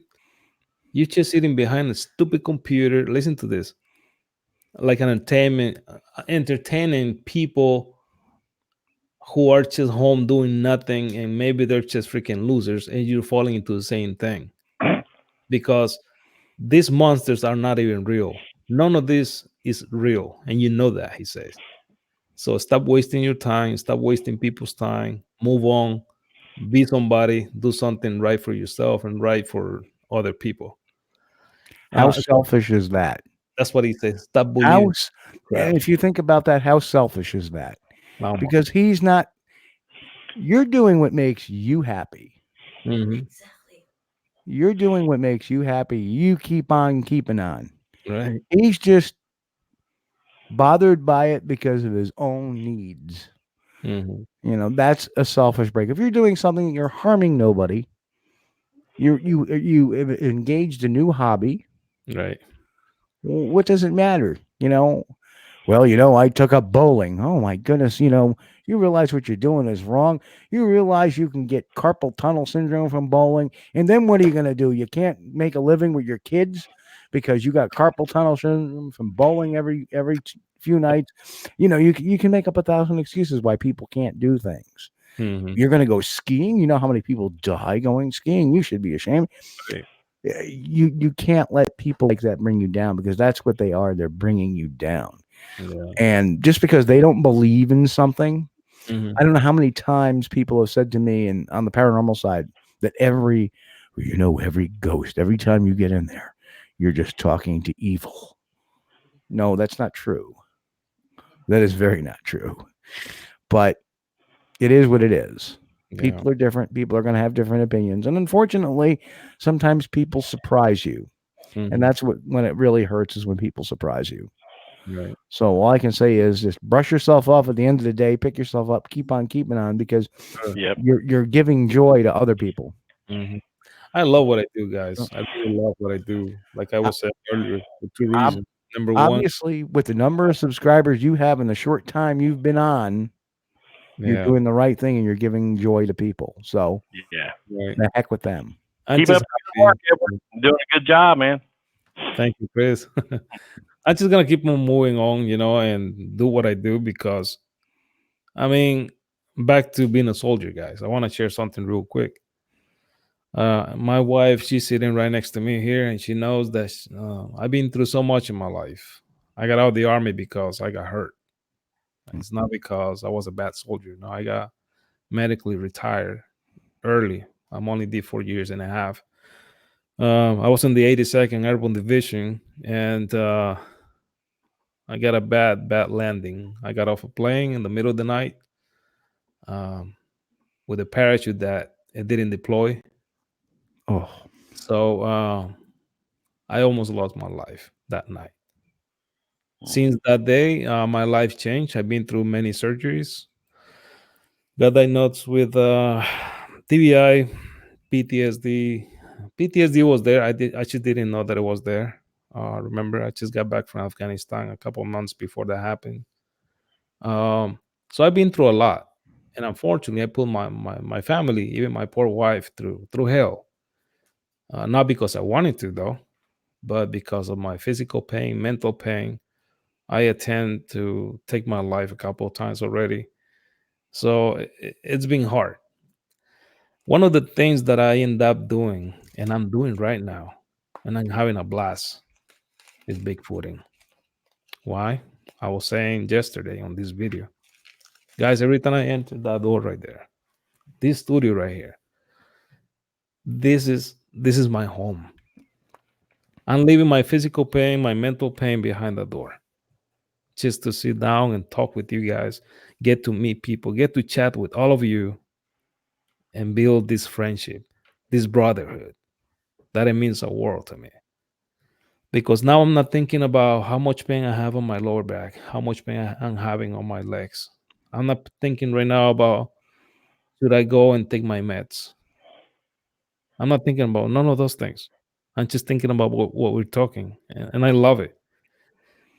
you're just sitting behind a stupid computer. Listen to this, like an entertaining people who are just home doing nothing, and maybe they're just freaking losers, and you're falling into the same thing because these monsters are not even real. None of this is real, and you know that, he says. So stop wasting your time, stop wasting people's time, move on, be somebody, do something right for yourself and right for other people. how So selfish is that? that's what he says. Stop believing crap. And if you think about that, how selfish is that? Almost. Because he's not. You're doing what makes you happy. Exactly. You're doing what makes you happy. You keep on keeping on. Right. He's just bothered by it because of his own needs. That's a selfish break. If you're doing something, you're harming nobody. You engaged a new hobby. Right. What does it matter? Well, I took up bowling. Oh my goodness, you realize what you're doing is wrong. You realize you can get carpal tunnel syndrome from bowling. And then what are you going to do? You can't make a living with your kids because you got carpal tunnel syndrome from bowling every few nights. You can make up 1,000 excuses why people can't do things. You're going to go skiing. You know how many people die going skiing? You should be ashamed. Right. You can't let people like that bring you down because that's what they are. They're bringing you down. Yeah. And just because they don't believe in something, Mm-hmm. I don't know how many times people have said to me, and on the paranormal side, that every ghost, every time you get in there, you're just talking to evil. No, that's not true. That is very not true. But it is what it is. Yeah. People are different. People are going to have different opinions. And unfortunately, sometimes people surprise you. Mm-hmm. And that's when it really hurts, is when people surprise you. Right. So all I can say is just brush yourself off at the end of the day, pick yourself up, keep on keeping on, because you're giving joy to other people. Mm-hmm. I love what I do, guys. I really love what I do. Like I was saying earlier, for 2 reasons. Number one, obviously, with the number of subscribers you have in the short time you've been on, you're doing the right thing and you're giving joy to people. So the heck with them. Keep up the work, Edward. Doing a good job, man. Thank you, Chris. I'm just gonna keep on moving on, and do what I do because, back to being a soldier, guys. I want to share something real quick. My wife, she's sitting right next to me here, and she knows that I've been through so much in my life. I got out of the army because I got hurt. It's not because I was a bad soldier. No, I got medically retired early. I'm only did 4 years and a half. I was in the 82nd Airborne Division, and I got a bad landing. I got off a plane in the middle of the night with a parachute that it didn't deploy. Oh, so I almost lost my life that night. Since that day, my life changed. I've been through many surgeries. Got diagnosed with TBI, PTSD. PTSD was there. I just didn't know that it was there. Remember, I just got back from Afghanistan a couple of months before that happened. So I've been through a lot, and unfortunately, I put my family, even my poor wife, through hell. Not because I wanted to, though, but because of my physical pain, mental pain. I attempt to take my life a couple of times already. So it's been hard. One of the things that I end up doing, and I'm doing right now, and I'm having a blast, is Bigfooting. Why? I was saying yesterday on this video, guys, every time I enter that door right there, this studio right here, this is my home. I'm leaving my physical pain, my mental pain behind the door, just to sit down and talk with you guys, get to meet people, get to chat with all of you, and build this friendship, this brotherhood. That it means a world to me. Because now I'm not thinking about how much pain I have on my lower back, how much pain I'm having on my legs. I'm not thinking right now about should I go and take my meds. I'm not thinking about none of those things. I'm just thinking about what we're talking, and I love it.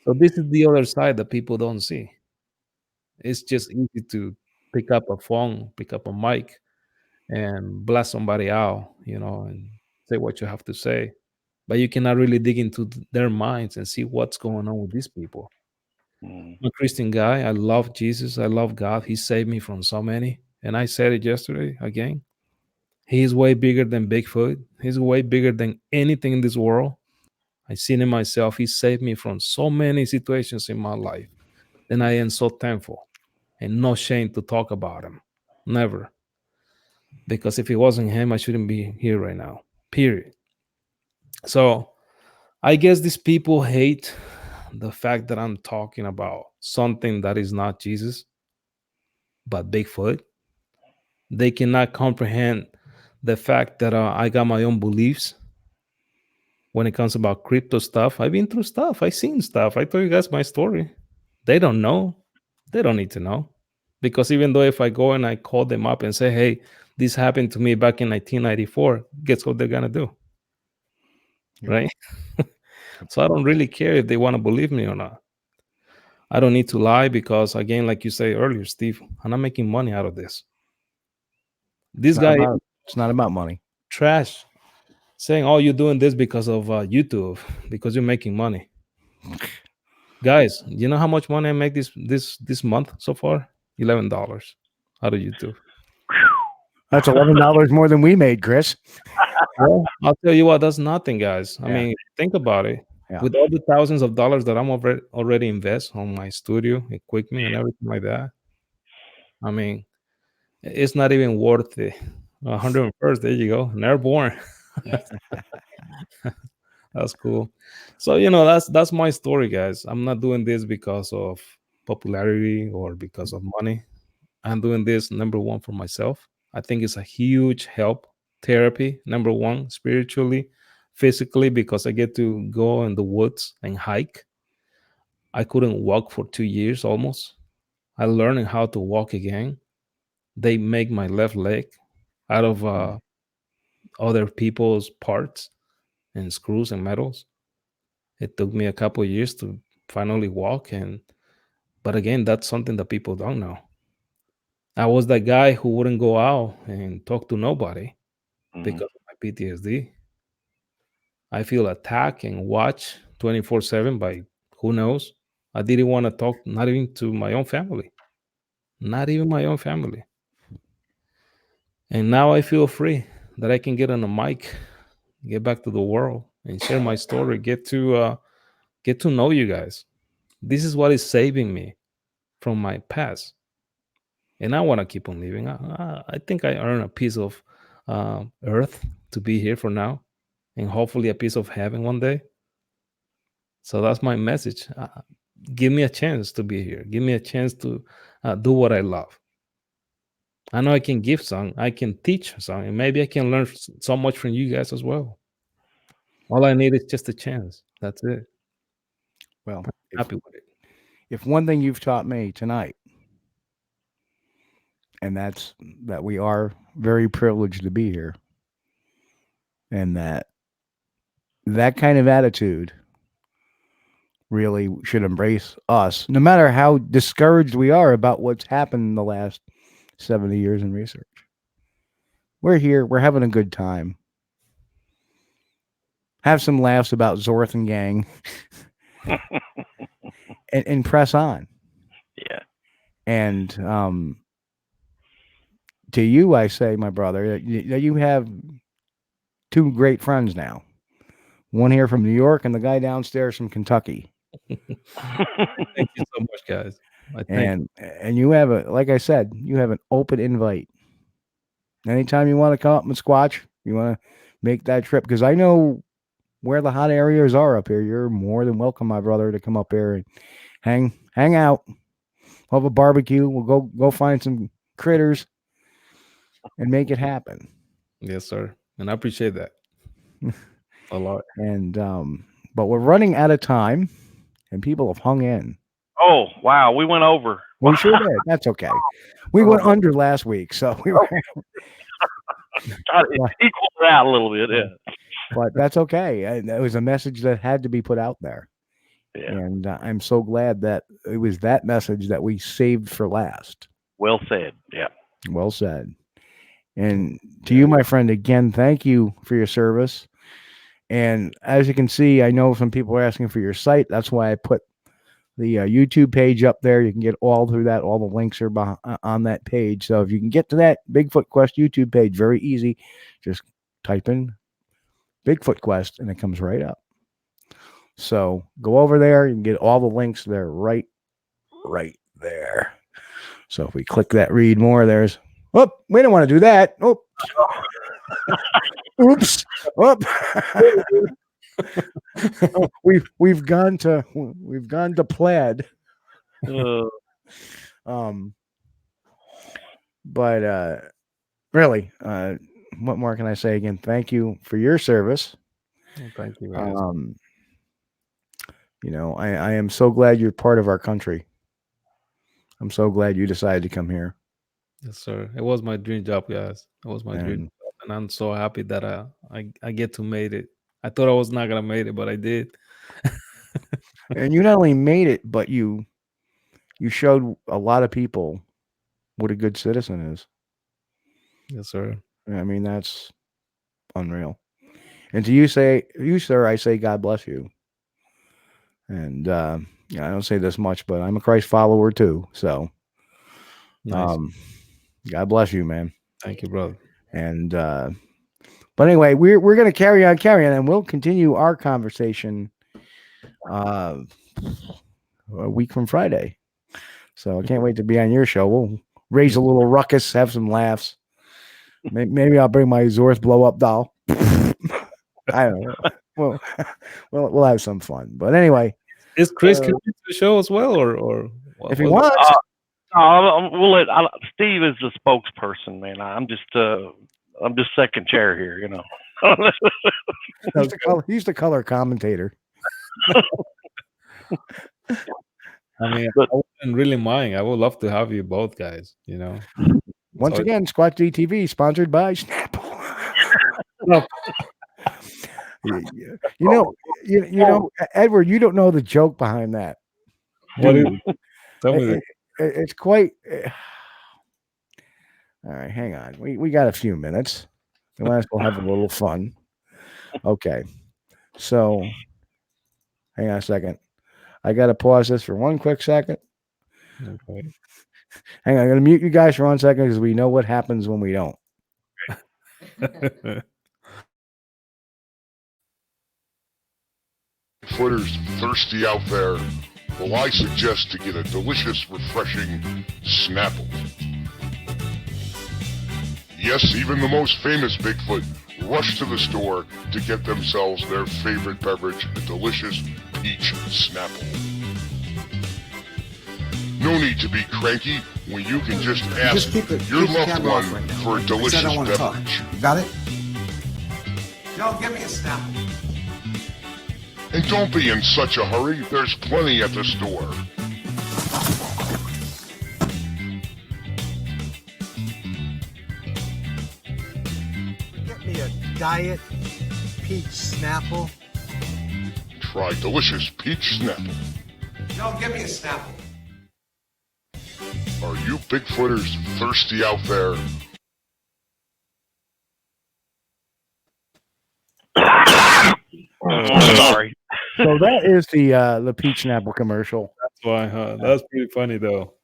So this is the other side that people don't see. It's just easy to pick up a phone, pick up a mic, and blast somebody out, and say what you have to say. But you cannot really dig into their minds and see what's going on with these people. Mm. I'm a Christian guy. I love Jesus. I love God. He saved me from so many. And I said it yesterday again. He is way bigger than Bigfoot. He's way bigger than anything in this world. I seen it myself. He saved me from so many situations in my life. And I am so thankful and no shame to talk about him. Never. Because if it wasn't him, I shouldn't be here right now. Period. So I guess these people hate the fact that I'm talking about something that is not Jesus, but Bigfoot. They cannot comprehend the fact that I got my own beliefs when it comes about crypto stuff. I've been through stuff. I've seen stuff. I told you guys my story. They don't know. They don't need to know. Because even though if I go and I call them up and say, hey, this happened to me back in 1994, guess what they're going to do? Yep. Right? So I don't really care if they want to believe me or not. I don't need to lie because, again, like you say earlier, Steve, I'm not making money out of this. This guy It's not about money. trash saying, oh, you're doing this because of YouTube, because you're making money. Guys, you know how much money I make this month so far? $11 out of YouTube. That's $11 more than we made, Chris. Well, I'll tell you what, that's nothing, guys. I Yeah. mean, think about it. Yeah. With all the thousands of dollars that I'm already invest on my studio equipment and everything like that, I mean, it's not even worth it. 101st, there you go. Never born. That's cool. So that's my story, guys. I'm not doing this because of popularity or because of money. I'm doing this number one for myself. I think it's a huge help. Therapy, number one, spiritually, physically, because I get to go in the woods and hike. I couldn't walk for 2 years almost. I learned how to walk again. They make my left leg out of other people's parts and screws and metals. It took me a couple of years to finally walk, but again, that's something that people don't know. I was that guy who wouldn't go out and talk to nobody because of my PTSD. I feel attacked and watched 24/7 by who knows. I didn't want to talk, not even to my own family, not even my own family. And now I feel free that I can get on a mic, get back to the world, and share my story. Get to know you guys. This is what is saving me from my past, and I want to keep on living. I think I earn a piece of earth to be here for now, and hopefully a piece of heaven one day. So that's my message. Give me a chance to be here. Give me a chance to do what I love. I know I can give some, I can teach some, and maybe I can learn so much from you guys as well. All I need is just a chance. That's it. Well, Happy with it. if one thing you've taught me tonight, and that's that we are very privileged to be here, and that kind of attitude really should embrace us, no matter how discouraged we are about what's happened in the last 70 years in research. We're here. We're having a good time. Have some laughs about Zorth and gang, and press on. Yeah. And to you, I say, my brother, that you have two great friends now. One here from New York and the guy downstairs from Kentucky. Thank you so much, guys. And you have like I said, you have an open invite. Anytime you want to come up and Squatch, you want to make that trip, because I know where the hot areas are up here. You're more than welcome, my brother, to come up here and hang out, have a barbecue. We'll go find some critters and make it happen. Yes, sir. And I appreciate that a lot. And but we're running out of time, and people have hung in. Oh, wow. We went over. We sure did. That's okay. We went under last week, so we were equal it out a little bit, yeah. But that's okay. It was a message that had to be put out there. Yeah. And I'm so glad that it was that message that we saved for last. Well said. Yeah. Well said. And to you, my friend, again, thank you for your service. And as you can see, I know some people are asking for your site. That's why I put the YouTube page up there. You can get all through that. All the links are on that page. So if you can get to that Bigfoot Quest YouTube page, very easy. Just type in Bigfoot Quest and it comes right up. So go over there. You can get all the links there right there. So if we click that read more, there's, oh, we don't want to do that. Oh, oops. Oh, we've gone to plaid. But really, what more can I say? Again, thank you for your service. Well, thank you. You know, I am so glad you're part of our country. I'm so glad you decided to come here. Yes, sir. It was my dream job, guys. It was my dream job, and I'm so happy that I get to make it. I thought I was not gonna make it, but I did. And you not only made it, but you showed a lot of people what a good citizen is. Yes, sir. I mean, that's unreal. And to you, sir, I say God bless you. And I don't say this much, but I'm a Christ follower too. So, nice. God bless you, man. Thank you, brother. And but anyway, we're gonna carry on, and we'll continue our conversation a week from Friday. So I can't wait to be on your show. We'll raise a little ruckus, have some laughs. Maybe I'll bring my Zorth blow up doll. I don't know. We'll have some fun. But anyway, is Chris coming to the show as well, or if he wants? We'll let Steve is the spokesperson, man. I'm just second chair here, you know. He's the color commentator. I mean, I wouldn't really mind. I would love to have you both guys, you know. Once again, Squatch-D TV sponsored by Snapple. You know, Edward, you don't know the joke behind that. What is it? Tell me. It's quite. All right, hang on. We got a few minutes. We might as well have a little fun. Okay, so hang on a second. I got to pause this for one quick second. Okay. Hang on, I'm going to mute you guys for 1 second because we know what happens when we don't. Footers thirsty out there? Well, I suggest to get a delicious, refreshing Snapple. Yes, even the most famous Bigfoot rush to the store to get themselves their favorite beverage, a delicious peach Snapple. No need to be cranky when you can just ask your loved one for a delicious beverage. You got it? Joe, give me a Snapple. And don't be in such a hurry. There's plenty at the store. Get me a Diet Peach Snapple. Try delicious peach Snapple. Joe, give me a Snapple. Are you Bigfooters thirsty out there? Sorry. So that is the peach Snapple commercial. That's why, huh? That's pretty funny though.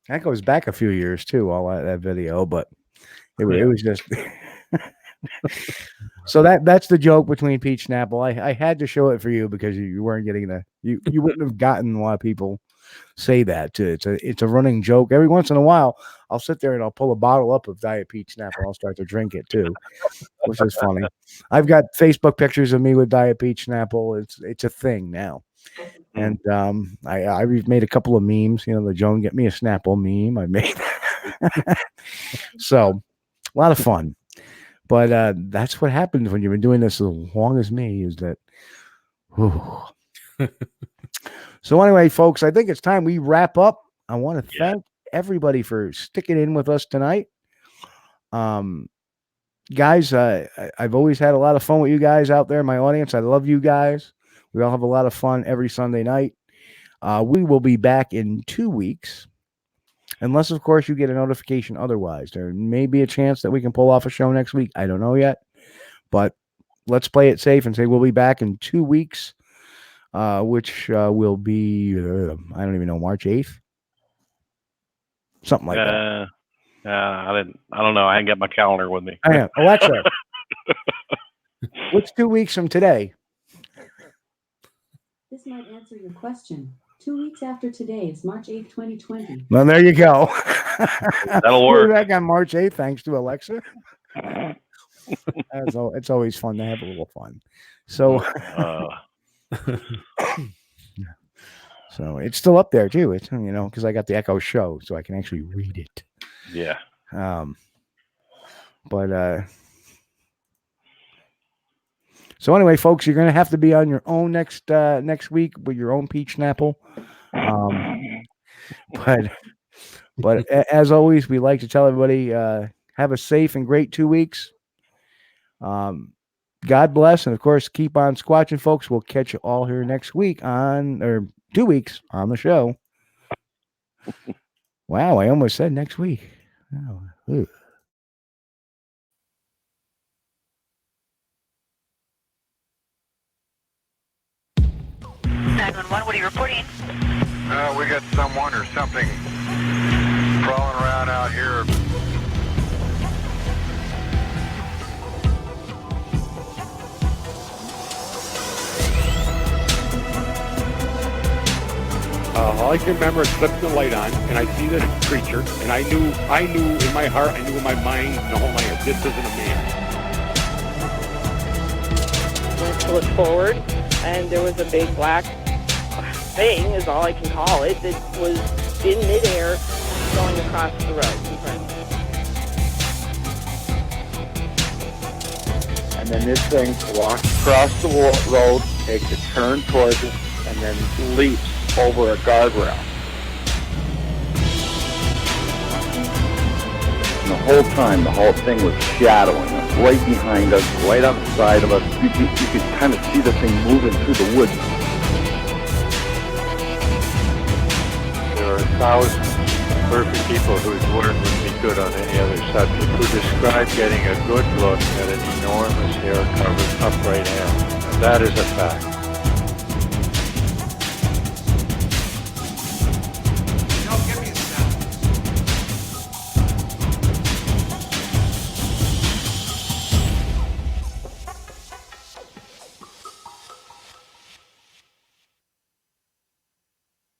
That goes back a few years too, all that video, but it was just so that's the joke between Peach Snapple. I had to show it for you because you weren't getting you wouldn't have gotten a lot of people say that too. It's a running joke. Every once in a while, I'll sit there and I'll pull a bottle up of Diet Peach Snapple and I'll start to drink it too, which is funny. I've got Facebook pictures of me with Diet Peach Snapple. It's a thing now. And I've made a couple of memes, the Joan get me a Snapple meme I made. So a lot of fun. But that's what happens when you've been doing this as long as me, is that So anyway, folks, I think it's time we wrap up. I want to thank everybody for sticking in with us tonight. Guys, I've always had a lot of fun with you guys out there in my audience. I love you guys. We all have a lot of fun every Sunday night. We will be back in 2 weeks, unless, of course, you get a notification otherwise. There may be a chance that we can pull off a show next week. I don't know yet, but let's play it safe and say we'll be back in 2 weeks, which will be, I don't even know, March 8th? Something like that. I don't know. I ain't got my calendar with me. I am. Alexa, what's 2 weeks from today? This might answer your question. 2 weeks after today is March 8th, 2020. Well, there you go. That'll work. We're back on March 8th, thanks to Alexa. It's always fun to have a little fun. So, so it's still up there too. It's because I got the Echo Show, so I can actually read it. Yeah. So anyway, folks, you're going to have to be on your own next week with your own Peach Snapple. But as always, we like to tell everybody, have a safe and great 2 weeks. God bless. And of course, keep on squatching, folks. We'll catch you all here next week 2 weeks on the show. Wow. I almost said next week. Oh, 911, what are you reporting? We got someone or something crawling around out here. All I can remember is flipping the light on, and I see this creature, and I knew in my heart, I knew in my mind, the whole night, this isn't a man. Went to look forward, and there was a big black thing, is all I can call it, that was in midair going across the road in front of me. And then this thing walks across the road, takes a turn towards us, and then leaps over a guardrail. And the whole time, the whole thing was shadowing us, right behind us, right outside of us. You could kind of see the thing moving through the woods. There are thousands of perfect people whose word would be good on any other subject who describe getting a good look at an enormous hair-covered upright animal. And that is a fact.